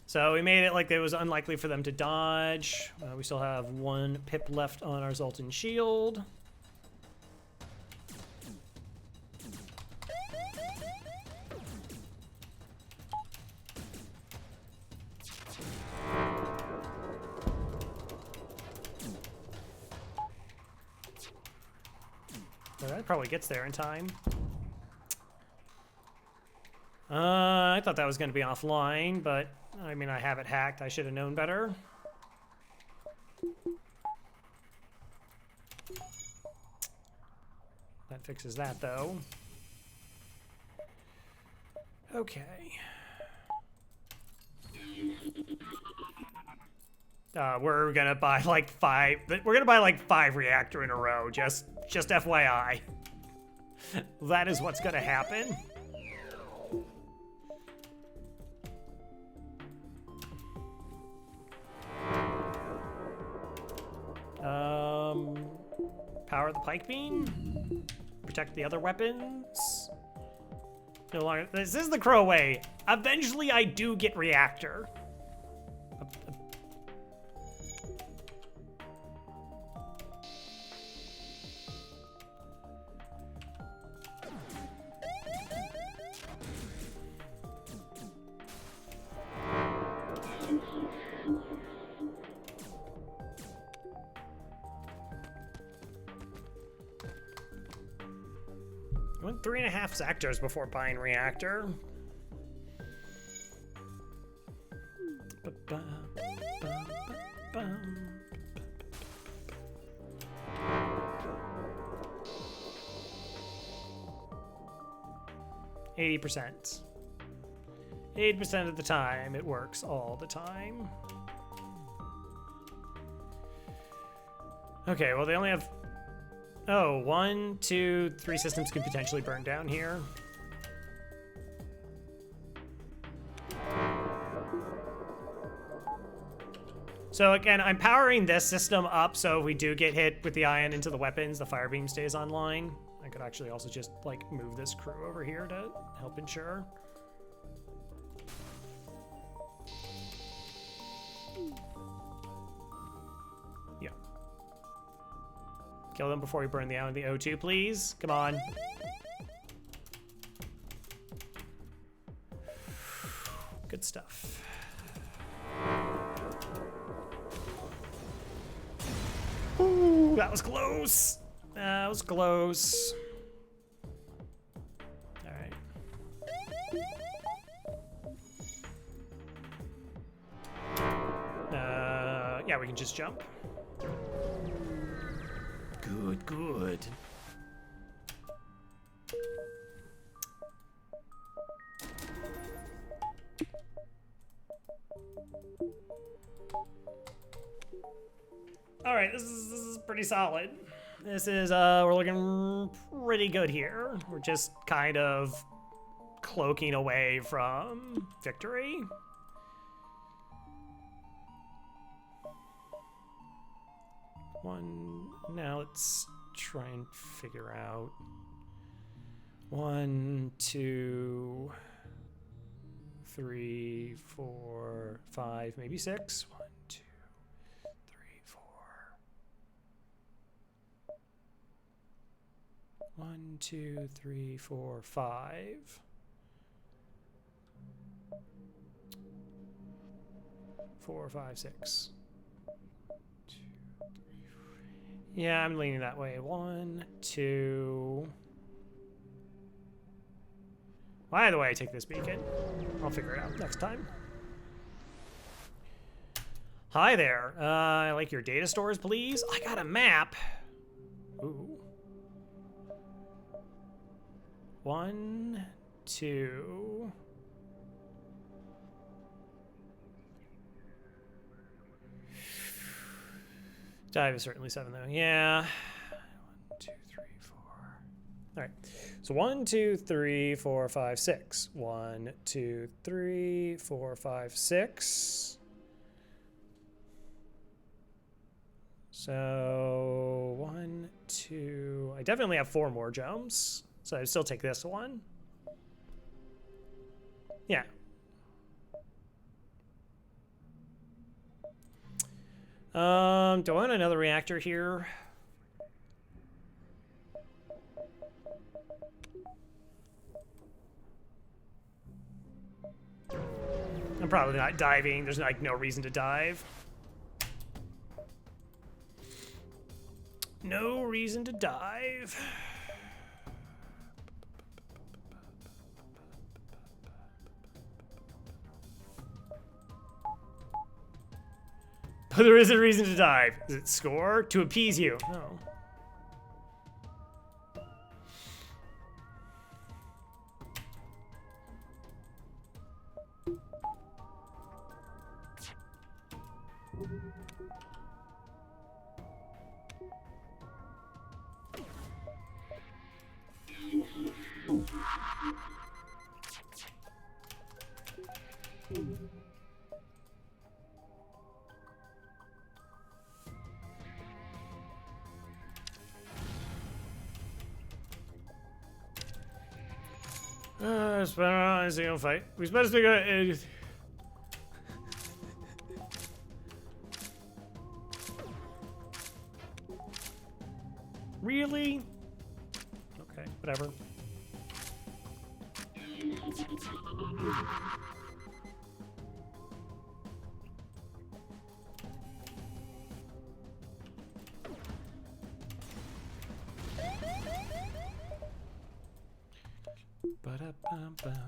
So we made it like it was unlikely for them to dodge. We still have 1 pip left on our Zoltan shield. Well, that probably gets there in time. I thought that was going to be offline, but I mean, I have it hacked. I should have known better. That fixes that, though. Okay. We're gonna buy like 5. We're gonna buy like 5 reactor in a row. Just FYI. That is what's gonna happen. Power the pike beam. Protect the other weapons. No longer. This is the Crow way. Eventually, I do get reactor. I went 3.5 sectors before buying reactor. 80%. 80% of the time, it works all the time. Okay, well they only have... Oh, 1, 2, 3 systems could potentially burn down here. So again, I'm powering this system up so if we do get hit with the ion into the weapons, the fire beam stays online. I could actually also just like move this crew over here to help ensure. Yeah. Kill them before we burn the ion in the O2, please. Come on. Good stuff. Ooh, that was close. That was close. All right. Yeah, we can just jump. Good, good. All right, this is pretty solid. This is, we're looking pretty good here. We're just kind of cloaking away from victory. Now let's try and figure out 1, 2, 3, 4, 5, maybe 6. 1, 2, 3, 4. 1, 2, 3, 4, 5. 4, 5, 6. 2, 3, 4. Yeah, I'm leaning that way. 1, 2. By the way, I take this beacon. I'll figure it out next time. Hi there. I like your data stores, please. I got a map. Ooh. 1, 2. Dive is certainly 7 though. Yeah. 1, 2, 3, 4. All right. So 1, 2, 3, 4, 5, 6. 1, 2, 3, 4, 5, 6. So 1, 2. I definitely have 4 more jumps. So I still take this one. Yeah. Do I want another reactor here? I'm probably not diving. There's like no reason to dive. No reason to dive. But there is a reason to dive. Is it score? To appease you. No. Is he gonna fight? We supposed to go. Really? Okay, whatever. Ba-da-ba-ba.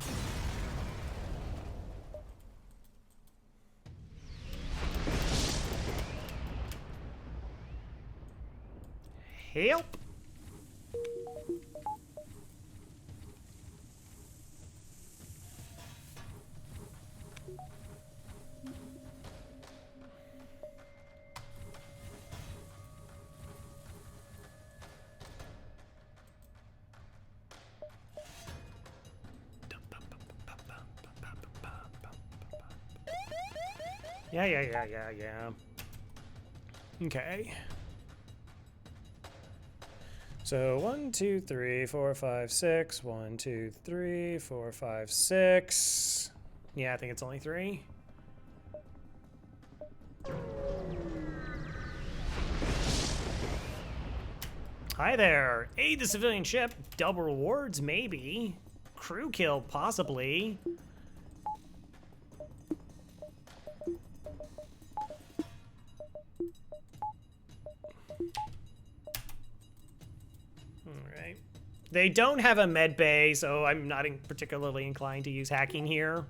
Help! Yeah. Okay. So 1, 2, 3, 4, 5, 6. 1, 2, 3, 4, 5, 6. Yeah, I think it's only 3. Hi there. Aid the civilian ship. Double rewards, maybe. Crew kill, possibly. Alright. They don't have a med bay, so I'm not particularly inclined to use hacking here.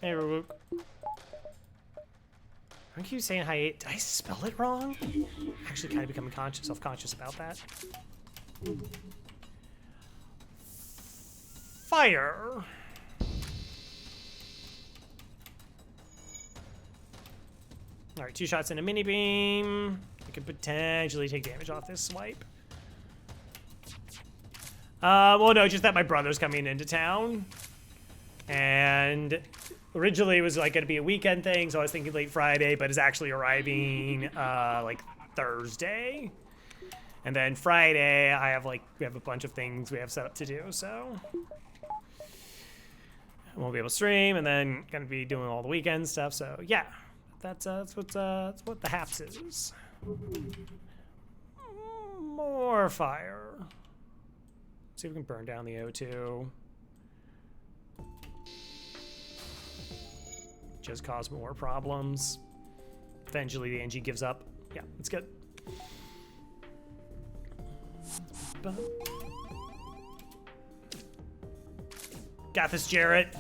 Hey, Rook. I keep saying hi. Did I spell it wrong? Actually, kind of becoming self-conscious about that. Fire. All right, 2 shots in a mini beam. I could potentially take damage off this swipe. Well, no, just that my brother's coming into town, and originally it was like gonna be a weekend thing, so I was thinking late Friday, but it's actually arriving like Thursday. And then Friday, we have a bunch of things we have set up to do, so I won't be able to stream, and then gonna be doing all the weekend stuff. So yeah, that's what the haps is. More fire. See if we can burn down the O2. Just cause more problems. Eventually the NG gives up. Yeah, it's good. Got this, Jarrett.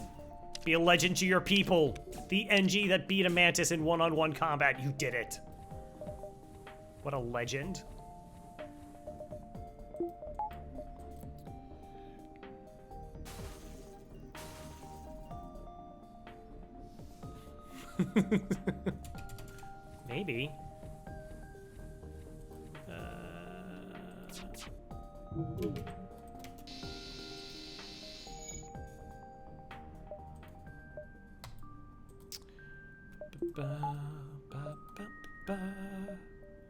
Be a legend to your people. The NG that beat a Mantis in one-on-one combat. You did it. What a legend. Maybe.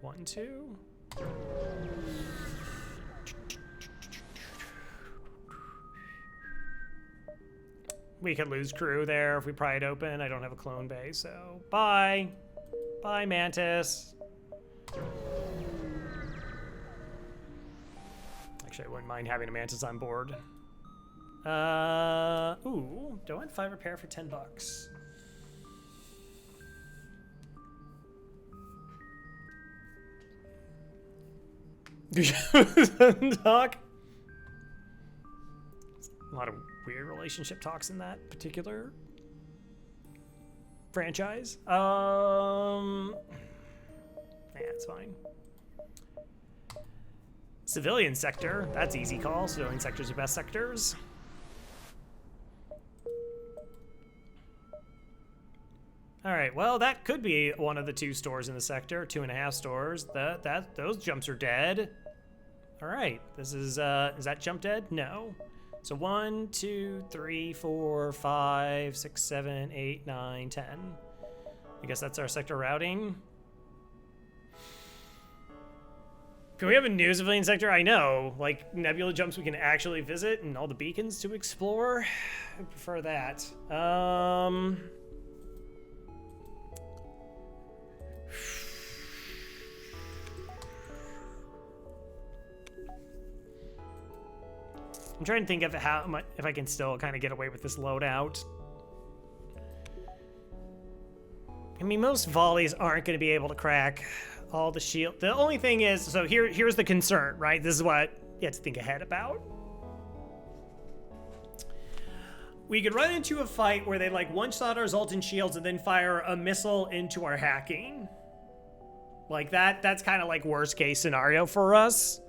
One, two. We could lose crew there if we pry it open. I don't have a clone bay, so bye. Bye, Mantis. Actually, I wouldn't mind having a Mantis on board. Ooh, do I want 5 repair for $10? Talk. A lot of weird relationship talks in that particular franchise. Yeah, it's fine. Civilian sector, that's easy call. Civilian sectors are best sectors. All right, well, that could be one of the 2 stores in the sector, 2.5 stores. Those jumps are dead. All right, this is that jump dead? No. So 1, 2, 3, 4, 5, 6, 7, 8, 9, 10. I guess that's our sector routing. Can we have a new civilian sector? I know, like nebula jumps we can actually visit and all the beacons to explore. I prefer that. I'm trying to think of how much, if I can still kind of get away with this loadout. I mean, most volleys aren't going to be able to crack all the shield. The only thing is, so here's the concern, right? This is what you have to think ahead about. We could run into a fight where they like one-shot our Zoltan shields and then fire a missile into our hacking. Like that's kind of like worst case scenario for us.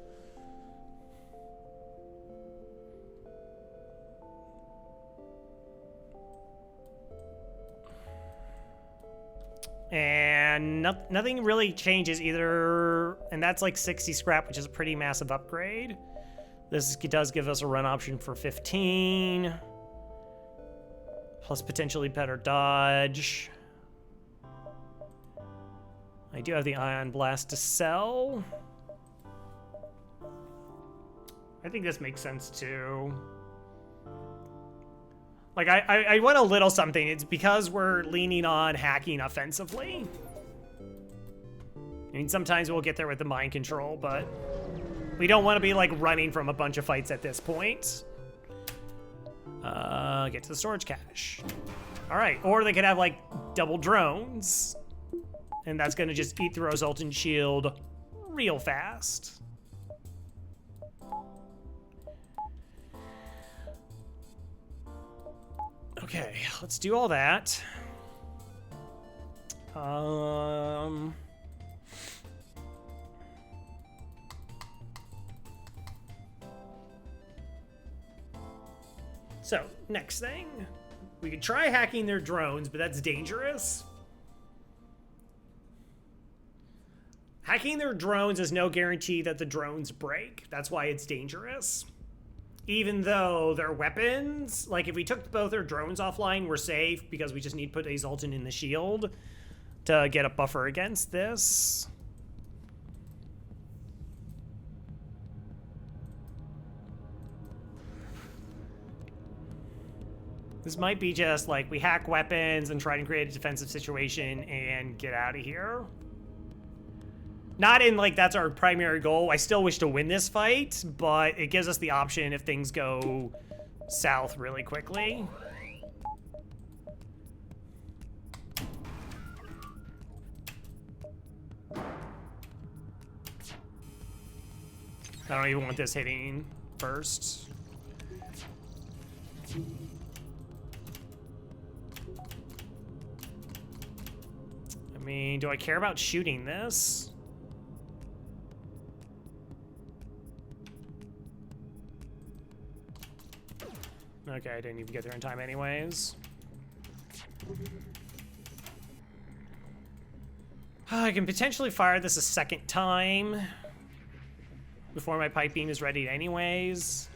And nothing really changes either. And that's like 60 scrap, which is a pretty massive upgrade. This does give us a run option for 15. Plus potentially better dodge. I do have the Ion Blast to sell. I think this makes sense too. Like, I want a little something. It's because we're leaning on hacking offensively. I mean, sometimes we'll get there with the mind control, but we don't want to be, like, running from a bunch of fights at this point. Get to the storage cache. All right, or they could have, like, double drones. And that's going to just eat through our Zoltan shield real fast. Okay, let's do all that. So, next thing. We could try hacking their drones, but that's dangerous. Hacking their drones is no guarantee that the drones break. That's why it's dangerous. Even though their weapons, like if we took both their drones offline, we're safe because we just need to put a Zoltan in the shield to get a buffer against this. This might be just like we hack weapons and try to create a defensive situation and get out of here. Not in like that's our primary goal. I still wish to win this fight, but it gives us the option if things go south really quickly. I don't even want this hitting first. I mean, do I care about shooting this? Okay, I didn't even get there in time anyways. I can potentially fire this a second time before my pipe beam is ready anyways.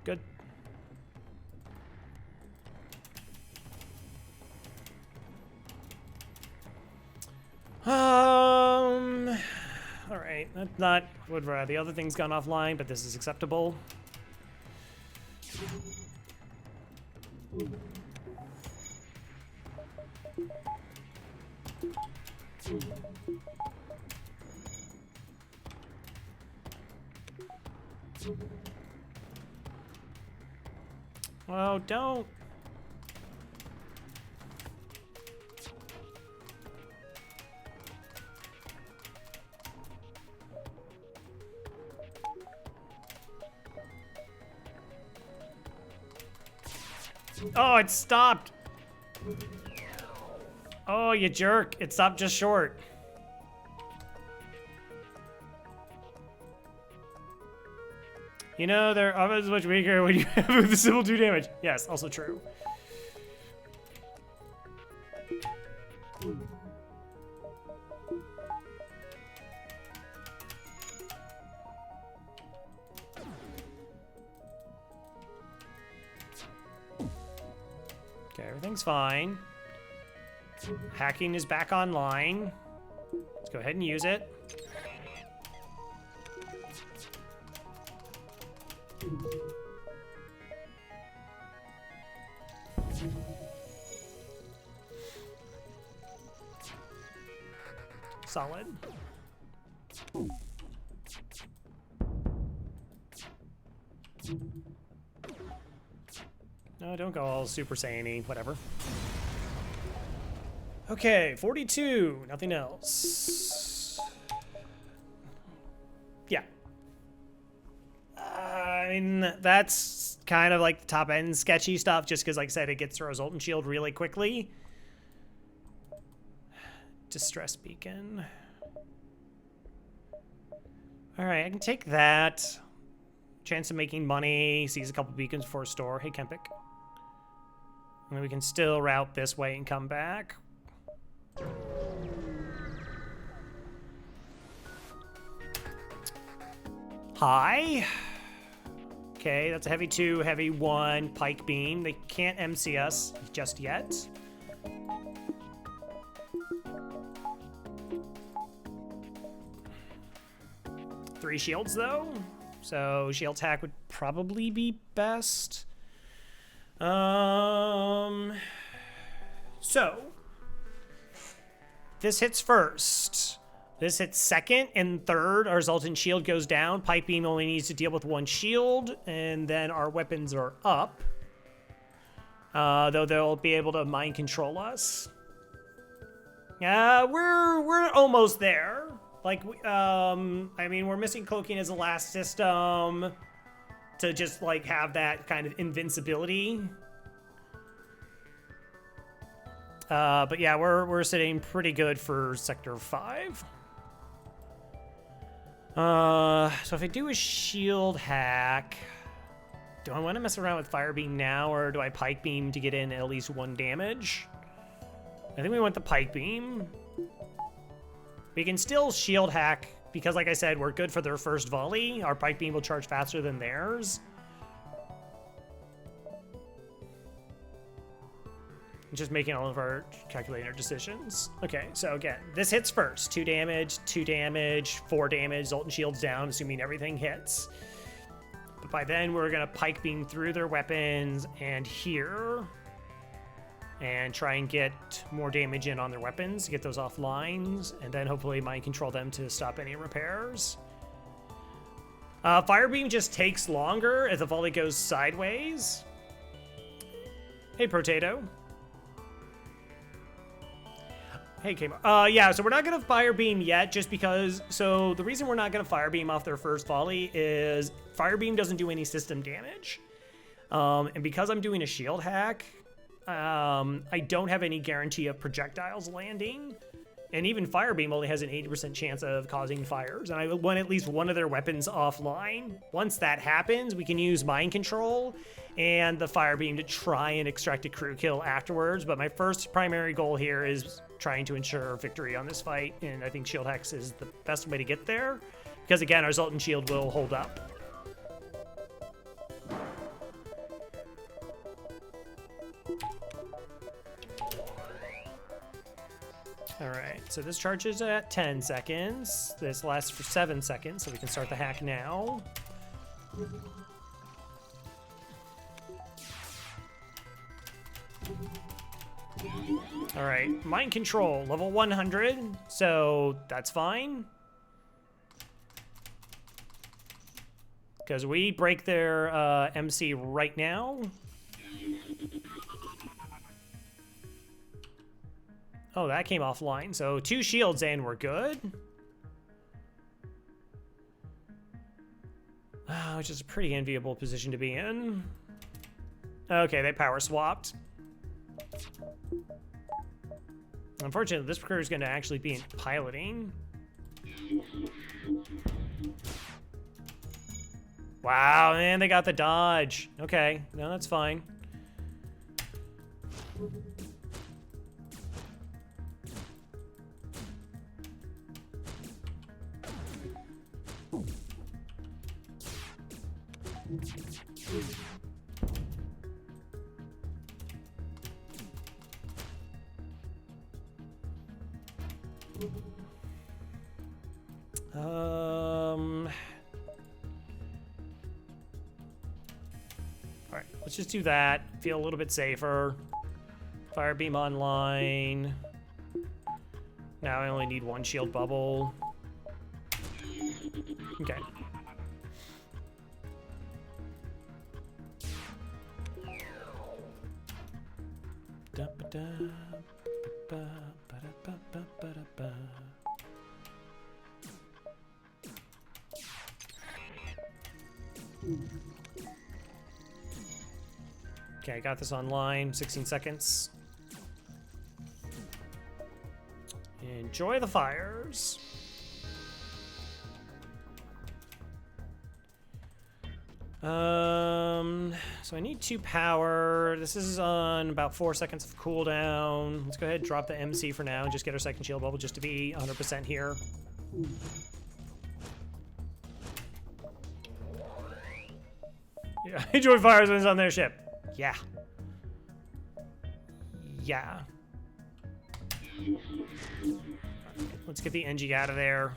Good. All right, that's not would the other thing's gone offline, but this is acceptable. Oh, don't. Oh, it stopped. Oh, you jerk. It stopped just short. You know, their offense is much weaker when you have the civil 2 damage. Yes, also true. Okay, everything's fine. Hacking is back online. Let's go ahead and use it. Solid. No, don't go all Super Saiyan-y, whatever. Okay, 42, nothing else. Yeah. I mean, that's kind of like the top end sketchy stuff, just because, like I said, it gets through a Zoltan shield really quickly. distress beacon. All right, I can take that. Chance of making money. Sees a couple beacons before store. Hey, Kempik. And then we can still route this way and come back. Hi. Okay, that's a heavy 2, heavy 1, pike beam. They can't MC us just yet. Three shields though, so shield attack would probably be best. So this hits first. This hits second and third. Our Zoltan shield goes down. Pipe beam only needs to deal with 1 shield, and then our weapons are up. Though they'll be able to mind control us. We're almost there. Like, I mean, we're missing cloaking as a last system to just like have that kind of invincibility. But yeah, we're sitting pretty good for Sector 5. So if I do a shield hack, do I want to mess around with fire beam now, or do I pike beam to get in at least 1 damage? I think we want the pike beam. We can still shield hack because, like I said, we're good for their first volley. Our pike beam will charge faster than theirs. Just making all of our calculator decisions. Okay, so again, this hits first. 2 damage, 2 damage, 4 damage. Zoltan shield's down, assuming everything hits. But by then, we're gonna pike beam through their weapons and here, and try and get more damage in on their weapons to get those offlines, and then hopefully mind control them to stop any repairs. Fire beam just takes longer as the volley goes sideways. Hey, Potato. Hey, Kmart. Yeah, so we're not gonna fire beam yet just because, so the reason we're not gonna fire beam off their first volley is fire beam doesn't do any system damage. And because I'm doing a shield hack, I don't have any guarantee of projectiles landing. And even fire beam only has an 80% chance of causing fires. And I want at least one of their weapons offline. Once that happens, we can use mind control and the fire beam to try and extract a crew kill afterwards. But my first primary goal here is trying to ensure victory on this fight. And I think shield hex is the best way to get there. Because again, our Zoltan shield will hold up. All right, so this charges at 10 seconds. This lasts for 7 seconds, so we can start the hack now. All right, mind control, level 100, so that's fine. Because we break their MC right now. Oh, that came offline. So 2 shields and we're good. Which is a pretty enviable position to be in. Okay, they power swapped. Unfortunately, this crew is going to actually be in piloting. Wow, and they got the dodge. Okay, no, that's fine. Alright, let's just do that. Feel a little bit safer. Fire beam online. Now I only need 1 shield bubble. Okay. Okay, I got this online. 16 seconds. Enjoy the fires. So I need 2 power. This is on about 4 seconds of cooldown. Let's go ahead and drop the MC for now and just get our second shield bubble just to be 100% here. Yeah, enjoy fires when it's on their ship. Yeah. Yeah. Let's get the NG out of there.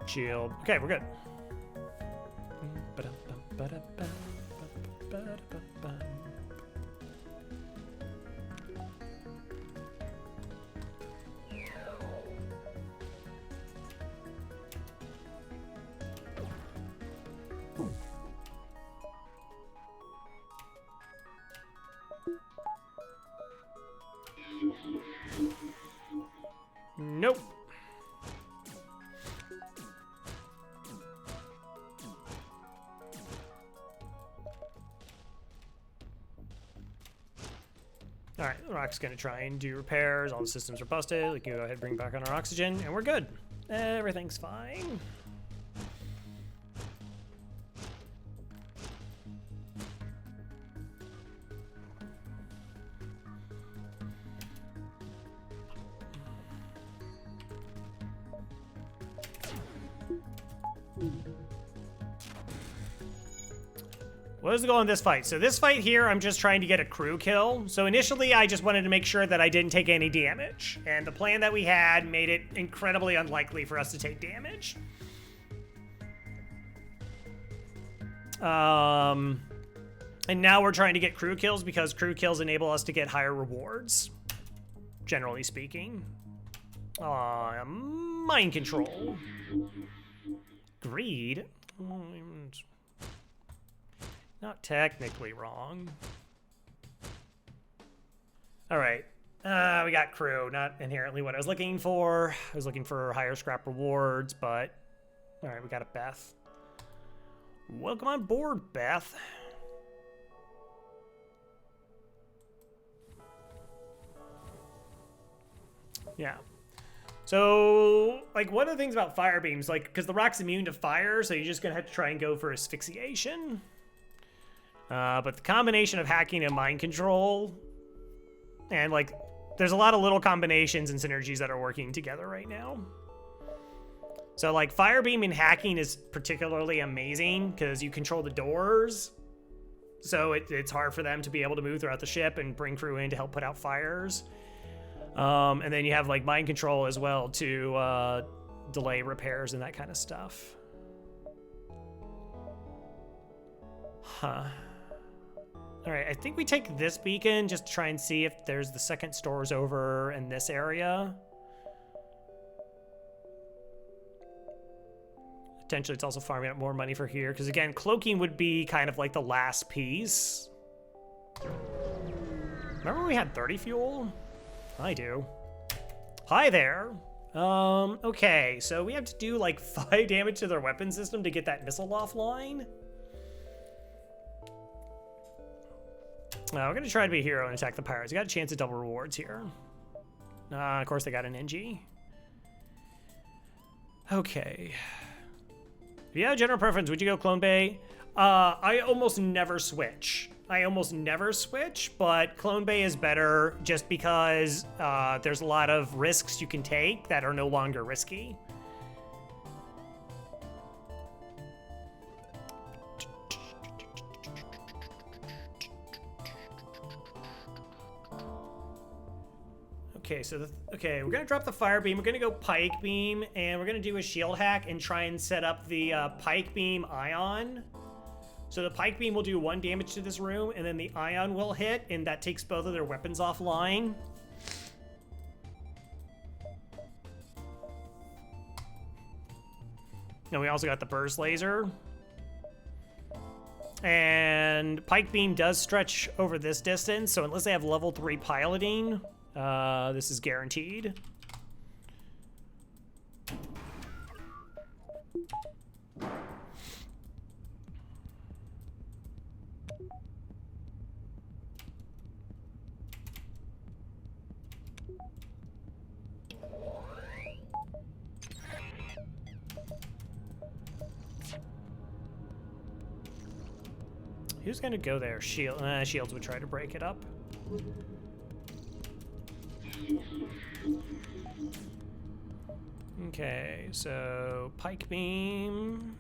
Shield. Okay, we're good. Nope. All right, Rock's gonna try and do repairs. All the systems are busted. We can go ahead and bring back on our oxygen, and we're good. Everything's fine. What is the goal in this fight? So this fight here, I'm just trying to get a crew kill. So initially, I just wanted to make sure that I didn't take any damage. And the plan that we had made it incredibly unlikely for us to take damage. And now we're trying to get crew kills because crew kills enable us to get higher rewards, generally speaking. Mind control. Greed. Not technically wrong. All right. We got crew. Not inherently what I was looking for. I was looking for higher scrap rewards, but... All right, we got a Beth. Welcome on board, Beth. Yeah. So, like, one of the things about fire beams, like, because the rock's immune to fire, so you're just going to have to try and go for asphyxiation. But the combination of hacking and mind control, and, like, there's a lot of little combinations and synergies that are working together right now. So, like, fire beam and hacking is particularly amazing because you control the doors. So it's hard for them to be able to move throughout the ship and bring crew in to help put out fires. And then you have, like, mind control as well to delay repairs and that kind of stuff. Huh. All right, I think we take this beacon just to try and see if there's the second stores over in this area. Potentially it's also farming up more money for here, because again, cloaking would be kind of like the last piece. Remember when we had 30 fuel? I do. Hi there. Okay, so we have to do like 5 damage to their weapon system to get that missile offline. We're gonna try to be a hero and attack the pirates. We got a chance at double rewards here. Of course they got an NG. Okay. If you have a general preference, would you go Clone Bay? I almost never switch. But Clone Bay is better just because there's a lot of risks you can take that are no longer risky. Okay, so we're gonna drop the fire beam. We're gonna go pike beam, and we're gonna do a shield hack and try and set up the pike beam ion. So the pike beam will do 1 damage to this room, and then the ion will hit, and that takes both of their weapons offline. And we also got the burst laser. And Pike Beam does stretch over this distance, so unless they have level 3 piloting, this is guaranteed. Who's gonna go there? Shields would try to break it up. Okay, so Pike Beam.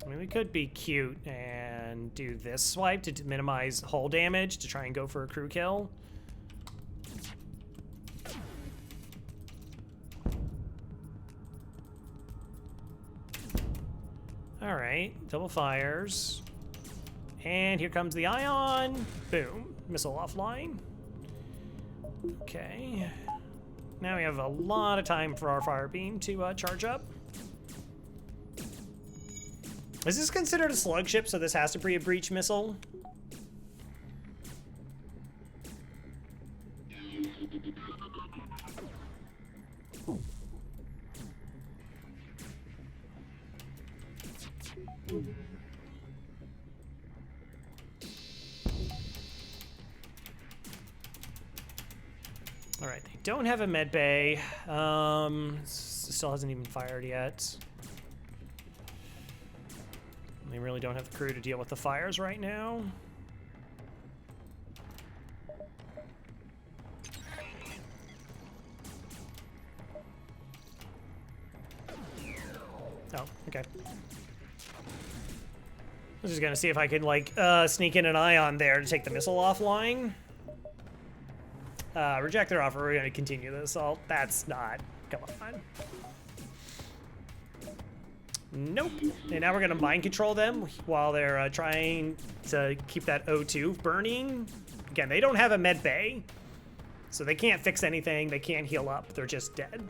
I mean, we could be cute and do this swipe to minimize hull damage to try and go for a crew kill. All right, double fires. And here comes the ion. Boom. Missile offline. Okay. Now we have a lot of time for our fire beam to charge up. Is this considered a slug ship, so this has to be a breach missile? All right, they don't have a med bay. Still hasn't even fired yet. They really don't have the crew to deal with the fires right now. Oh, okay. I was just gonna see if I could, like, sneak in an ion there to take the missile offline. Reject their offer. We're gonna continue the assault. That's not. Come on. Nope. And now we're gonna mind control them while they're trying to keep that O2 burning. Again, they don't have a med bay, so they can't fix anything. They can't heal up. They're just dead.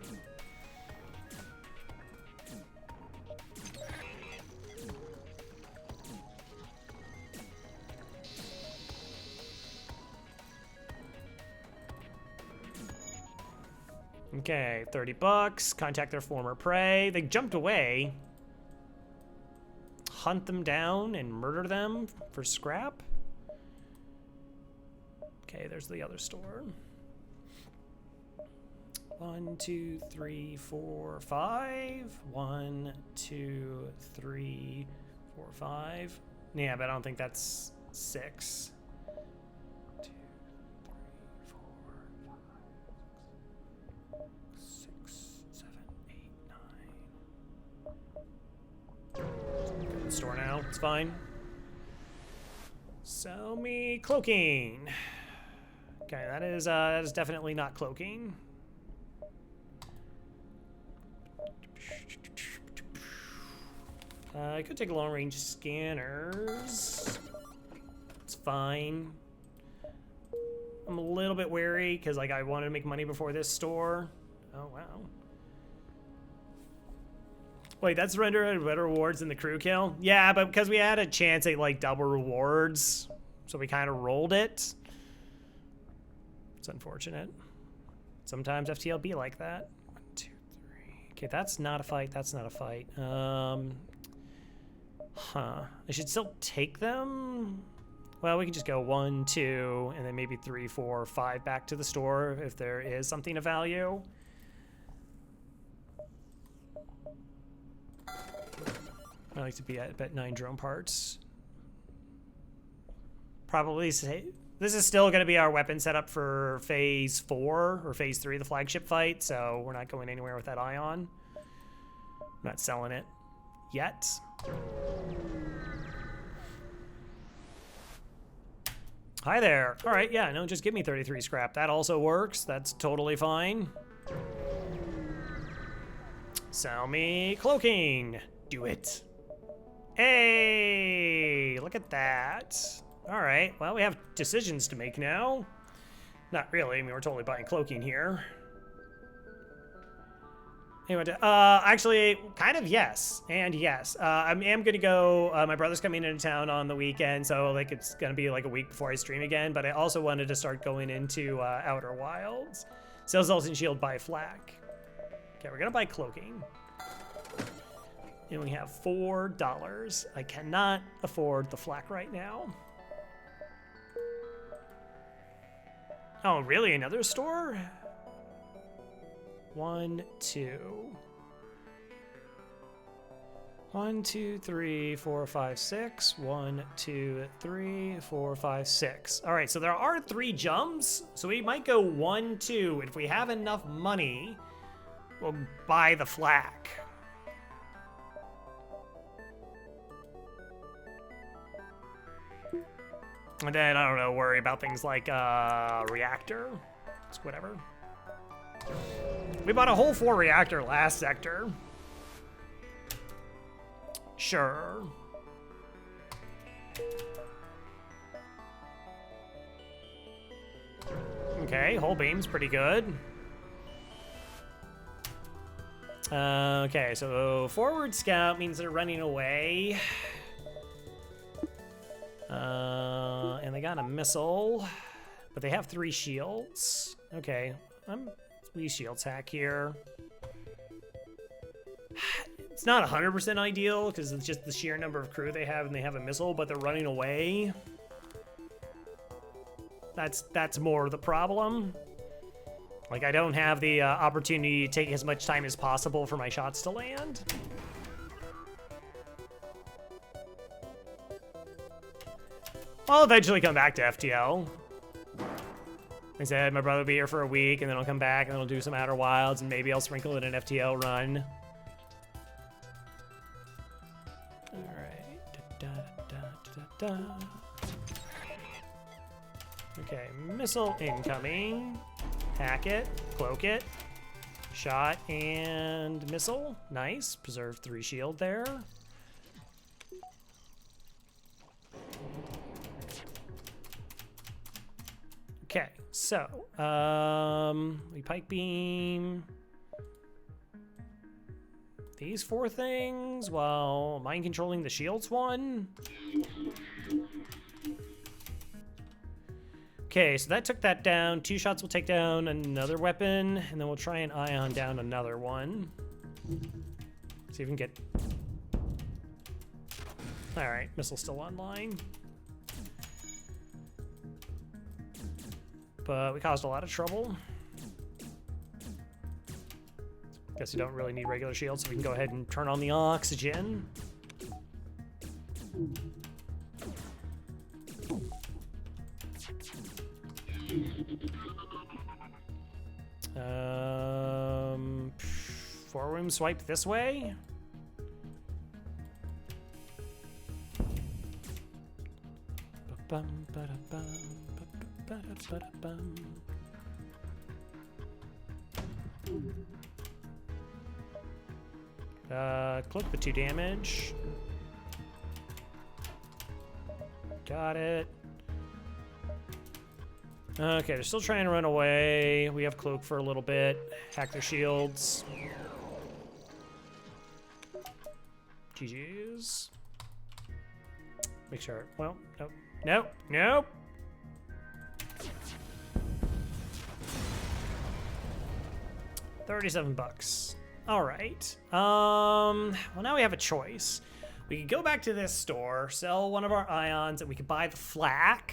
Okay, 30 bucks. Contact their former prey. They jumped away. Hunt them down and murder them for scrap. Okay, there's the other store. 1, 2, 3, 4, 5. 1, 2, 3, 4, 5. Yeah, but I don't think that's 6. 2, 3, 4, 5, 6, 7, 8, 9. Go to the store now. It's fine. Sell me cloaking. Okay, that is definitely not cloaking. I could take long-range scanners. It's fine. I'm a little bit wary because, like, I wanted to make money before this store. Oh wow. Wait, that's rendered better rewards than the crew kill? Yeah, but because we had a chance at, like, double rewards, so we kind of rolled it. It's unfortunate. Sometimes FTL be like that. 1, 2, 3. Okay, that's not a fight. That's not a fight. I should still take them. Well, we can just go 1, 2, and then maybe 3, 4, 5 back to the store if there is something of value. I like to be at bet 9 drone parts. Probably say this is still going to be our weapon setup for phase 4 or phase 3, the flagship fight. So we're not going anywhere with that ion. I'm not selling it yet. Hi there. All right, yeah, no, just give me 33 scrap. That also works. That's totally fine. Sell me cloaking. Do it. Hey, look at that. All right, well, we have decisions to make now. Not really, I mean, we're totally buying cloaking here. Anyway, actually, kind of yes, and yes. I am gonna go. My brother's coming into town on the weekend, so like it's gonna be like a week before I stream again. But I also wanted to start going into Outer Wilds. Sell Zoltan Shield, buy flak. Okay, we're gonna buy cloaking. And we have $4. I cannot afford the flak right now. Oh, really? Another store? 1, 2. 1, 2, 3, 4, 5, 6. 1, 2, 3, 4, 5, 6. All right, so there are 3 jumps. So we might go 1, 2. And if we have enough money, we'll buy the flak. And then, I don't know, worry about things like reactor. It's whatever. We bought a whole 4 reactor last sector. Sure. Okay, whole beam's pretty good. Okay, so forward scout means they're running away. And they got a missile, but they have 3 shields. Okay, I'm 3 shields hack here. It's not 100% ideal because it's just the sheer number of crew they have, and they have a missile, but they're running away. That's more the problem. Like, I don't have the opportunity to take as much time as possible for my shots to land. I'll eventually come back to FTL. I said my brother will be here for a week, and then I'll come back, and then I'll do some Outer Wilds, and maybe I'll sprinkle in an FTL run. All right. Okay, missile incoming. Hack it, cloak it, shot, and missile. Nice. Preserve 3 shield there. Okay, so, we pike beam these 4 things while mind controlling the shields one. Okay, so that took that down. 2 shots will take down another weapon, and then we'll try and ion down another one. See if we can get... All right, missile still online. But we caused a lot of trouble. Guess we don't really need regular shields, so we can go ahead and turn on the oxygen. Four-room swipe this way. Cloak the 2 damage. Got it. Okay, they're still trying to run away. We have cloak for a little bit. Hack their shields. GG's. Make sure. Well, nope. Nope. Nope. $37. All right. Well, now we have a choice. We could go back to this store, sell one of our ions, and we could buy the flak.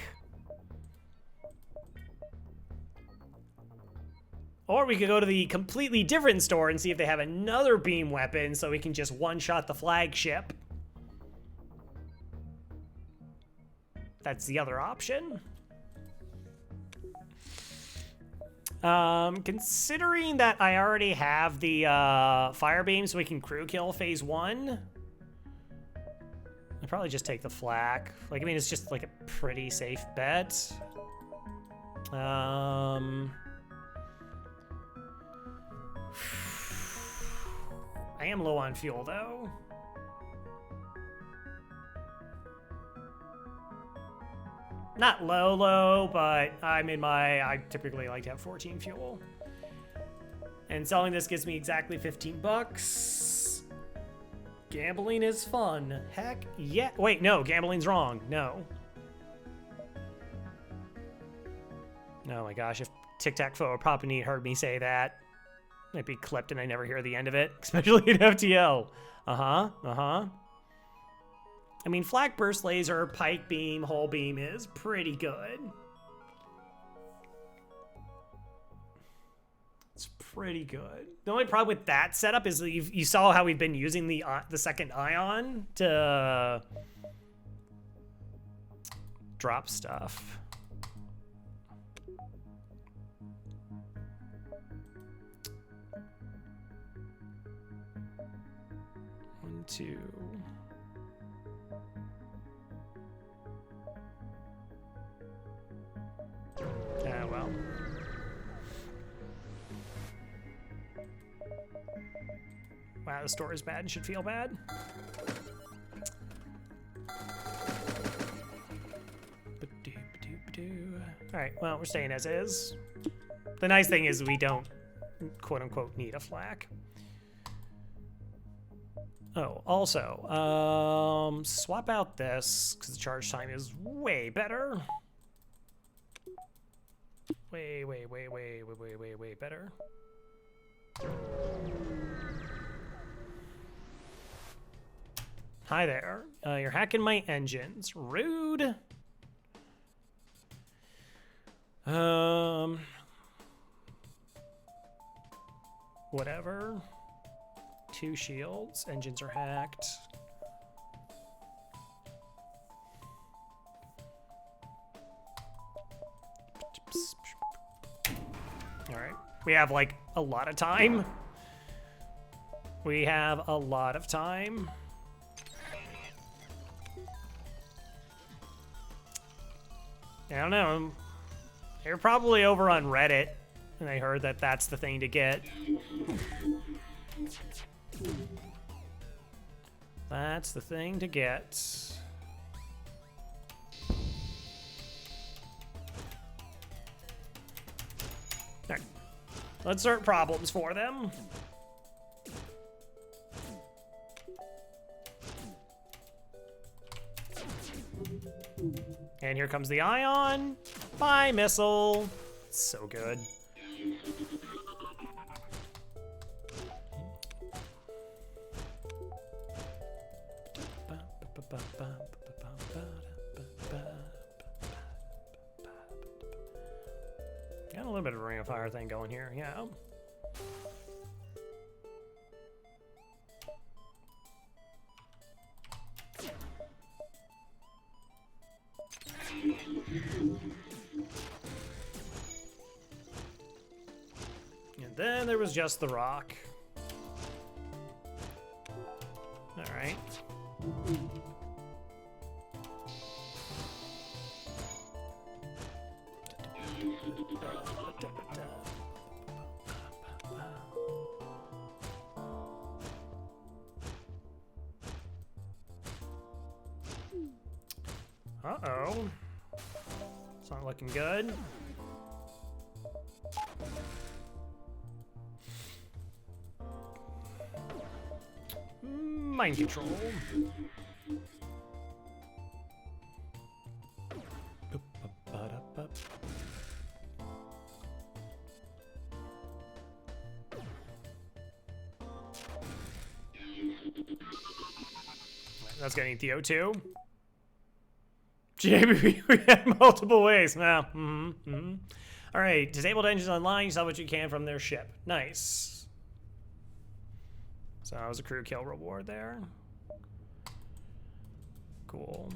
Or we could go to the completely different store and see if they have another beam weapon so we can just one-shot the flagship. That's the other option. Considering that I already have the fire beam so we can crew kill phase 1, I'd probably just take the flak. Like, I mean, it's just like a pretty safe bet. I am low on fuel, though. Not low, but I'm in my... I typically like to have 14 fuel. And selling this gives me exactly 15 bucks. Gambling is fun. Heck yeah. Wait, no, gambling's wrong. No. Oh my gosh, if Tic-Tac-Toe or Papanini heard me say that, it'd be clipped and I never hear the end of it, especially in FTL. I mean, flak burst laser, pike beam, hull beam is pretty good. It's pretty good. The only problem with that setup is that you saw how we've been using the second ion to drop stuff. One, two. Ah, well. Wow, the store is bad and should feel bad. Alright, well, we're staying as is. The nice thing is we don't, quote-unquote, need a flak. Oh, also, swap out this, because the charge time is way better. Way better. Hi there. You're hacking my engines. Rude. Whatever. 2 shields. Engines are hacked. All right. We have like a lot of time. We have a lot of time. I don't know. They're probably over on Reddit, and I heard that that's the thing to get. That's the thing to get. All right. Let's start problems for them. And here comes the ion. Bye, missile. So good. Got a little bit of a ring of fire thing going here, yeah. And then there was just the rock. All right. Uh-oh. It's not looking good. Mind control. That's getting Theo too. JB, we had multiple ways. Well, All right, disabled engines online. You saw what you can from their ship. Nice. So that was a crew kill reward there. Cool.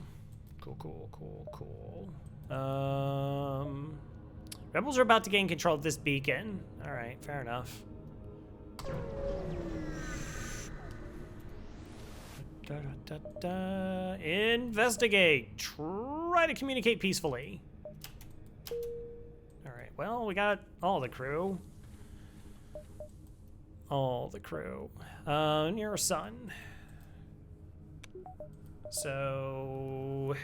Cool. Rebels are about to gain control of this beacon. All right, fair enough. Investigate. Try to communicate peacefully. All right, well, we got all the crew. Near our sun. So...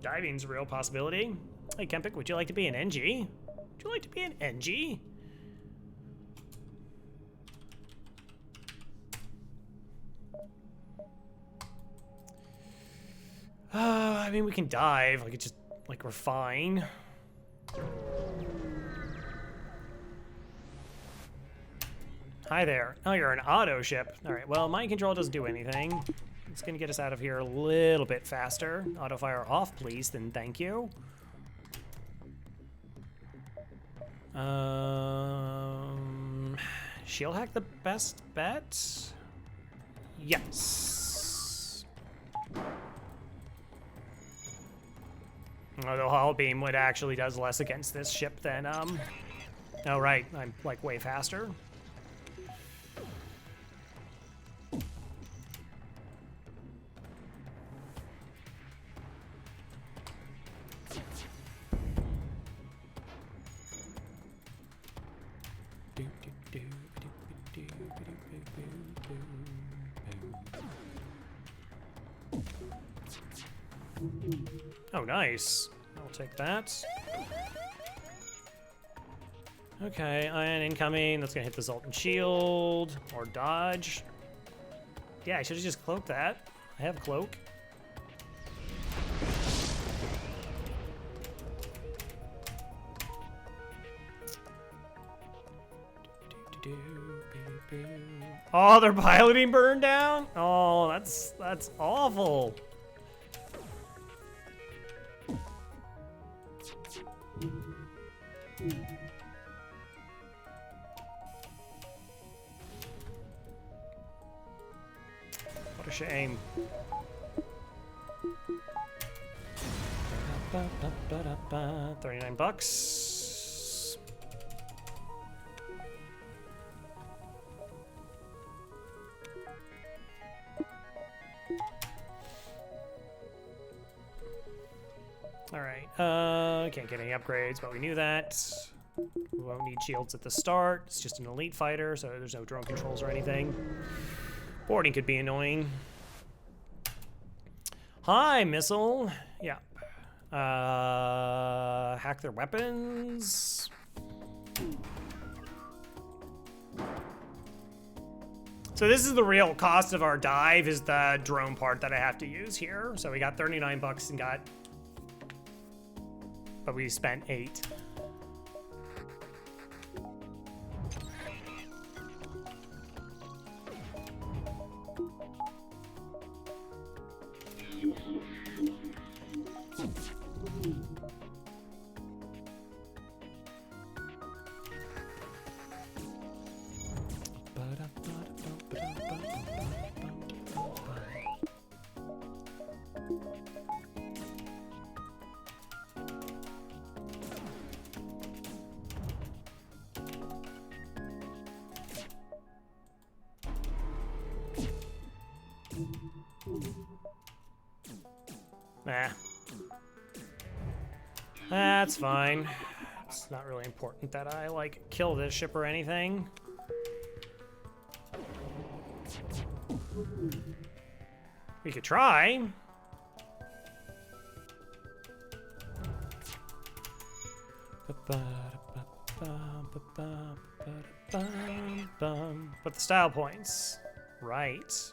Diving's a real possibility. Hey, Kempik, would you like to be an NG? Would you like to be an NG? I mean, we can dive. Like, it's just, like, we're fine. Hi there. Oh, you're an auto ship. All right, well, mind control doesn't do anything. It's gonna get us out of here a little bit faster. Auto fire off, please, then thank you. Shield hack the best bet? Yes. Although Hull Beam would actually does less against this ship than, oh right, I'm like way faster. Oh, nice. I'll take that. Okay, ion incoming. That's gonna hit the Zoltan shield or dodge. Yeah, I should have just cloaked that. I have cloak. Oh, their piloting burned down? Oh, that's awful. What a shame. 39 bucks. All right, can't get any upgrades, but we knew that. We won't need shields at the start. It's just an elite fighter, so there's no drone controls or anything. Boarding could be annoying. Hi, missile. Yeah. Hack their weapons. So this is the real cost of our dive, is the drone part that I have to use here. So we got 39 bucks and got, but we spent 8. Nah. That's fine. It's not really important that I, like, kill this ship or anything. We could try. But the style points. Right.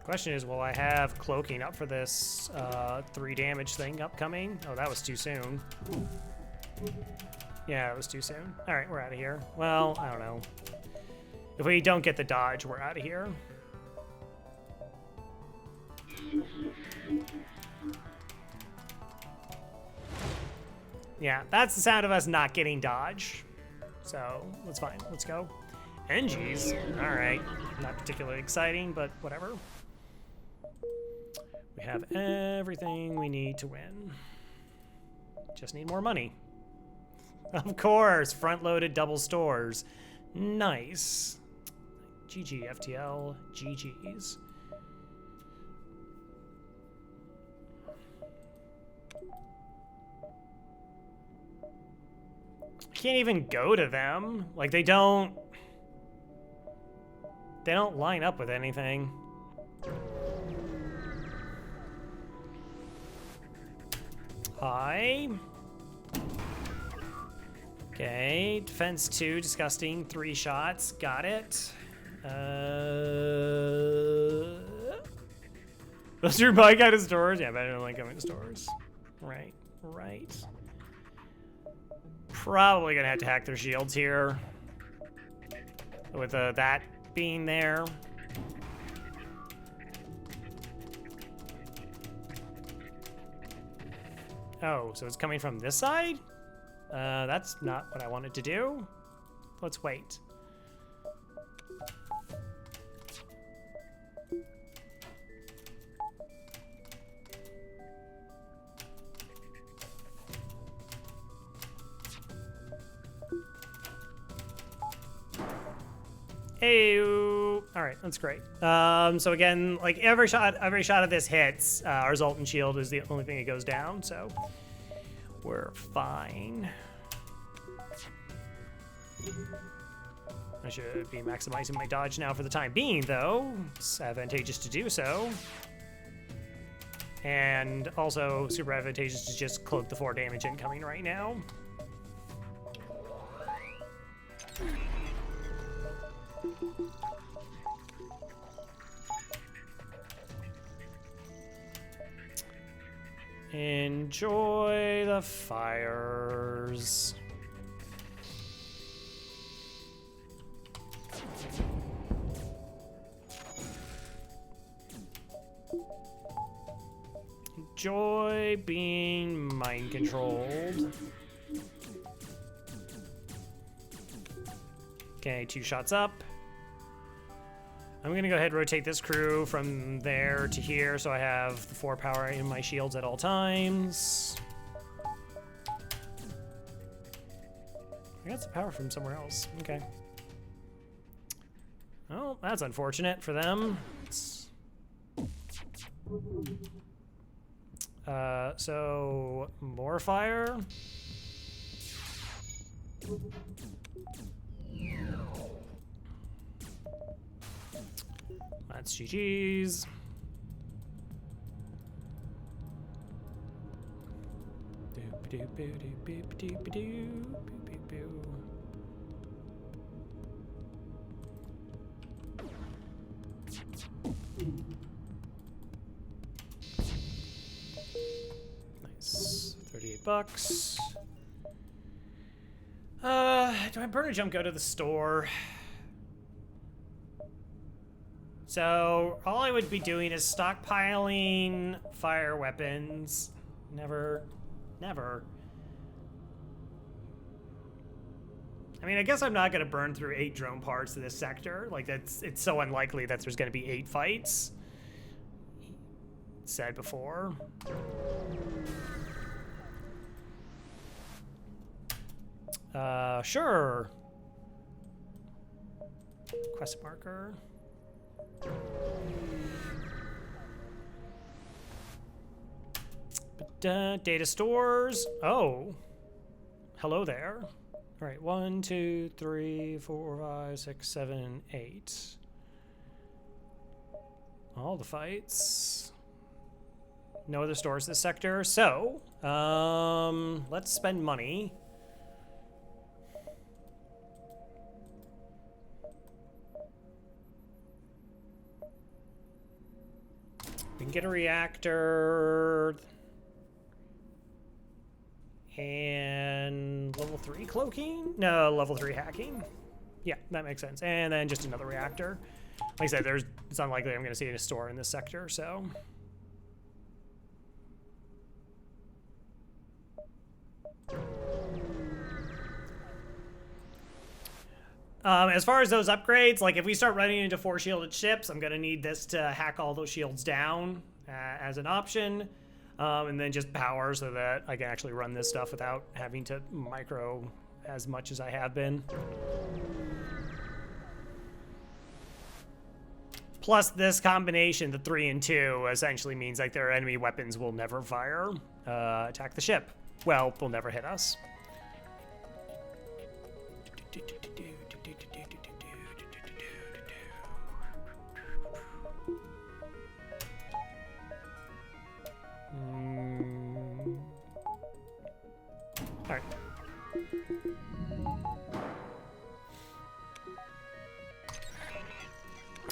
Question is, will I have cloaking up for this 3 damage thing upcoming? Oh, that was too soon. Yeah, it was too soon. All right, we're out of here. Well, I don't know. If we don't get the dodge, we're out of here. Yeah, that's the sound of us not getting dodge. So, that's fine. Let's go. NGs. All right. Not particularly exciting, but whatever. We have everything we need to win. Just need more money. Of course, front-loaded double stores. Nice. GG, FTL. GG's. I can't even go to them. Like, they don't line up with anything. Hi. Okay, defense 2, disgusting, 3 shots, got it. Those your bike out of stores? Yeah, but I don't like coming to stores. Right. Probably gonna have to hack their shields here. With that being there. Oh, so it's coming from this side? That's not what I wanted to do. Let's wait. Hey, all right, that's great. So again, like every shot of this hits, our Zoltan shield is the only thing that goes down, so we're fine. I should be maximizing my dodge now for the time being, though. It's advantageous to do so. And also super advantageous to just cloak the 4 damage incoming right now. Enjoy the fires. Enjoy being mind controlled. Okay, 2 shots up. I'm gonna go ahead and rotate this crew from there to here so I have the 4 power in my shields at all times. I got some power from somewhere else. Okay. Oh, that's unfortunate for them. So more fire. That's GG's. Nice. 38 bucks. Do I burn or jump go to the store? So all I would be doing is stockpiling fire weapons. Never. I mean, I guess I'm not gonna burn through 8 drone parts in this sector. Like it's so unlikely that there's gonna be 8 fights. Said before. Sure. Quest marker. Data stores. Oh. Hello there. All right, 1, 2, 3, 4, 5, 6, 7, 8. All the fights. No other stores this sector. So, let's spend money. We can get a reactor. And level 3 cloaking? No, level 3 hacking. Yeah, that makes sense. And then just another reactor. Like I said, it's unlikely I'm going to see a store in this sector, so. As far as those upgrades, like if we start running into 4 shielded ships, I'm going to need this to hack all those shields down as an option. And then just power so that I can actually run this stuff without having to micro as much as I have been. Plus this combination, the 3 and 2, essentially means like their enemy weapons will never fire, attack the ship. Well, they'll never hit us. All right.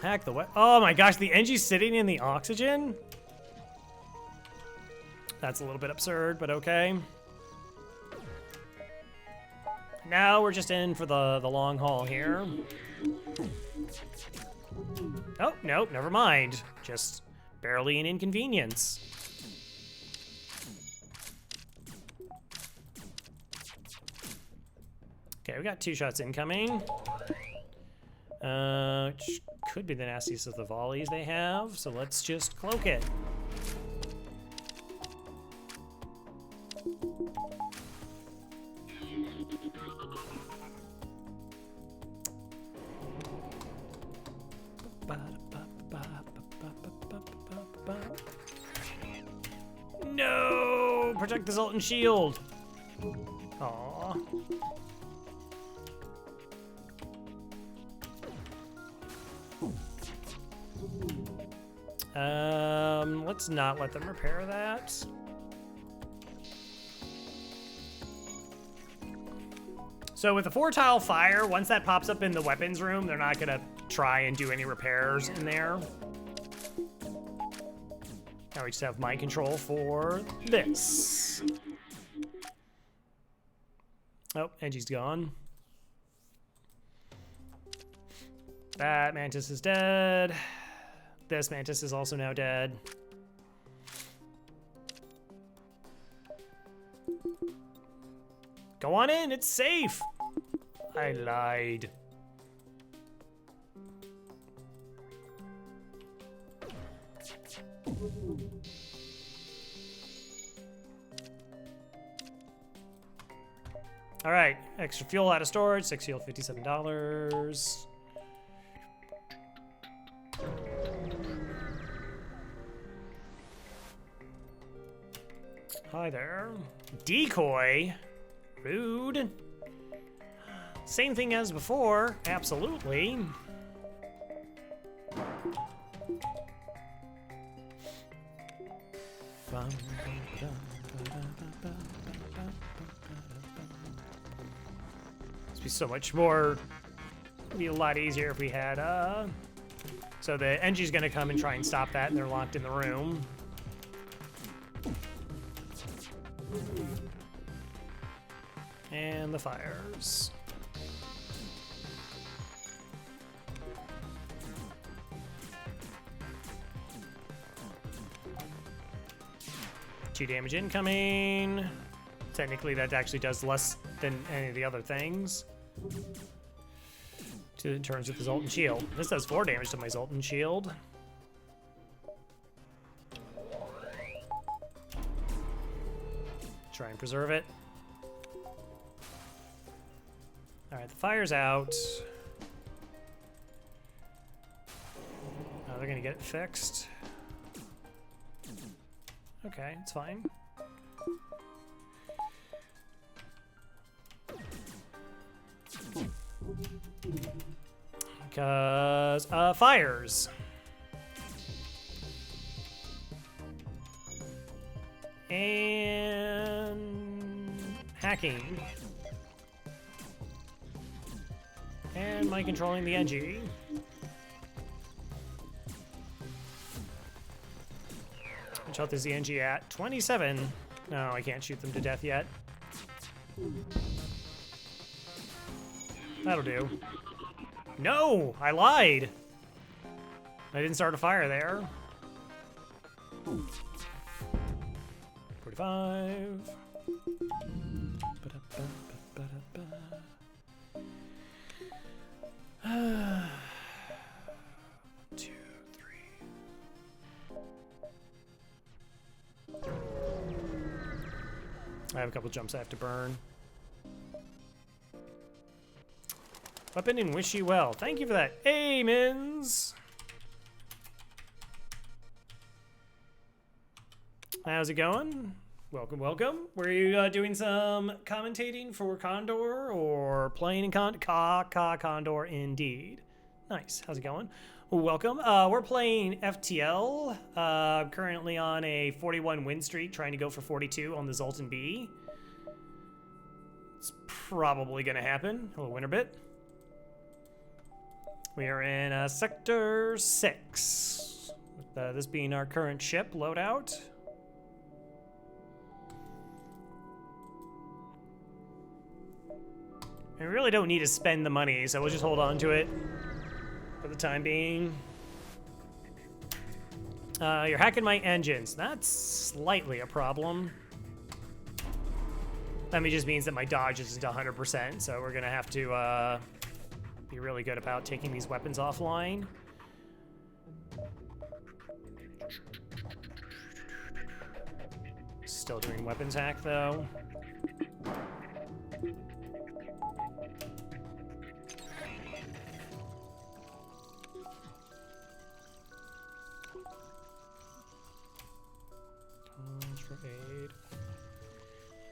Hack the what? Oh my gosh, the NG's sitting in the oxygen? That's a little bit absurd, but okay. Now we're just in for the long haul here. Oh, nope, never mind. Just barely an inconvenience. Okay, we got 2 shots incoming. Which could be the nastiest of the volleys they have, so let's just cloak it. No! Protect the Zoltan shield! Aww. Let's not let them repair that. So with the 4-tile fire, once that pops up in the weapons room, they're not gonna try and do any repairs in there. Now we just have mind control for this. Oh, Angie's gone. That mantis is dead. This mantis is also now dead. Go on in, it's safe. I lied. All right, extra fuel out of storage, 6 fuel, $57. Hi there. Decoy? Rude. Same thing as before, absolutely. This would be so much more, it'd be a lot easier if we had, so the NG's gonna come and try and stop that, and they're locked in the room. And the fires. Two damage incoming. Technically, that actually does less than any of the other things. In terms of the Zoltan shield. This does 4 damage to my Zoltan shield. Try and preserve it. All right, the fire's out. They're gonna get it fixed. Okay, it's fine. Because, fires. And hacking. And mind controlling the NG. Which health is the NG at? 27. No, I can't shoot them to death yet. That'll do. No, I lied. I didn't start a fire there. 45. 2, 3. I have a couple jumps I have to burn. Weapon and wish you well. Thank you for that. Amens. How's it going? Welcome, welcome. Were you doing some commentating for Condor or playing in Condor indeed? Nice. How's it going? Welcome. We're playing FTL. Currently on a 41 win streak, trying to go for 42 on the Zoltan B. It's probably going to happen. Hello, Winterbit. We are in Sector 6. With this being our current ship loadout. We really don't need to spend the money, so we'll just hold on to it for the time being. You're hacking my engines. That's slightly a problem. That just means that my dodge isn't 100%, so we're gonna have to be really good about taking these weapons offline. Still doing weapons hack, though.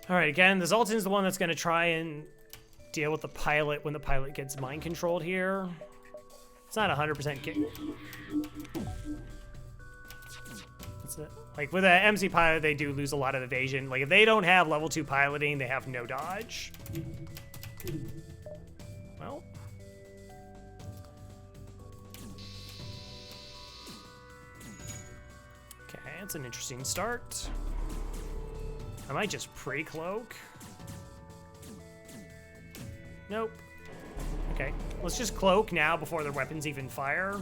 All right, again, the Zoltan's the one that's going to try and deal with the pilot when the pilot gets mind controlled here. It's not 100% get. That's it. Like with an MC pilot, they do lose a lot of evasion. Like if they don't have level 2 piloting, they have no dodge. Well. Okay, that's an interesting start. I might just pre-cloak. Nope. Okay, let's just cloak now before their weapons even fire.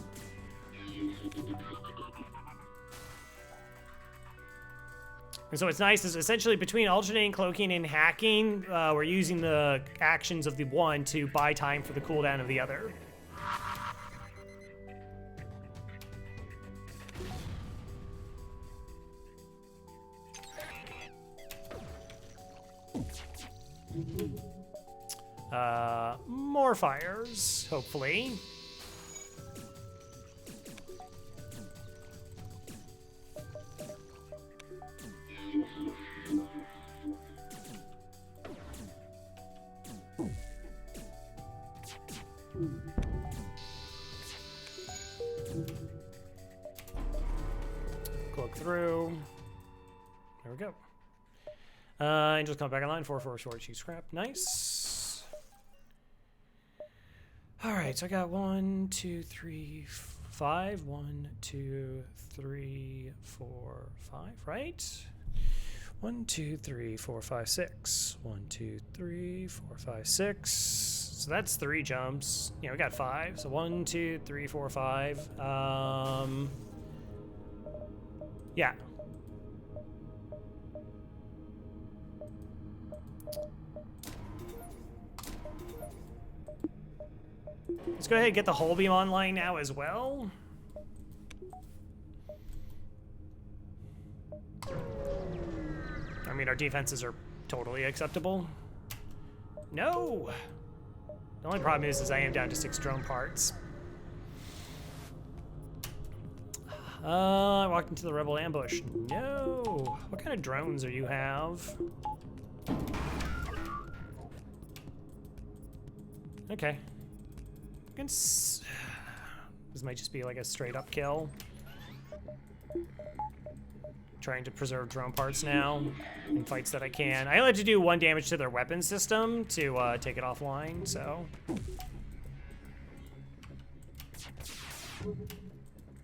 And so what's nice is essentially between alternating cloaking and hacking, we're using the actions of the one to buy time for the cooldown of the other. More fires, hopefully. Cloak through. There we go. Angels come back online. 4/4 short. She scrap. Nice. All right, so I got 1, 2, 3, 5. 1, 2, 3, 4, 5. Right? 1, 2, 3, 4, 5, 6. 1, 2, 3, 4, 5, 6. So that's 3 jumps. Yeah, we got 5. So 1, 2, 3, 4, 5. Yeah. Let's go ahead and get the hull beam online now as well. I mean, our defenses are totally acceptable. No! The only problem is I am down to 6 drone parts. I walked into the rebel ambush. No! What kind of drones do you have? Okay. This might just be like a straight up kill. Trying to preserve drone parts now in fights that I can. I only have to do 1 damage to their weapon system to take it offline, so. Okay,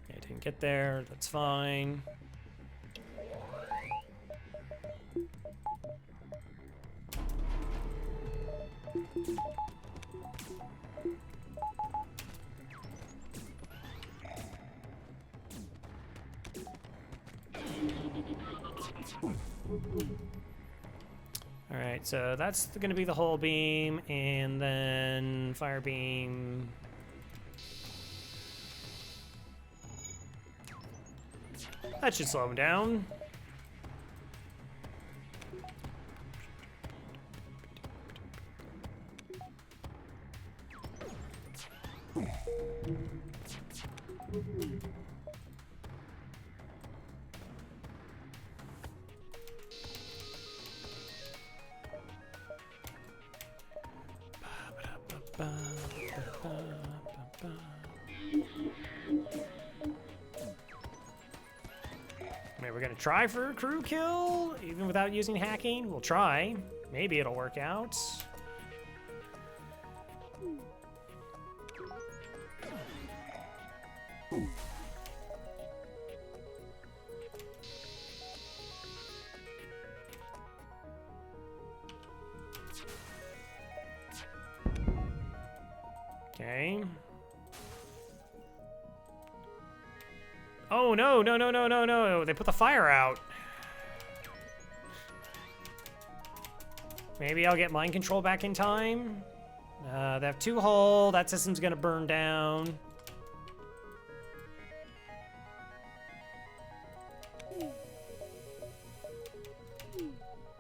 I didn't get there, that's fine. All right, so that's going to be the hull beam, and then fire beam. That should slow him down. Alright, we're gonna try for a crew kill, even without using hacking. We'll try. Maybe it'll work out. Okay. Oh, no, no, no, no, no, no. They put the fire out. Maybe I'll get mind control back in time. They have 2 hull. That system's gonna burn down.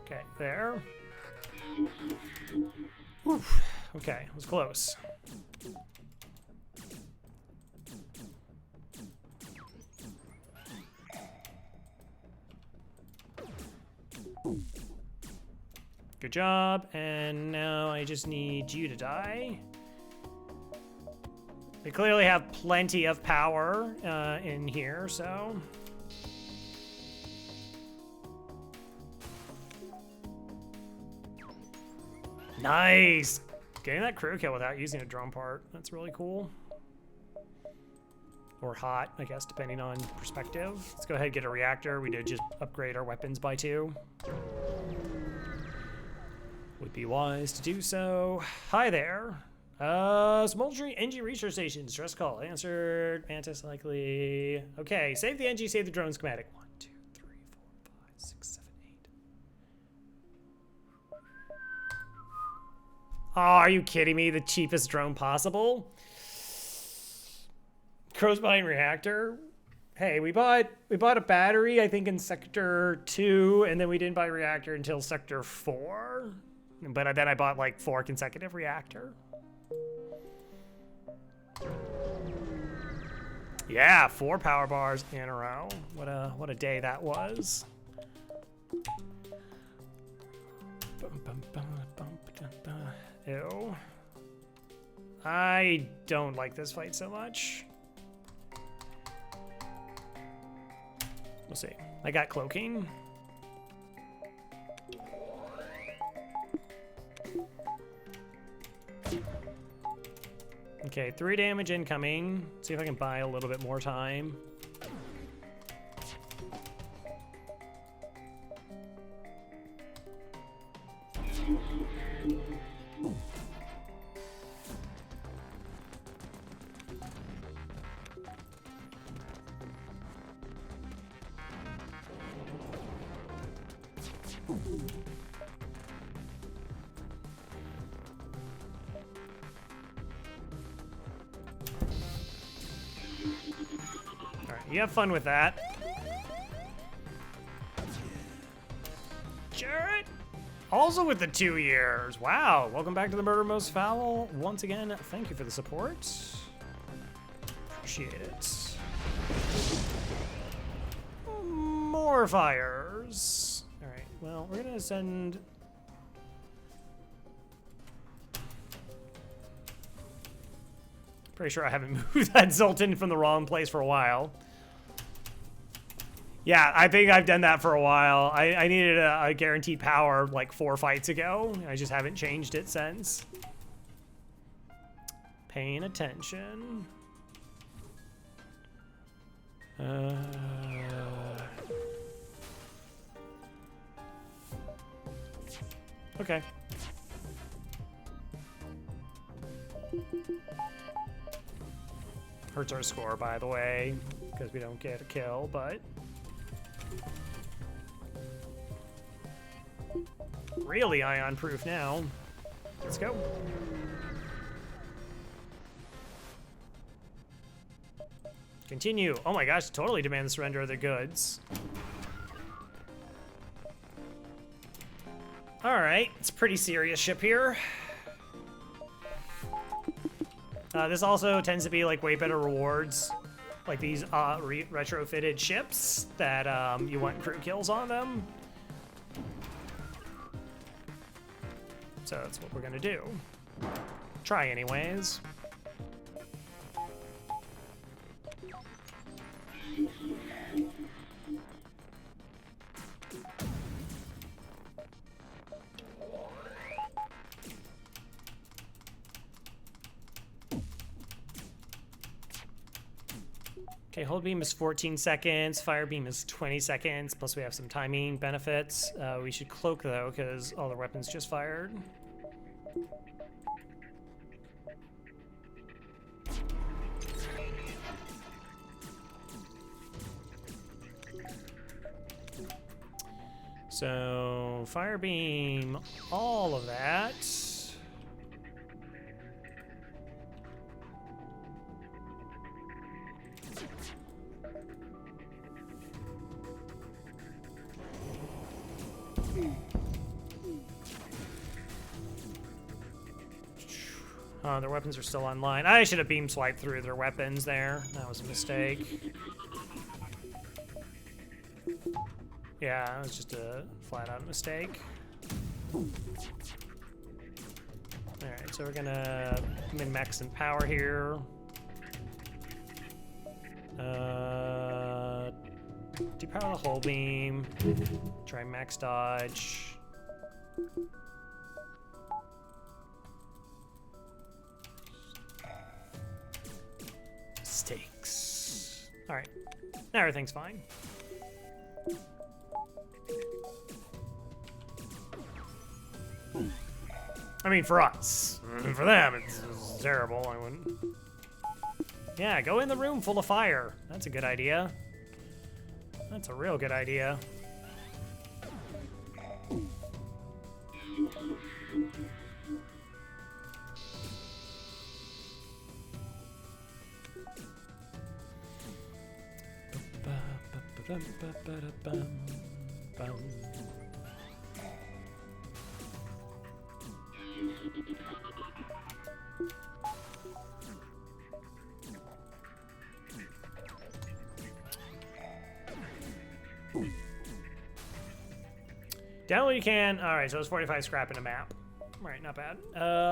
Okay, there. Oof. Okay, it was close. Good job, and now I just need you to die. They clearly have plenty of power in here, so... Nice! Getting that crew kill without using a drone part, that's really cool. Or hot, I guess, depending on perspective. Let's go ahead and get a reactor. We did just upgrade our weapons by 2. Would be wise to do so. Hi there. Smoldering NG research station. Stress call. Answered. Mantis likely. Okay, save the NG, save the drone schematic. 1, 2, 3, 4, 5, 6, 7, 8. Oh, are you kidding me? The cheapest drone possible? Crow's behind reactor. Hey, we bought a battery, I think, in sector 2, and then we didn't buy a reactor until sector 4. But then I bought like 4 consecutive reactor. Yeah, 4 power bars in a row. What a day that was. Ew. I don't like this fight so much. We'll see. I got cloaking. Okay, 3 damage incoming. See if I can buy a little bit more time. You have fun with that. Jarrett! Also with the 2 years. Wow. Welcome back to the Murder Most Foul. Once again, thank you for the support. Appreciate it. More fires. All right. Well, we're going to send... Pretty sure I haven't moved that Zoltan from the wrong place for a while. Yeah, I think I've done that for a while. I needed a guaranteed power like 4 fights ago. I just haven't changed it since. Paying attention. Okay. Hurts our score, by the way, because we don't get a kill, but... Really ion-proof now. Let's go. Continue. Oh my gosh, totally demand the surrender of the goods. Alright, it's a pretty serious ship here. This also tends to be like way better rewards. Like these retrofitted ships that you want crew kills on them. So that's what we're gonna do. Try anyways. Okay, hold beam is 14 seconds. Fire beam is 20 seconds. Plus we have some timing benefits. We should cloak though, because all the weapons just fired. So, fire beam, all of that. Oh, their weapons are still online. I should have beam swiped through their weapons there. That was a mistake. Yeah, it was just a flat-out mistake. Alright, so we're gonna min-max some power here. Depower the whole beam. Try max dodge. Mistakes. Alright, now everything's fine. I mean, for us. For them, it's terrible. I wouldn't. Yeah, go in the room full of fire. That's a good idea. That's a real good idea. Down what you can. All right, so it's 45 scrap in a map. All right, not bad.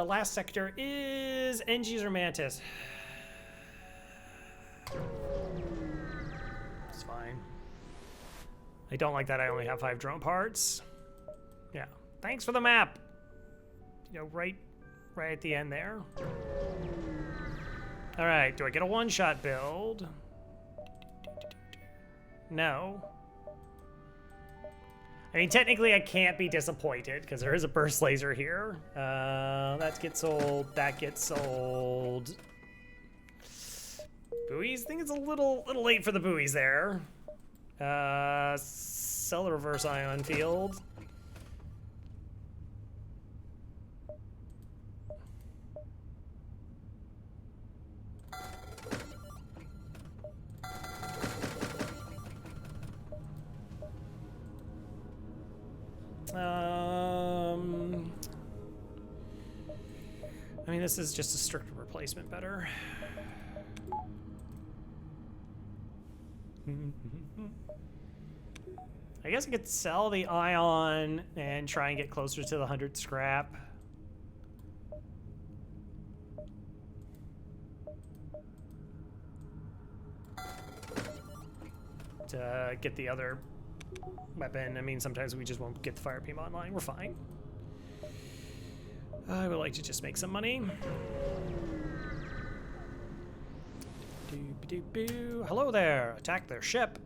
Last sector is NG's or Mantis. It's fine. I don't like that I only have 5 drone parts. Yeah, thanks for the map. You know, right at the end there. All right, do I get a one-shot build? No. I mean, technically I can't be disappointed because there is a burst laser here. That gets sold, that gets sold. Buoys, I think it's a little late for the buoys there. Sell the reverse ion field. I mean, this is just a strict replacement better. I guess I could sell the ion and try and get closer to the 100 scrap. To get the other weapon. I mean, sometimes we just won't get the fire beam online. We're fine. I would like to just make some money. Doo-ba-doo-boo. Hello there. Attack their ship.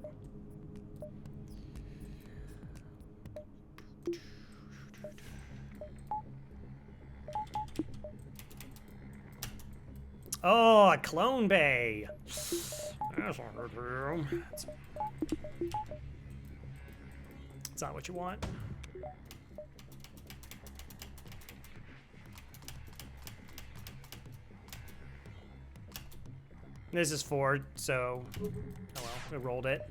Oh, a clone bay. That's not good for you. It's not what you want. This is 4, so oh well, we rolled it.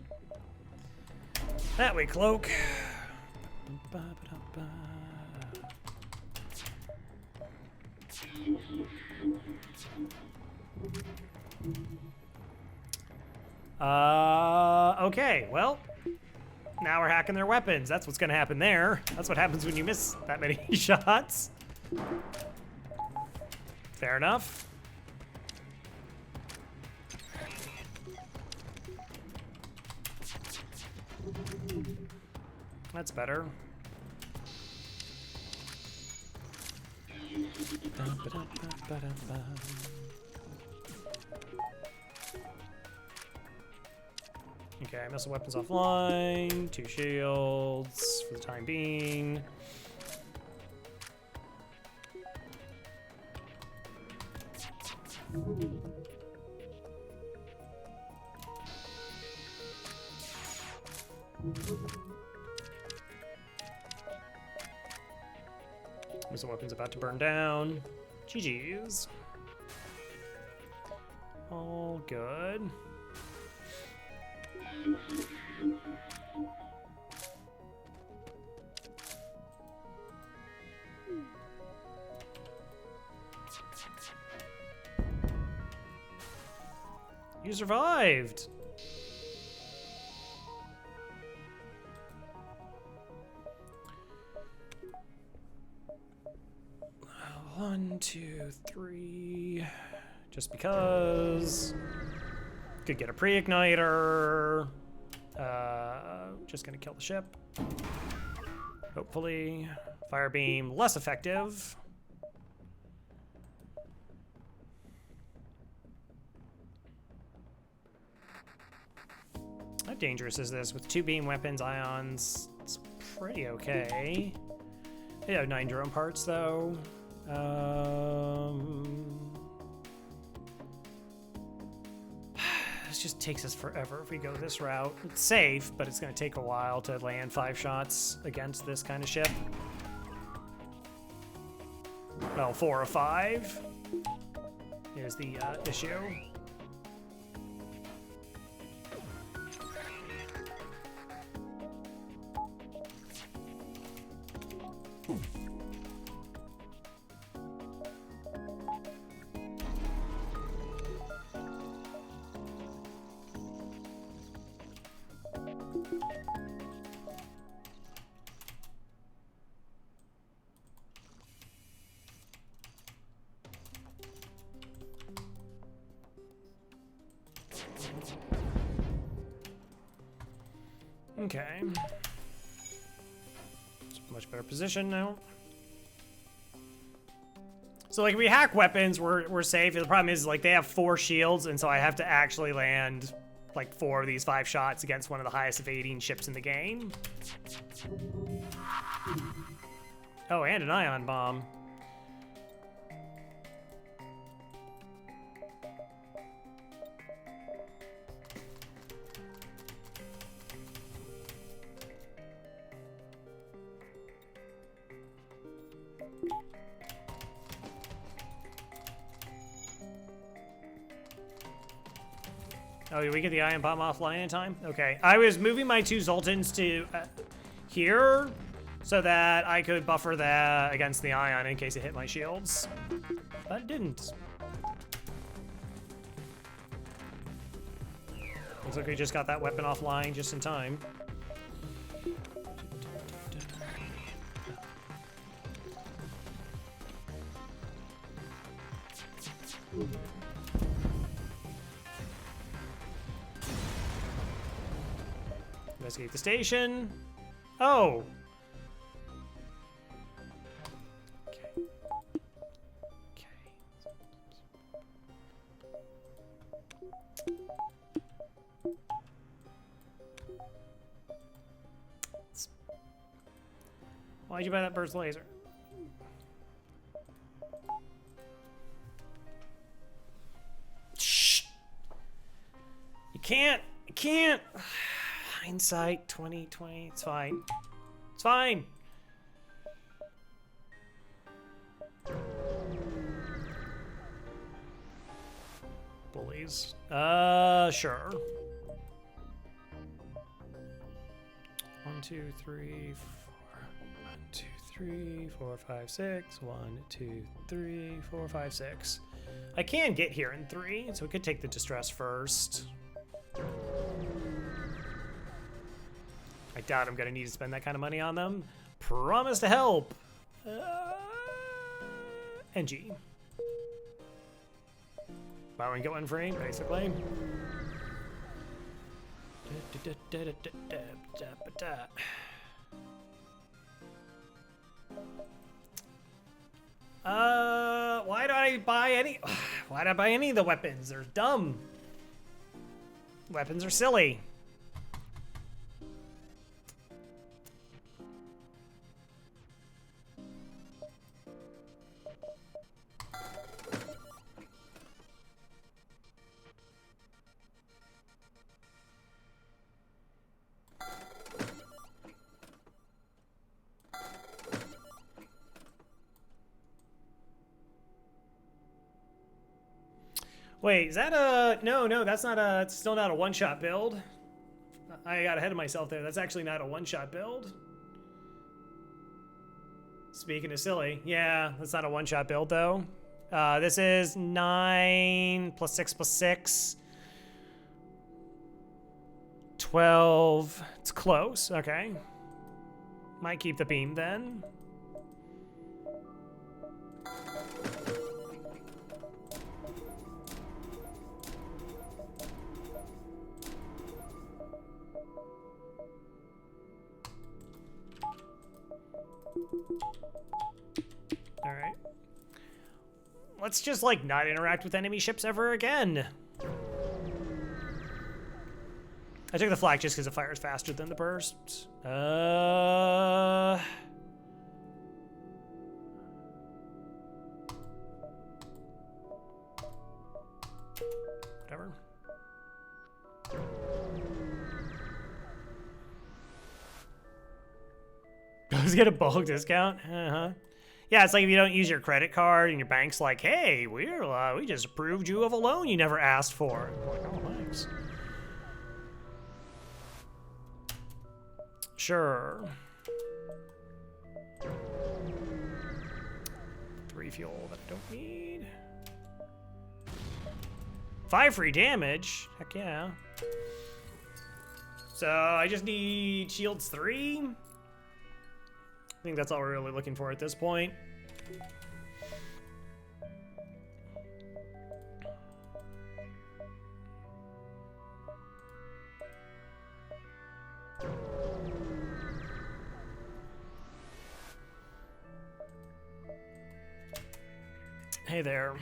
That way, cloak. Okay, well, now we're hacking their weapons. That's what's gonna happen there. That's what happens when you miss that many shots. Fair enough. That's better. Okay, missile weapons offline. 2 shields for the time being. Missile weapons about to burn down. GG's. All good. You survived. One, two, three. Just because. Could get a pre-igniter. Just gonna kill the ship. Hopefully. Fire beam, less effective. How dangerous is this? With 2 beam weapons, ions, it's pretty okay. They have 9 drone parts though. This just takes us forever if we go this route. It's safe, but it's going to take a while to land 5 shots against this kind of ship. Well, 4 or 5 is the issue. Okay. It's a much better position now. So like if we hack weapons, we're safe. The problem is like they have 4 shields, and so I have to actually land like 4 of these 5 shots against one of the highest evading ships in the game. Oh, and an ion bomb. Oh, did we get the ion bomb offline in time? Okay. I was moving my 2 Zoltans to here so that I could buffer that against the ion in case it hit my shields. But it didn't. Looks like we just got that weapon offline just in time. Investigate the station. Oh. Okay. Okay. Why'd you buy that burst laser? Shh. You can't. Hindsight 2020. It's fine. It's fine. Bullies. Sure. 1, 2, 3, 4. 1, 2, 3, 4, 5, 6. 1, 2, 3, 4, 5, 6. I can get here in 3, so we could take the distress first. I doubt I'm gonna need to spend that kind of money on them. Promise to help. NG. Buy one, get one free, basically. Why do I buy any? Why did I buy any of the weapons? They're dumb. Weapons are silly. Wait, is that a... No, that's not a... It's still not a one-shot build. I got ahead of myself there. That's actually not a one-shot build. Speaking of silly. Yeah, that's not a one-shot build, though. This is 9 plus 6 plus 6. 12. It's close. Okay. Might keep the beam, then. All right. Let's just, like, not interact with enemy ships ever again. I took the flak just because it fires faster than the burst. Whatever. Let's get a bulk discount. Yeah, it's like if you don't use your credit card and your bank's like, "Hey, we just approved you of a loan you never asked for." I'm like, oh, thanks. Sure. 3 fuel that I don't need. 5 free damage. Heck yeah. So I just need shields 3. I think that's all we're really looking for at this point. Hey there.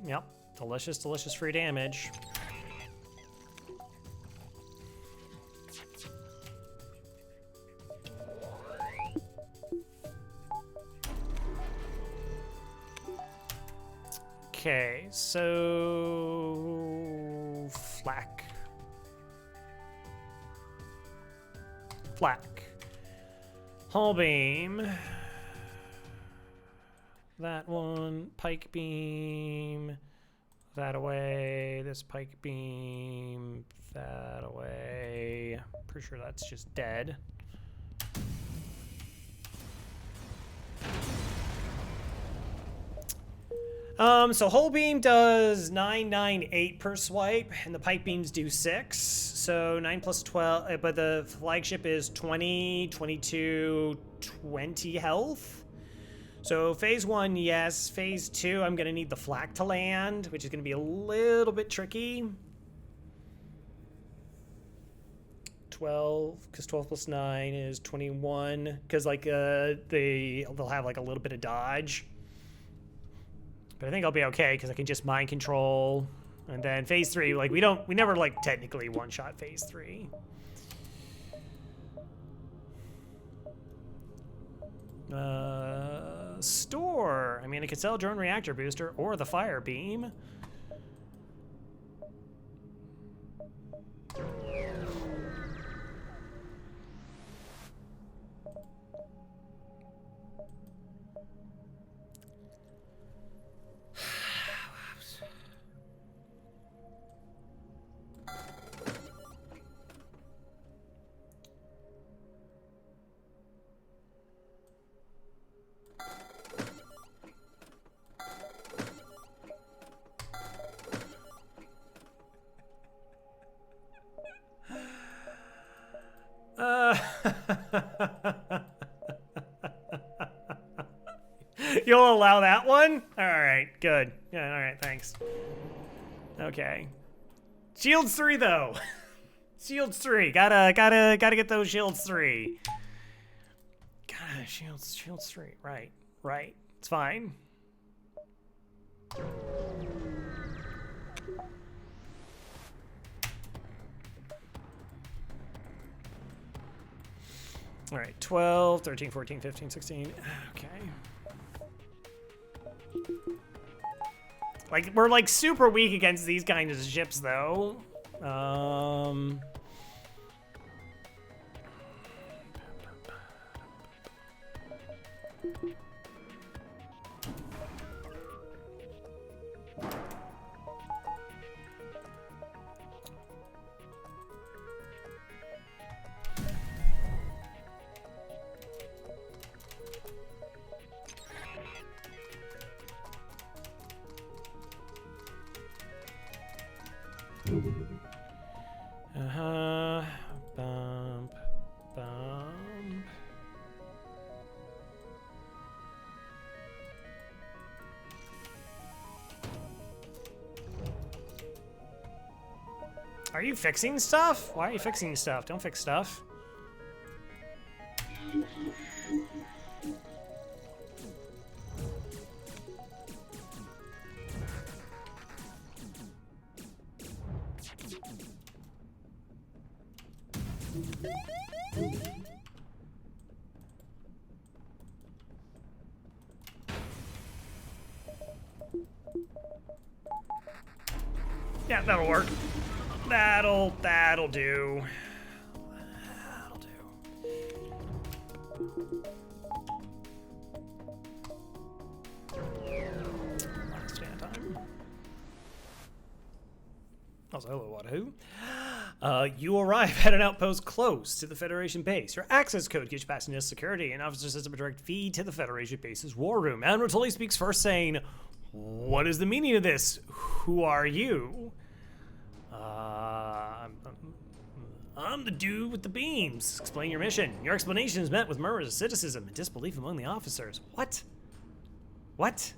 Yep, delicious, delicious free damage. Okay, so flak. Flak. Hull beam. That one. Pike beam. That away. This pike beam. That away. Pretty sure that's just dead. So hull beam does 998 per swipe, and the pike beams do 6. So 9 plus 12, but the flagship is 20, 22, 20 health. So phase 1, yes. Phase 2, I'm gonna need the flak to land, which is gonna be a little bit tricky. 12, because 12 plus 9 is 21. Because like they'll have like a little bit of dodge. But I think I'll be okay because I can just mind control. And then phase 3, like we never like technically one-shot phase 3. Store. I mean, I could sell drone reactor booster or the fire beam. You'll allow that one? All right, good. Yeah, all right, thanks. Okay. Shields 3 though. Shields 3. Gotta get those shields 3. God, shields 3. Right. It's fine. All right, 12, 13, 14, 15, 16. Okay. Like, we're like super weak against these kinds of ships though. Uh-huh. Bump. Bump. Are you fixing stuff? Why are you fixing stuff? Don't fix stuff. Yeah, that'll work. That'll do. That'll do. Last stand time. Also, hello, Wahoo. You arrive at an outpost close to the Federation base. Your access code gets you past NIST security, and officer sets up a direct feed to the Federation base's war room. And Rotoli speaks first, saying, "What is the meaning of this? Who are you?" I'm the dude with the beams. Explain your mission. Your explanation is met with murmurs of cynicism and disbelief among the officers. What? What?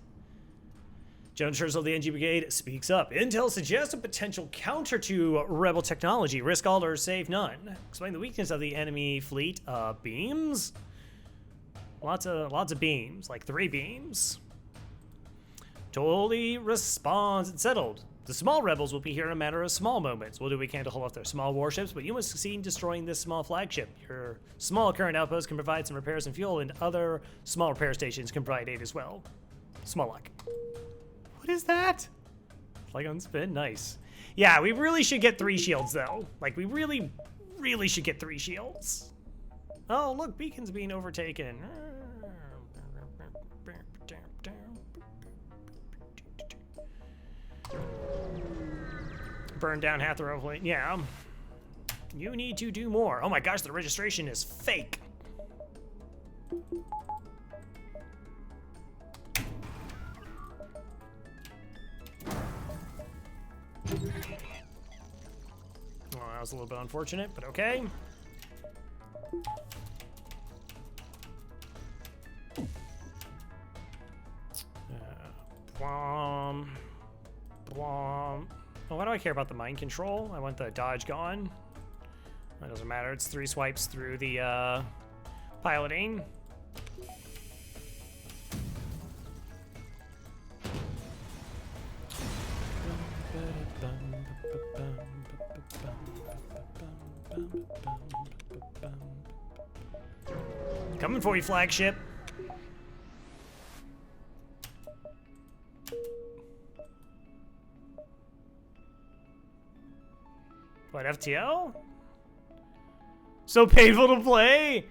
Joan Scherzel of the NG Brigade speaks up. Intel suggests a potential counter to rebel technology. Risk all or save none. Explain the weakness of the enemy fleet. Beams? Lots of beams. Like 3 beams. Totally responds. It's settled. The small rebels will be here in a matter of small moments. We'll do what we can to hold off their small warships, but you must succeed in destroying this small flagship. Your small current outpost can provide some repairs and fuel, and other small repair stations can provide aid as well. Small luck. What is that? Like on spin? Nice. Yeah, we really should get 3 shields, though. Like, we really, really should get 3 shields. Oh, look, Beacon's being overtaken. Burn down half the rebel fleet. Yeah. You need to do more. Oh my gosh, the registration is fake. Oh, that was a little bit unfortunate, but okay. Blom. Blom. Well, why do I care about the mind control? I want the dodge gone. That doesn't matter. It's 3 swipes through the piloting. Coming for you, flagship. What, FTL? So painful to play?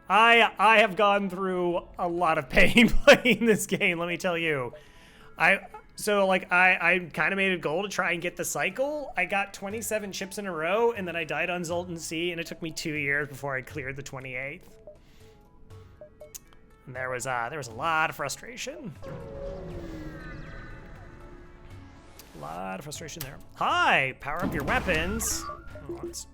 I have gone through a lot of pain playing this game, let me tell you. I kind of made a goal to try and get the cycle. I got 27 chips in a row, and then I died on Zoltan C, and it took me 2 years before I cleared the 28th. And there was a lot of frustration. A lot of frustration there. Hi! Power up your weapons. Oh, let's...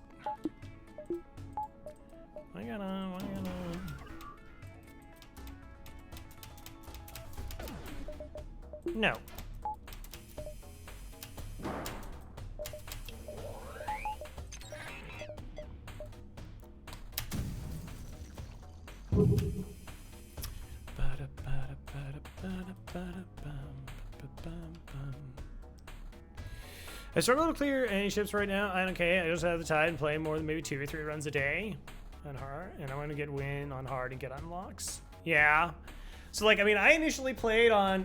No. I struggle to clear any ships right now. I'm okay. I just have the time playing more than maybe 2 or 3 runs a day on hard, and I want to get win on hard and get unlocks. Yeah. So like, I mean, I initially played on,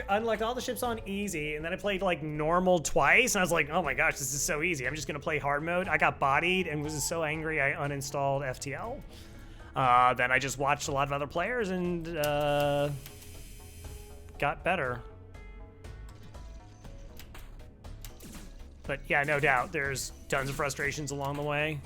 unlocked all the ships on easy, and then I played like normal twice, and I was like, oh my gosh, this is so easy. I'm just gonna play hard mode. I got bodied and was so angry I uninstalled FTL. Then I just watched a lot of other players and got better. But yeah, no doubt, there's tons of frustrations along the way.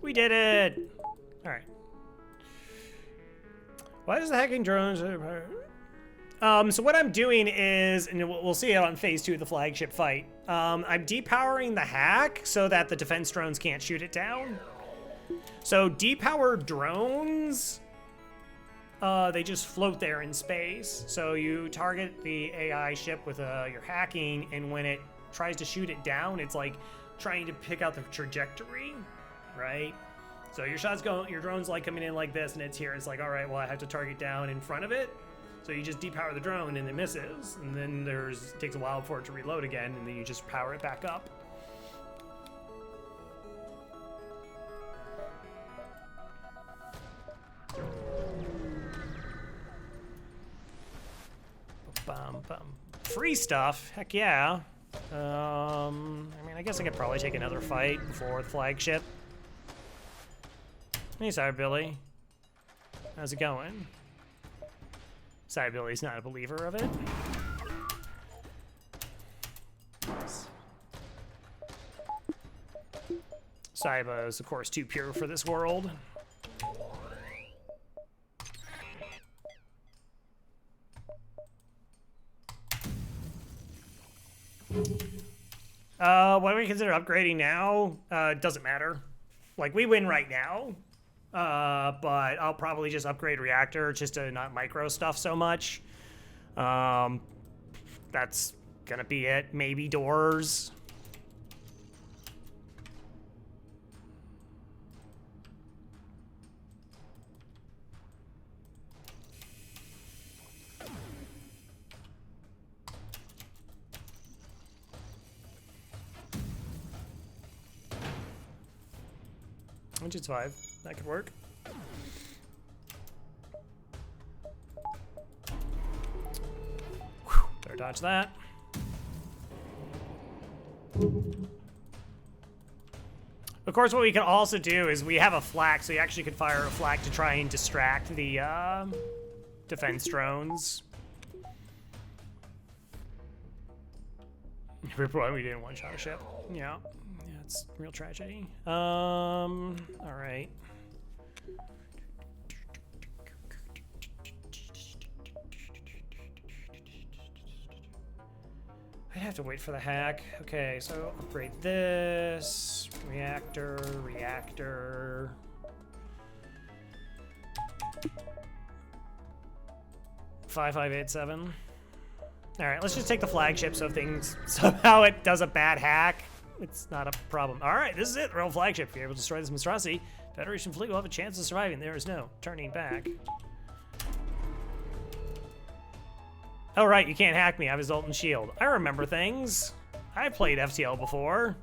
We did it! Alright. Why does the hacking drones... so what I'm doing is, and we'll see it on phase 2 of the flagship fight, I'm depowering the hack so that the defense drones can't shoot it down. So depowered drones, they just float there in space. So you target the AI ship with your hacking, and when it tries to shoot it down, it's like trying to pick out the trajectory, right? So your drone's like coming in like this, and it's here. It's like, all right, well, I have to target down in front of it. So you just depower the drone, and it misses. And then it takes a while for it to reload again, and then you just power it back up. Free stuff? Heck yeah. I mean, I guess I could probably take another fight before the flagship. Hey, Sire Billy. How's it going? Sire Billy's not a believer of it. Saiba is, of course, too pure for this world. What do we consider upgrading now? Doesn't matter. Like, we win right now. But I'll probably just upgrade reactor just to not micro stuff so much. That's gonna be it. Maybe doors. Which is 5. That could work. Whew, better dodge that. Of course, what we can also do is we have a flak, so you actually could fire a flak to try and distract the defense drones. We didn't one-shot a ship. Yeah. It's real tragedy. All right. I'd have to wait for the hack. Okay, so upgrade this. Reactor. 5587. All right, let's just take the flagship so if somehow it does a bad hack, it's not a problem. All right, this is it. Real flagship. If you're able to destroy this monstrosity, Federation fleet will have a chance of surviving. There is no turning back. Oh, right, you can't hack me. I have a Zoltan shield. I remember things. I played FTL before.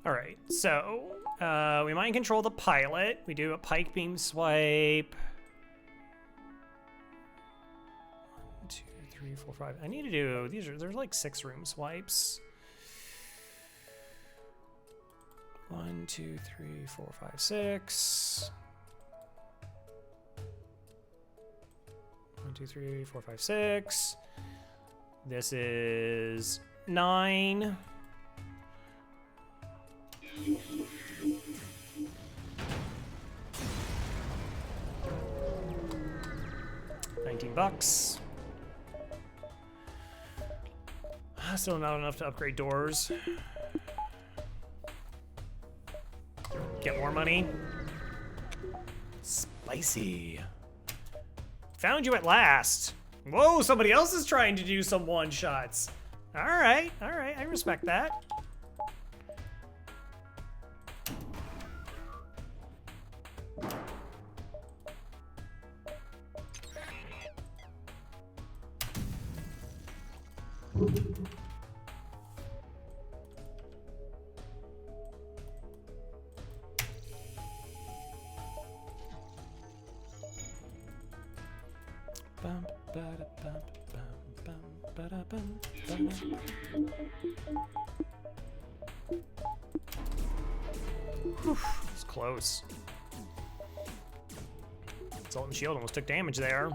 All right, so we mind control the pilot. We do a pike beam swipe. 1, 2, 3, 4, 5. I need to do there's like 6 room swipes. 1, 2, 3, 4, 5, 6. 1, 2, 3, 4, 5, 6. This is 9. $19. Still not enough to upgrade doors. Get more money. Spicy. Found you at last. Whoa, somebody else is trying to do some one-shots. All right, I respect that. Whew, it's close. Zoltan shield almost took damage there.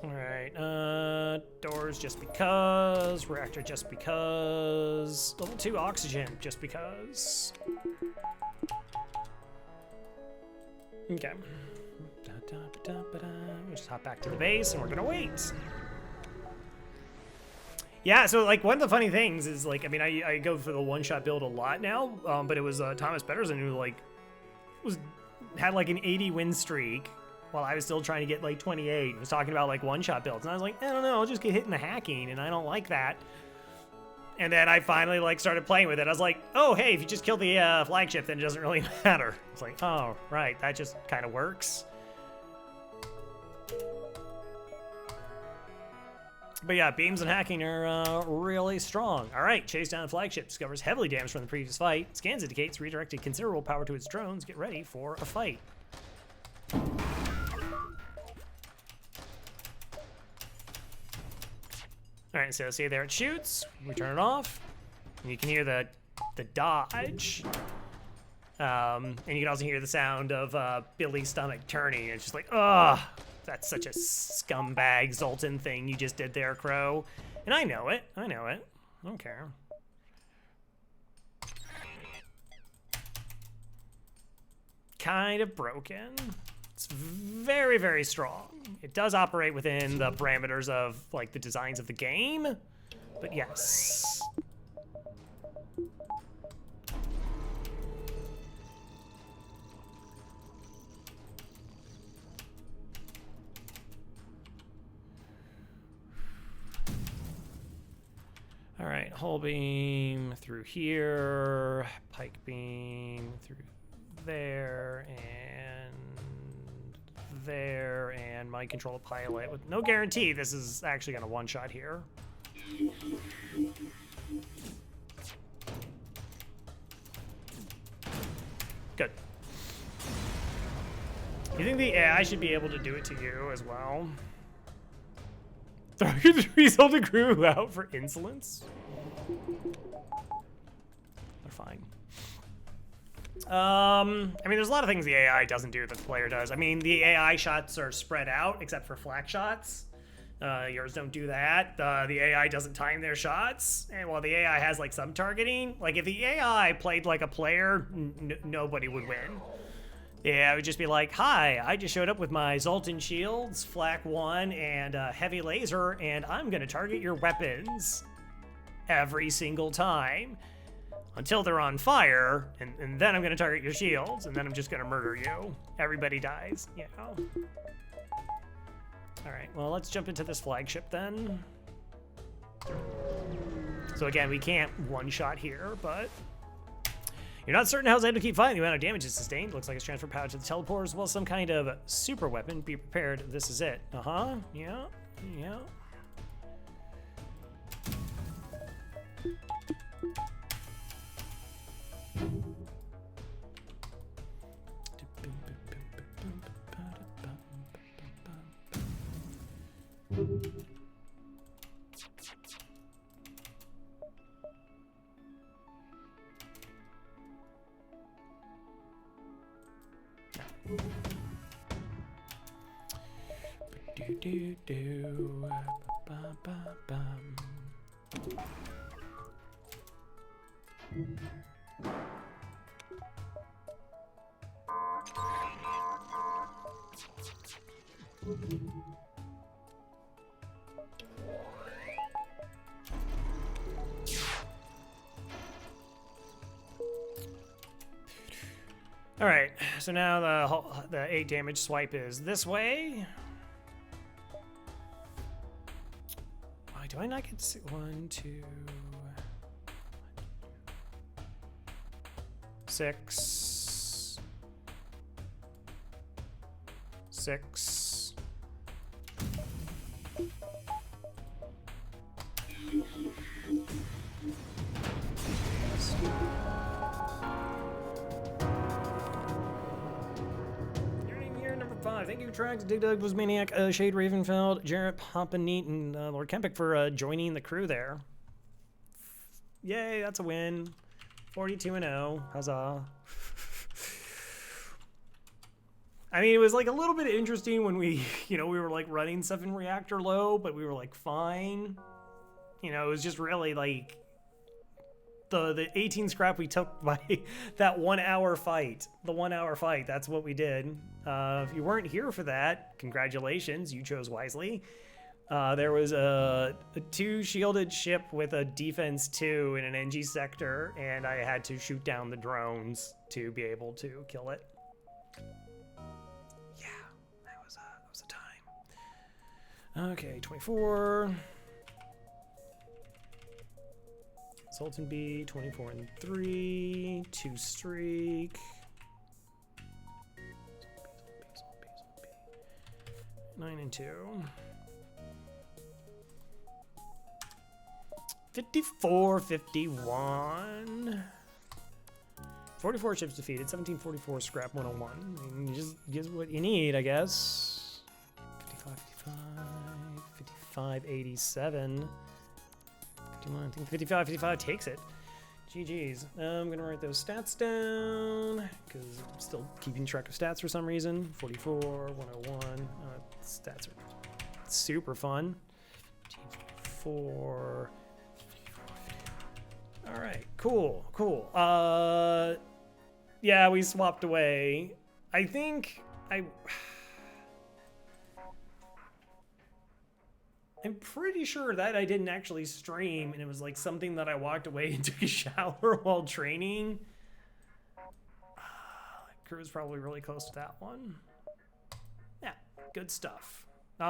Alright, doors just because, reactor just because, level 2 oxygen just because. Okay. We'll just hop back to the base and we're gonna wait. Yeah, so like one of the funny things is like, I mean, I go for the one-shot build a lot now, but it was Thomas Pedersen who like had like an 80 win streak while I was still trying to get like 28. He was talking about like one-shot builds, and I was like, I don't know, I'll just get hit in the hacking, and I don't like that. And then I finally like started playing with it. I was like, oh hey, if you just kill the flagship, then it doesn't really matter. It's like, oh right, that just kind of works. But yeah, beams and hacking are really strong. All right, chase down the flagship, discovers heavily damaged from the previous fight. Scans indicates redirected considerable power to its drones. Get ready for a fight. All right, so see there it shoots. We turn it off, and you can hear the dodge. And you can also hear the sound of Billy's stomach turning. It's just like, ugh. That's such a scumbag Zoltan thing you just did there, Crow. And I know it. I know it. I don't care. Kind of broken. It's very, very strong. It does operate within the parameters of like the designs of the game, but yes. All right, hull beam through here, pike beam through there, and mind control pilot with no guarantee this is actually gonna one-shot here. Good. You think the AI should be able to do it to you as well? Throwing the result of crew out for insolence? They're fine. I mean, there's a lot of things the AI doesn't do that the player does. I mean, the AI shots are spread out, except for flak shots. Yours don't do that. The AI doesn't time their shots. And while the AI has, like, some targeting, like, if the AI played like a player, nobody would win. Yeah, I would just be like, hi, I just showed up with my Zoltan shields, flak 1, and heavy laser, and I'm gonna target your weapons every single time until they're on fire, and then I'm gonna target your shields, and then I'm just gonna murder you. Everybody dies, you know? All right, well, let's jump into this flagship then. So again, we can't one-shot here, but you're not certain how it's able to keep fighting. The amount of damage it's sustained looks like it's transferred power to the teleport as well as some kind of super weapon. Be prepared. This is it. Uh-huh. Yeah. Yeah. Do-do-do, ba-ba-bum. All right, so now the 8 damage swipe is this way. Why do I not get to 1, 2, 6, 6. Tracks, Dig Dug, was Maniac, Shade Ravenfeld, Jarrett, Pompanite, and Lord Kempic for joining the crew there. Yay, that's a win. 42-0. Huzzah. I mean, it was like a little bit interesting when we, we were like running stuff in reactor low, but we were like fine. It was just really like the 18 scrap we took by that 1 hour fight. The 1 hour fight, that's what we did. If you weren't here for that, congratulations, you chose wisely. There was a 2 shielded ship with a defense 2 in an NG sector, and I had to shoot down the drones to be able to kill it. Yeah, that was a time. Okay, 24. Zoltan B, 24 and 3, 2 streak. Zoltan B. 9 and 2. 54, 51. 44 ships defeated, 1744 scrap 101. I mean, you just get what you need, I guess. 55, 55, 55, 87. 51, I think 55, 55 takes it. GG's. I'm gonna write those stats down because I'm still keeping track of stats for some reason. 44, 101. Stats are super fun. 4. All right, cool. Yeah, we swapped away. I think I'm pretty sure that I didn't actually stream, and it was like something that I walked away and took a shower while training. Crew is probably really close to that one. Yeah, good stuff. It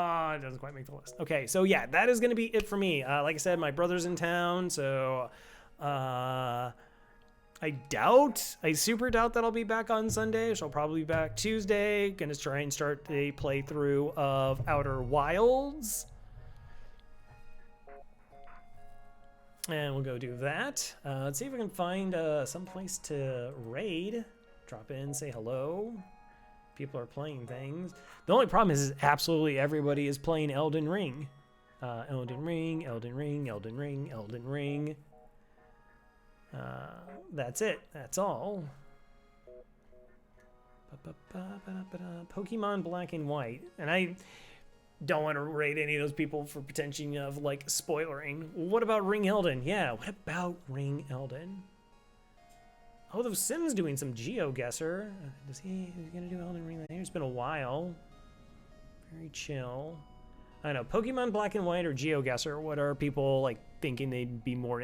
doesn't quite make the list. Okay, so yeah, that is going to be it for me. Like I said, my brother's in town, so I super doubt that I'll be back on Sunday, so I'll probably be back Tuesday. Gonna try and start a playthrough of Outer Wilds. And we'll go do that. Let's see if we can find some place to raid. Drop in, say hello. People are playing things. The only problem is absolutely everybody is playing Elden Ring. Elden Ring, Elden Ring, Elden Ring, Elden Ring. That's it. That's all. Pokemon Black and White. And I don't want to rate any of those people for potentially of like spoilering. What about Ring Elden? Yeah, what about Ring Elden? Oh, the Sim's doing some GeoGuessr. Is he gonna do Elden Ring? It's been a while. Very chill. I don't know, Pokemon Black and White or GeoGuessr. What are people like thinking they'd be more